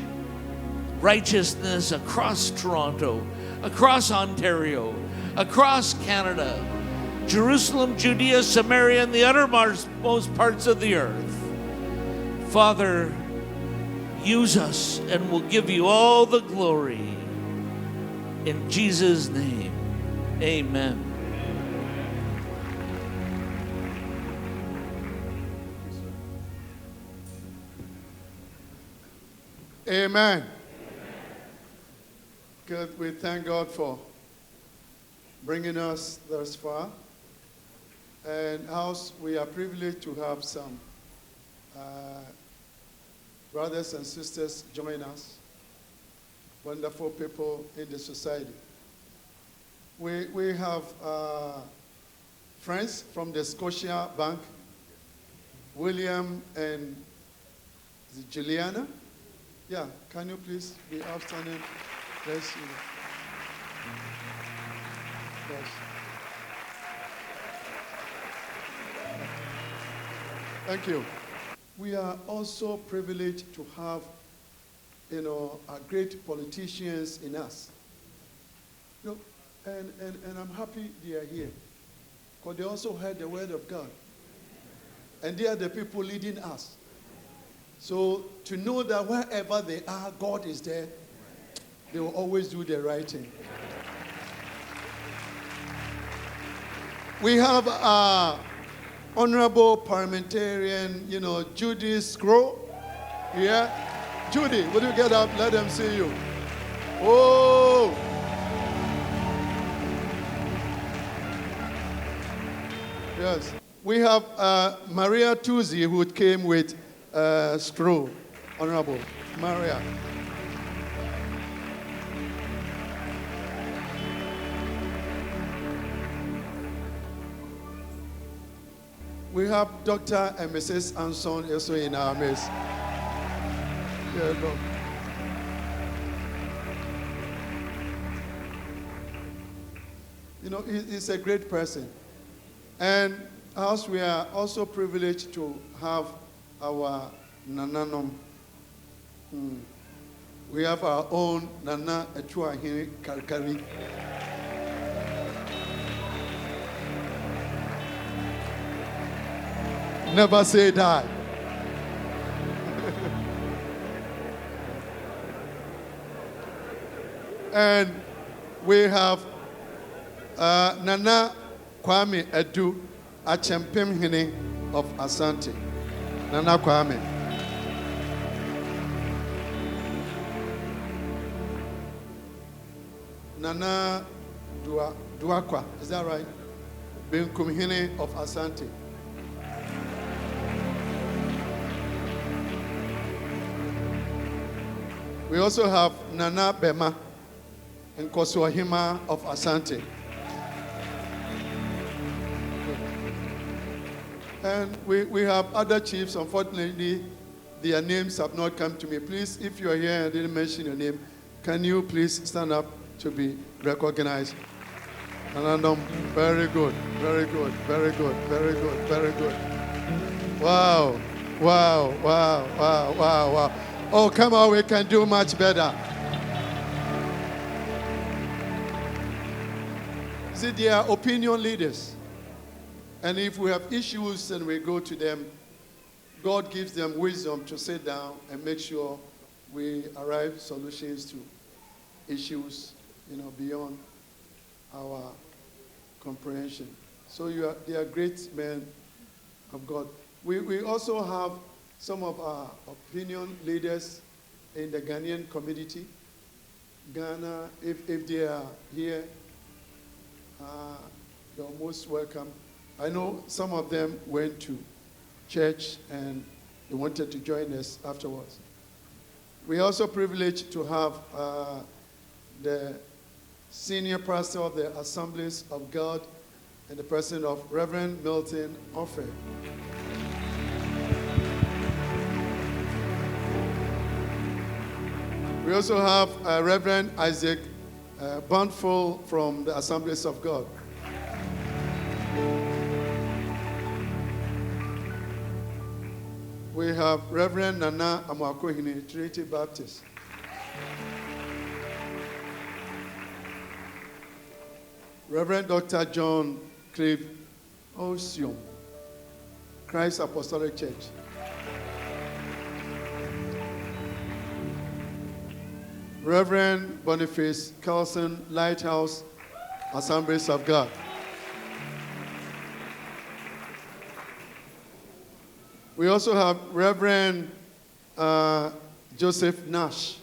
Speaker 10: righteousness across Toronto, across Ontario, across Canada, Jerusalem, Judea, Samaria, and the uttermost parts of the earth. Father, use us and we'll give you all the glory. In Jesus' name, amen.
Speaker 4: Amen. Good. We thank God for bringing us thus far. And as we are privileged to have some brothers and sisters join us, wonderful people in the society. We have friends from the Scotia Bank, William and Juliana. Yeah, can you please be outstanding? Bless you. Yes. Thank you. We are also privileged to have, our great politicians in us. And I'm happy they are here, because they also heard the word of God. And they are the people leading us. So to know that wherever they are, God is there, they will always do the right thing. We have honorable parliamentarian, Judy Scroll. Yeah? Judy, would you get up? Let them see you. Oh! Yes. We have Maria Tuzi, who came with Scroll. Honorable Maria. We have Dr. and Mrs. Anson also in our midst. Yeah, go. He's a great person. And as we are also privileged to have our Nananom. We have our own Nana Etuahiri Karkari. Never say die. And we have Nana Kwame Edu Agyemang Hene of Asante. Nana Kwame. Nana Duakwa, is that right? Benkum Hene of Asante. We also have Nana Bema and Kosoahima of Asante. And we have other chiefs. Unfortunately, their names have not come to me. Please, if you are here and I didn't mention your name, can you please stand up to be recognized? Anandam, very good, very good, very good, very good, very good. Wow, wow, wow, wow, wow, wow. Oh, come on, we can do much better. See, they are opinion leaders. And if we have issues and we go to them, God gives them wisdom to sit down and make sure we arrive solutions to issues, beyond our comprehension. So they are great men of God. We also have some of our opinion leaders in the Ghanaian community. Ghana, if they are here, you're most welcome. I know some of them went to church and they wanted to join us afterwards. We are also privileged to have the senior pastor of the Assemblies of God and the president of Reverend Milton Offer. We also have Reverend Isaac Bountiful from the Assemblies of God. We have Reverend Nana Amakohini, Trinity Baptist. Reverend Dr. John Clive Osium, Christ Apostolic Church. Reverend Boniface Carlson, Lighthouse Assemblies of God. We also have Reverend Joseph Nash.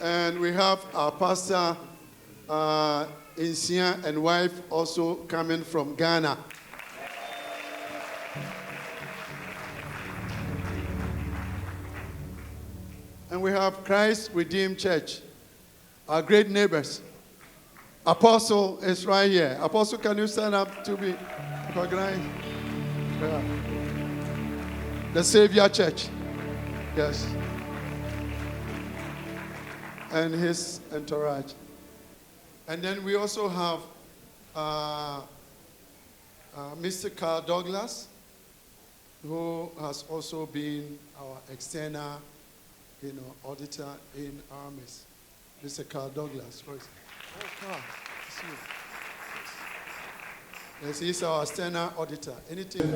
Speaker 4: And we have our pastor, Insia, and wife also coming from Ghana. And we have Christ Redeemed Church, our great neighbors. Apostle is right here. Apostle, can you stand up to be recognized? Yeah. The Savior Church. Yes. And his entourage. And then we also have Mr. Carl Douglas, who has also been our external, auditor in armies. Mr. Carl Douglas. Oh, Carl, it's you. Yes, he's our external auditor. Anything?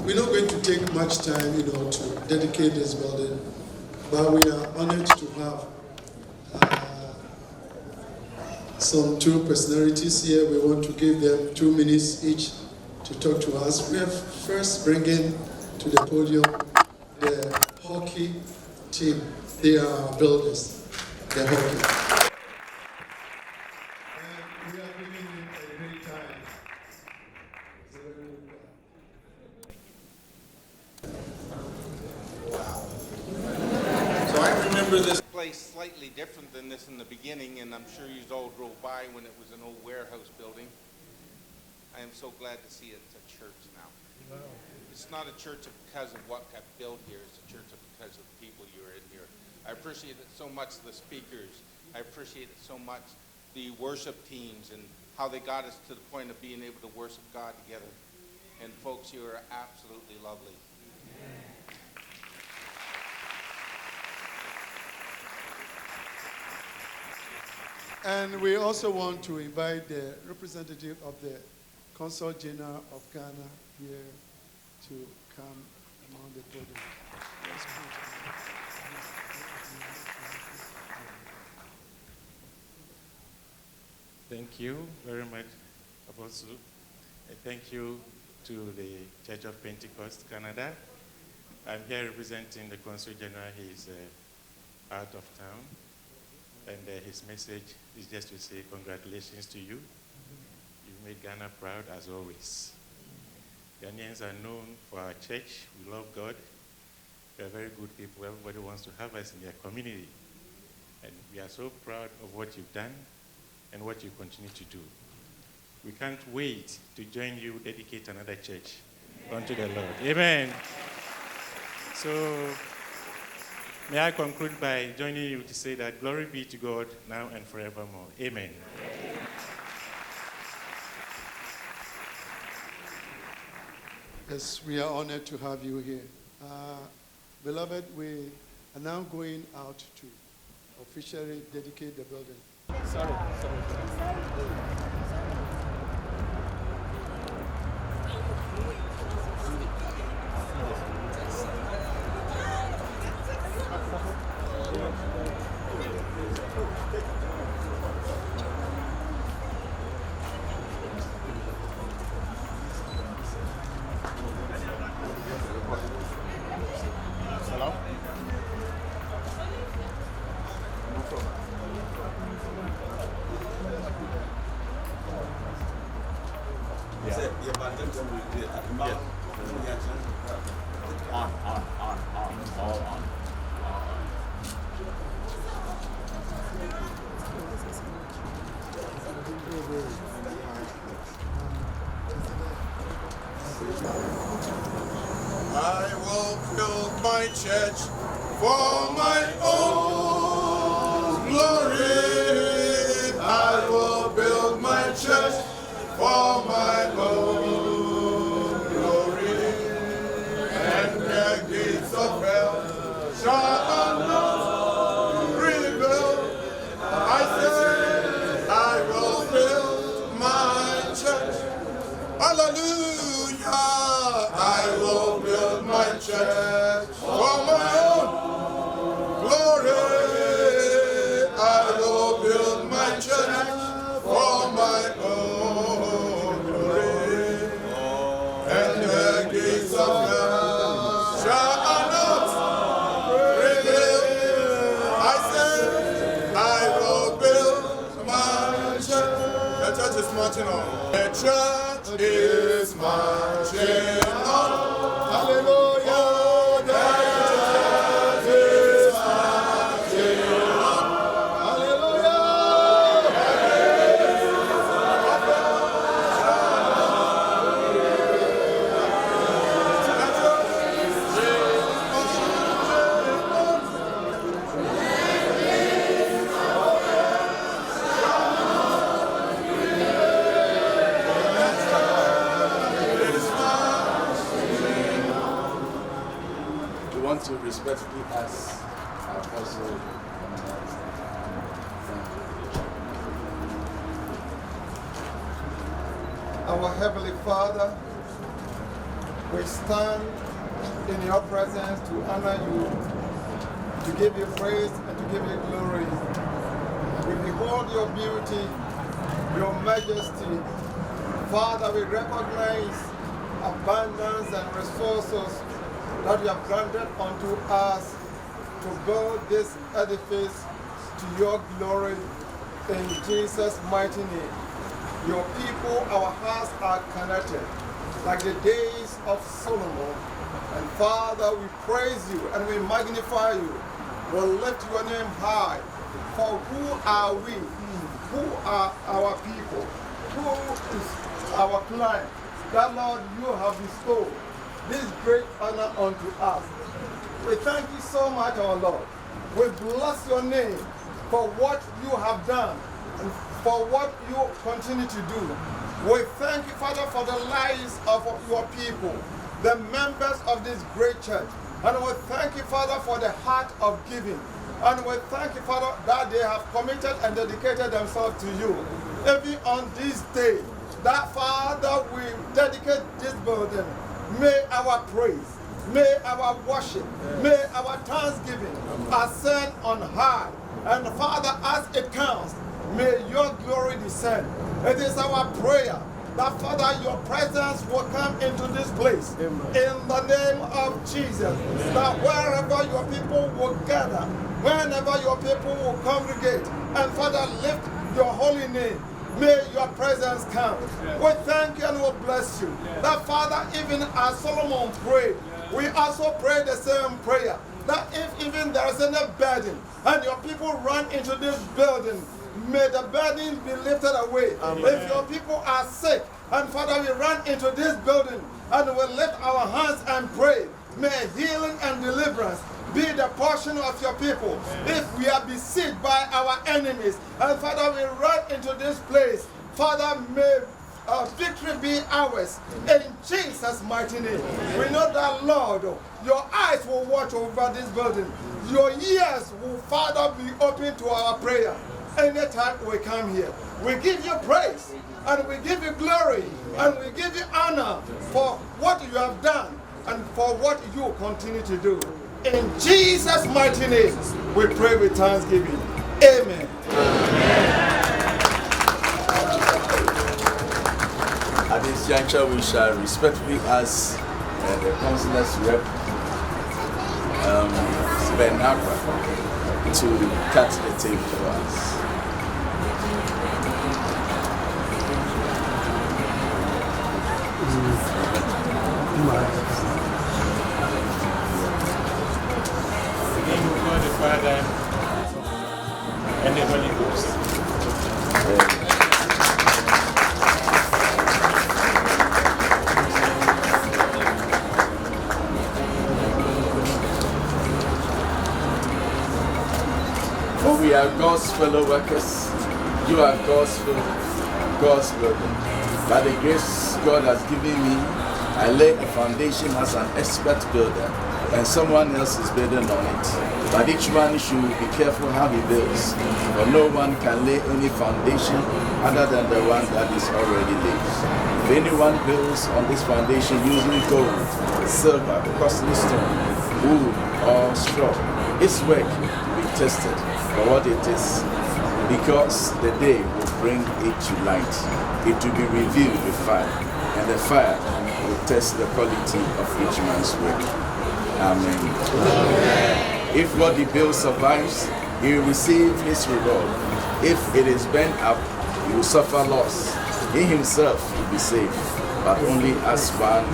Speaker 4: We're not going to take much time, to dedicate this building, but we are honored to have some two personalities here. We want to give them 2 minutes each to talk to us. We are first bringing to the podium the hockey team. They are our builders, the hockey. And we are giving them a great time.
Speaker 11: So I remember this place slightly different than this in the beginning, and I'm sure you all drove by when it was an old warehouse building. I am so glad to see it's a church now. Wow. It's not a church because of what got built here, it's a church because of the people you are in here. I appreciate it so much, the speakers. I appreciate it so much, the worship teams and how they got us to the point of being able to worship God together. And folks, you are absolutely lovely.
Speaker 4: And we also want to invite the representative of the Consul General of Ghana here to come among the podium. Yes,
Speaker 12: thank you very much, Apostle. And thank you to the Church of Pentecost, Canada. I'm here representing the Consul General. He's out of town. And his message is just to say congratulations to you. You've made Ghana proud as always. Ghanaians are known for our church. We love God. We are very good people. Everybody wants to have us in their community. And we are so proud of what you've done and what you continue to do. We can't wait to join you, dedicate another church unto the Lord. Amen. So, may I conclude by joining you to say that glory be to God now and forevermore. Amen.
Speaker 4: Yes, we are honored to have you here. Beloved, we are now going out to officially dedicate the building. Sorry.
Speaker 13: I will build my church
Speaker 4: For my own glory, I will build my church. For my own glory, and the gates of hell shall not prevail. I say, I will build my church. Hallelujah! I will build my church for my own glory. I will build my church for my own glory. And the gates of hell shall not prevail. I say, I will build my church. The church is marching on. The church is marching on. Hallelujah. The church is marching on. Hallelujah.
Speaker 9: To respectfully ask our apostle
Speaker 4: Our Heavenly Father, we stand in your presence to honor you, to give you praise and to give you glory. We behold your beauty, your majesty. Father, we recognize abundance and resources that you have granted unto us to build this edifice to your glory in Jesus' mighty name. Your people, our hearts are connected like the days of Solomon. And Father, we praise you and we magnify you. We lift your name high. For who are we? Who are our people? Who is our client? That, Lord, you have bestowed this great honor unto us. We thank you so much, our Lord. We bless your name for what you have done and for what you continue to do. We thank you, Father, for the lives of your people, the members of this great church. And we thank you, Father, for the heart of giving. And we thank you, Father, that they have committed and dedicated themselves to you. Even on this day, that, Father, we dedicate this building. May our praise, may our worship, may our thanksgiving ascend on high. And Father, as it comes, may your glory descend. It is our prayer that, Father, your presence will come into this place. In the name of Jesus. That wherever your people will gather, whenever your people will congregate, and Father, lift your holy name, may your presence come. We thank you and we bless you. That, Father, even as Solomon prayed, we also pray the same prayer. That if even there is any burden and your people run into this building, may the burden be lifted away. Amen. If your people are sick, and Father, we run into this building and we lift our hands and pray, may healing and deliverance be the portion of your people. If we are besieged by our enemies, and Father, we run into this place, Father, may victory be ours in Jesus' mighty name. We know that, Lord, your eyes will watch over this building. Your ears will, Father, be open to our prayer. Anytime we come here, we give you praise and we give you glory and we give you honor for what you have done and for what you continue to do. In Jesus' mighty name, we pray with thanksgiving. Amen.
Speaker 9: At this juncture, we shall respectfully ask the councillor's rep, Ben Aqua, to cut the tape for us.
Speaker 12: The Father and the Holy Ghost.
Speaker 9: God's fellow workers. You are God's building. By the grace God has given me, I lay a foundation as an expert builder, and someone else is building on it. But each one should be careful how he builds, for no one can lay any foundation other than the one that is already laid. If anyone builds on this foundation using gold, silver, costly stone, wood, or straw, his work will be tested for what it is, because the day will bring it to light. It will be revealed with fire, and the fire will test the quality of each man's work. Amen. If what he builds survives, he will receive his reward. If it is burnt up, he will suffer loss. He himself will be saved, but only as one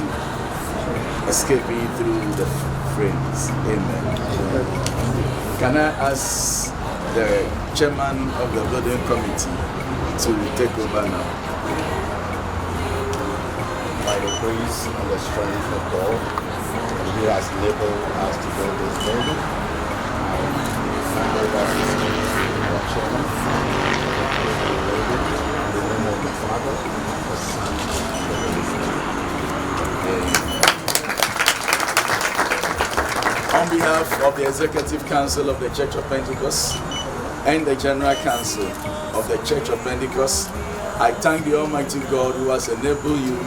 Speaker 9: escaping through the flames. Amen. Can I ask the chairman of the building committee to take over now?
Speaker 13: By the grace and the strength of God, who has enabled us to build this building, I hand over this to our chairman, in the name of the Father, the Son, and the Holy Spirit.
Speaker 9: On behalf of the Executive Council of the Church of Pentecost and the General Council of the Church of Pentecost, I thank the Almighty God who has enabled you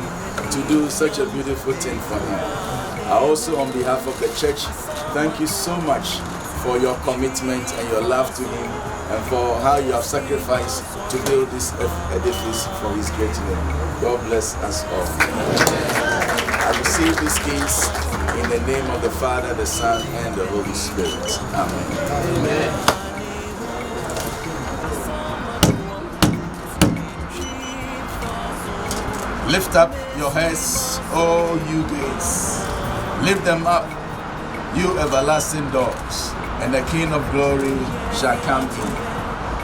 Speaker 9: to do such a beautiful thing for Him. I also, on behalf of the church, thank you so much for your commitment and your love to Him, and for how you have sacrificed to build this edifice for His great name. God bless us all. I receive these keys in the name of the Father, the Son, and the Holy Spirit. Amen. Amen. Lift up your heads, O you gates. Lift them up, you everlasting doors, and the King of glory shall come in.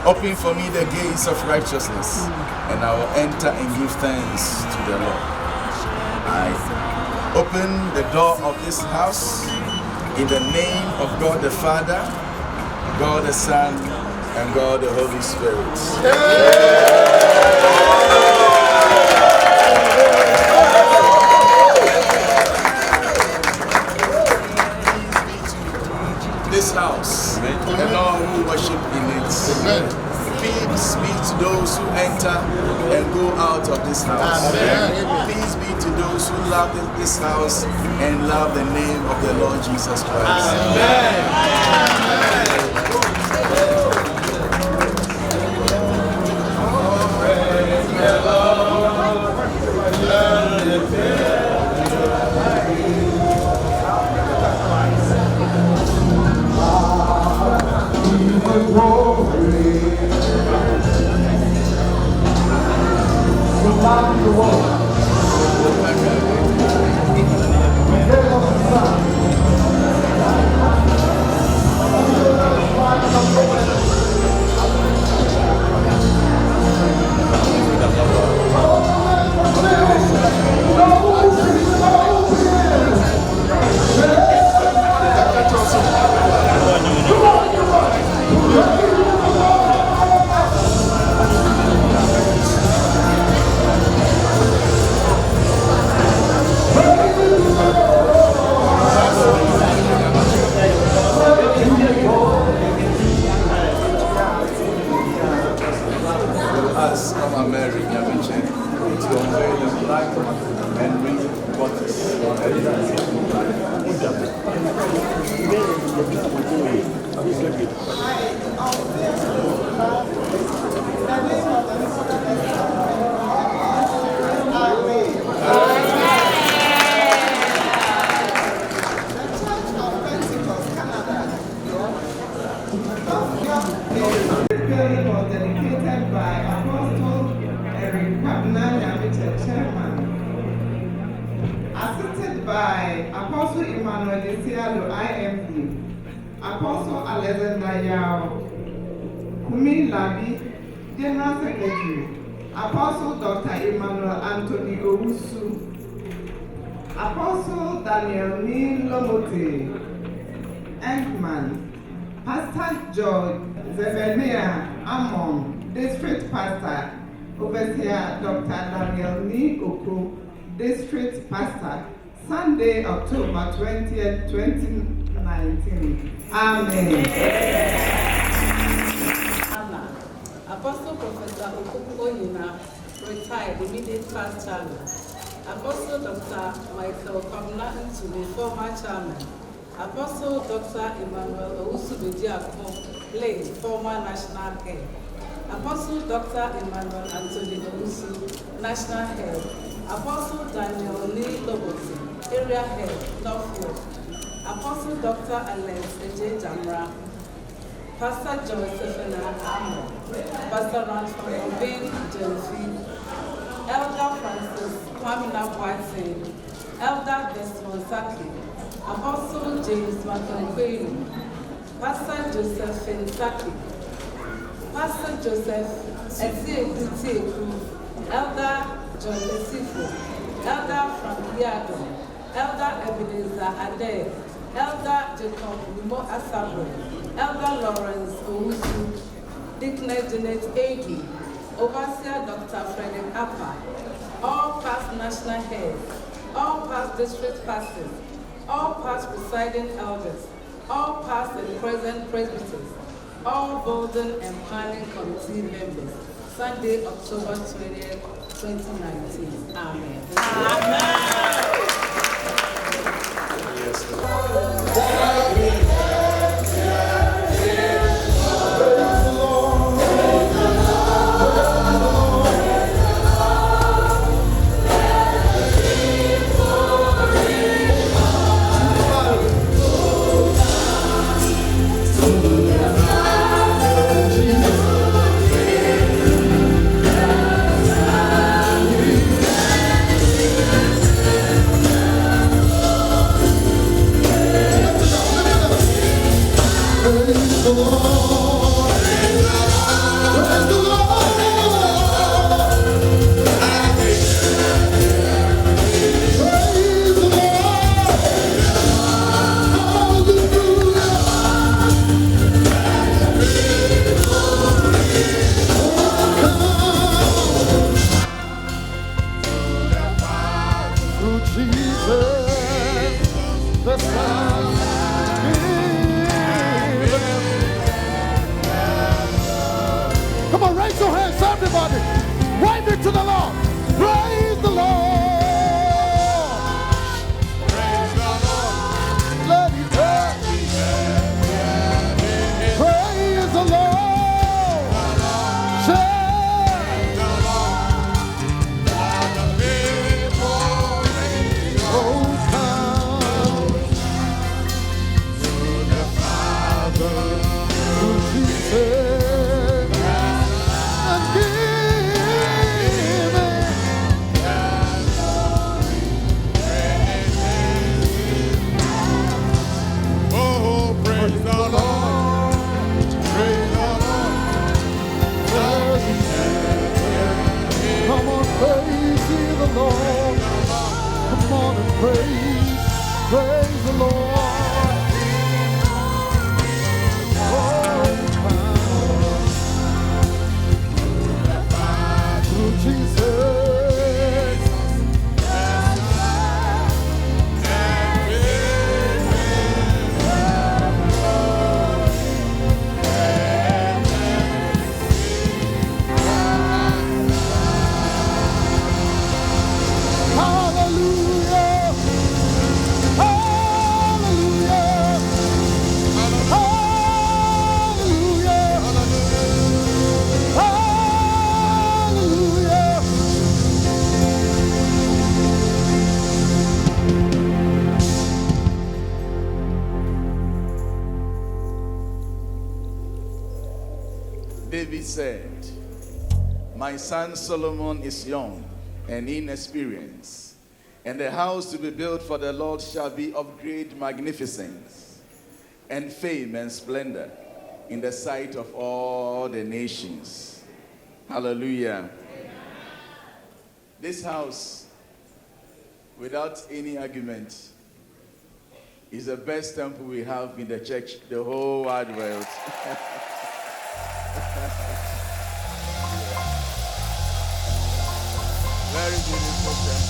Speaker 9: Open for me the gates of righteousness, and I will enter and give thanks to the Lord. I open the door of this house in the name of God the Father, God the Son, and God the Holy Spirit. This house and all who worship in it. Peace be to those who enter and go out of this house. Peace be to those who love this house and love the name of the Lord Jesus Christ. As Mama Mary Nyamekye to obey the flag and bring waters.
Speaker 14: Assisted by Apostle Emmanuel Desialo, IMD, Apostle Alexander Yao, Kumi Labi, General Secretary, Apostle Dr. Emmanuel Anthony Owusu, Apostle Daniel Nilomote, Enkman, Pastor George Zephaniah Amon, District Pastor. Overseer Dr. Daniel Ni Oko, District Pastor. Sunday, October 20th, 2019. Amen.
Speaker 15: Anna, Apostle Professor Okuku Onyina, retired immediate past chairman. Apostle Dr. Michael Kwabena Ntuli, former chairman. Apostle Dr. Emmanuel Owusu-Bediako, late former national head. Apostle Dr. Emmanuel Anthony Owusu, national head. Apostle Daniel Lee Loboti, area head, Northwood. Apostle Dr. Alex Agyemang, Pastor Joseph Amo, Pastor Ranford Obin Jennifer, Elder Francis Kwamina Boateng, Elder Desmond Saki, Apostle James Makankwenu, Pastor Josephine Saki, Pastor Joseph Etieku, Elder John Esifo, Elder Frank Yado, Elder Ebenezer Ade, Elder Jacob Mimo Asabo, Elder Lawrence Owusu, Dickness Janet Agi, Overseer Dr. Frederick Appa, all past national heads, all past district pastors, all past presiding elders, all past and present presbyters, all building and planning committee members. Sunday, October 20th, 2019. Amen. Amen.
Speaker 16: Come on, raise your hands, everybody. Wave it to the Lord. Praise the Lord. Praise the Lord. Let it go. Praise the Lord. Praise the Lord. Let the people raise your come to the Father, to Jesus. Praise the Lord. Through Jesus. Hallelujah.
Speaker 9: David said, "My son Solomon is young and inexperienced, and the house to be built for the Lord shall be of great magnificence and fame and splendor in the sight of all the nations." Hallelujah. This house, without any argument, is the best temple we have in the church, the whole wide world. Very beautiful church.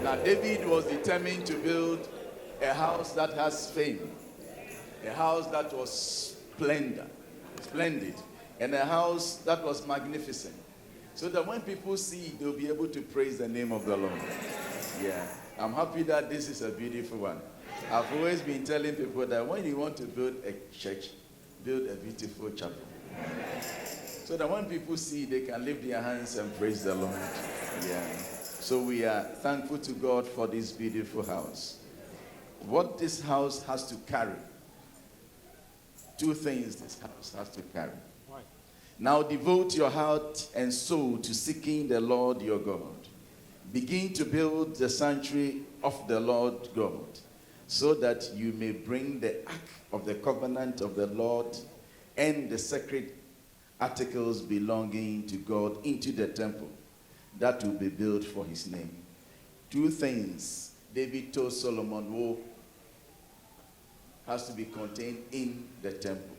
Speaker 9: Now, David was determined to build a house that has fame, a house that was splendid, and a house that was magnificent, so that when people see it, they'll be able to praise the name of the Lord. Yeah, I'm happy that this is a beautiful one. I've always been telling people that when you want to build a church, build a beautiful chapel, so that when people see it, they can lift their hands and praise the Lord. Yeah. So we are thankful to God for this beautiful house. What this house has to carry. Two things this house has to carry.
Speaker 7: Why?
Speaker 9: Now devote your heart and soul to seeking the Lord your God. Begin to build the sanctuary of the Lord God, so that you may bring the ark of the covenant of the Lord and the sacred articles belonging to God into the temple that will be built for his name. Two things David told Solomon has to be contained in the temple.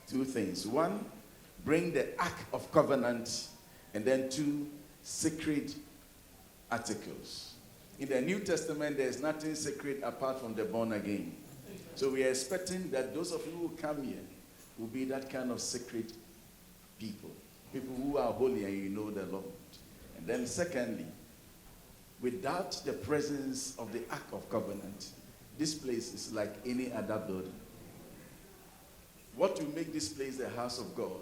Speaker 9: Two things. One, bring the ark of covenant, and then two, sacred articles. In the New Testament, there is nothing sacred apart from the born again. So we are expecting that those of you who come here will be that kind of sacred people who are holy and you know the Lord. And then secondly, without the presence of the Ark of Covenant, this place is like any other building. What will make this place the house of God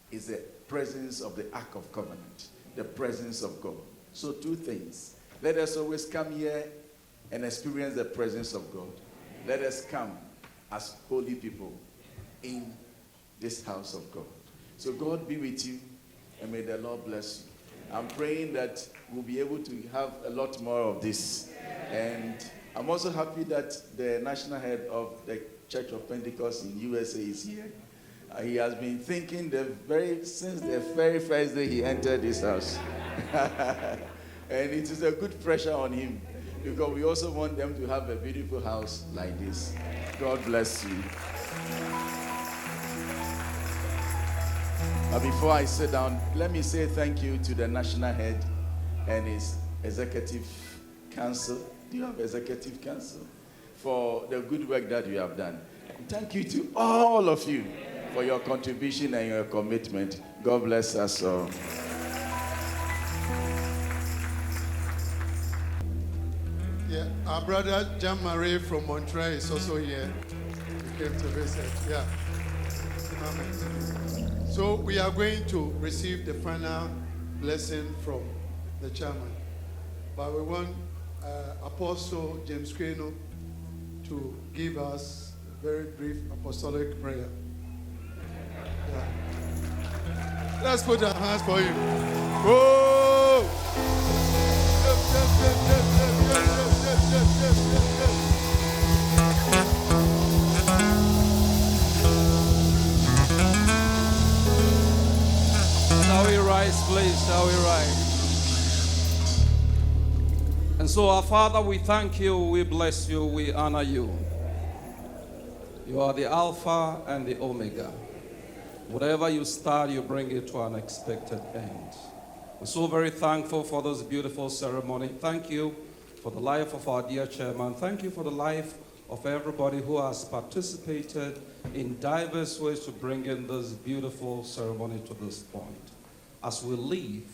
Speaker 9: is the presence of the Ark of Covenant, the presence of God. So two things. Let us always come here and experience the presence of God. Let us come as holy people in this house of God. So God be with you, and may the Lord bless you. I'm praying that we'll be able to have a lot more of this. And I'm also happy that the national head of the Church of Pentecost in U.S.A. is here. He has been thinking since the very first day he entered this house. And it is a good pressure on him, because we also want them to have a beautiful house like this. God bless you. Before I sit down, let me say thank you to the national head and his executive council. Do you have executive council? For the good work that you have done. And thank you to all of you for your contribution and your commitment. God bless us all.
Speaker 4: Yeah, our brother Jean-Marie from Montreal is also here. He came to visit. Yeah. Amen. So we are going to receive the final blessing from the chairman. But we want Apostle James Crano to give us a very brief apostolic prayer. Yeah. Let's put our hands for him. Oh!
Speaker 17: Shall we rise, please? Shall we rise? And so, our Father, we thank you, we bless you, we honor you. You are the Alpha and the Omega. Whatever you start, you bring it to an expected end. We're so very thankful for this beautiful ceremony. Thank you for the life of our dear chairman. Thank you for the life of everybody who has participated in diverse ways to bring in this beautiful ceremony to this point. As we leave,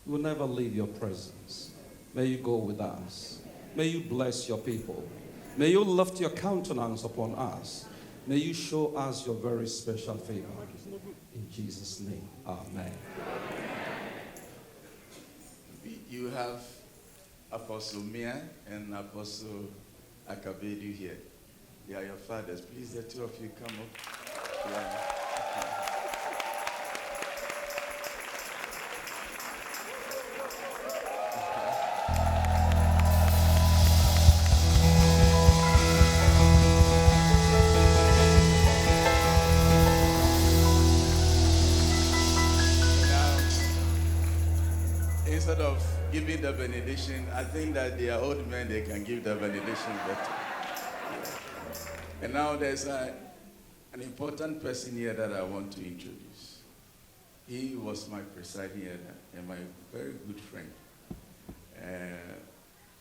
Speaker 17: we'll never leave your presence. May you go with us. May you bless your people. May you lift your countenance upon us. May you show us your very special favor. In Jesus' name, amen.
Speaker 9: You have Apostle Mia and Apostle Akabedu here. They are your fathers. Please, the two of you come up. Yeah. instead of giving the benediction, I think that they are old men, they can give the benediction better. And now there's an important person here that I want to introduce. He was my presiding elder and my very good friend.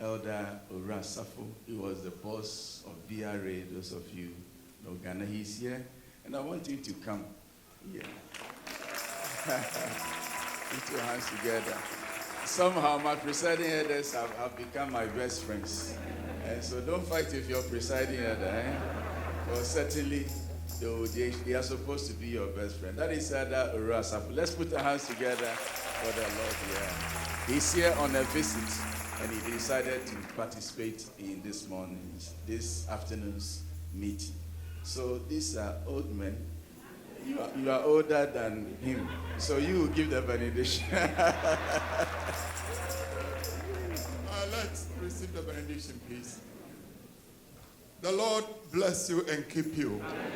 Speaker 9: Elder Orasafo. He was the boss of BRA, those of you know Ghana. He's here, and I want him to come here. Put your hands together. Somehow my presiding elders have become my best friends. And so don't fight with your presiding elder. Well, certainly they are supposed to be your best friend. That is Elder Orasafo. Let's put our hands together for the Lord here. He's here on a visit, and he decided to participate in this afternoon's meeting. So these are old men. You are older than him, so you will give the benediction.
Speaker 18: Let's receive the benediction, please. The Lord bless you and keep you. Amen.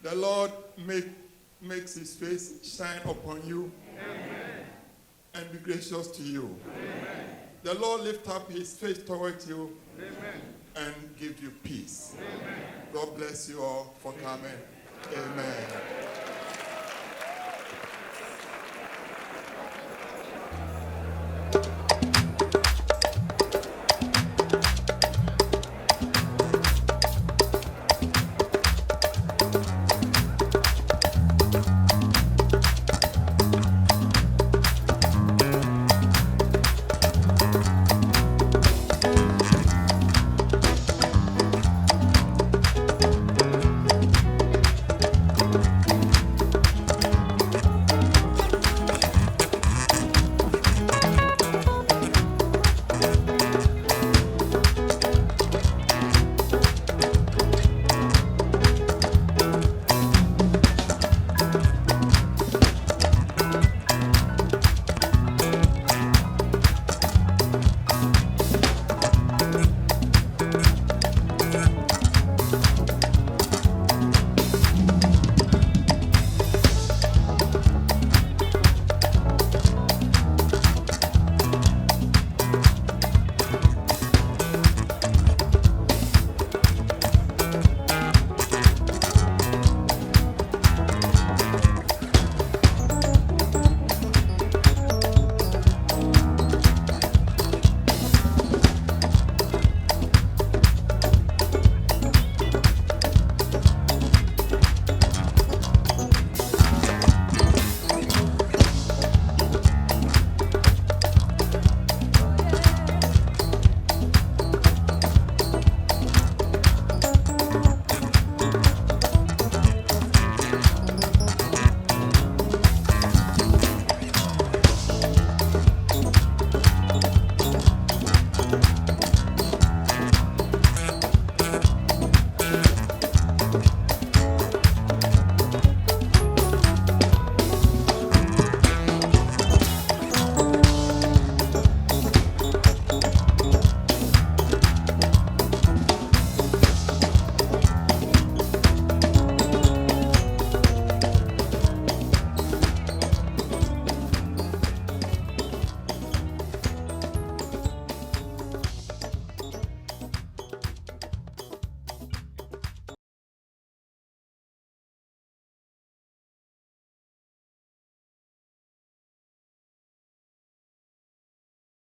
Speaker 18: The Lord makes his face shine upon you. Amen. And be gracious to you. Amen. The Lord lift up his face towards you. Amen. And give you peace. Amen. God bless you all for coming. Amen.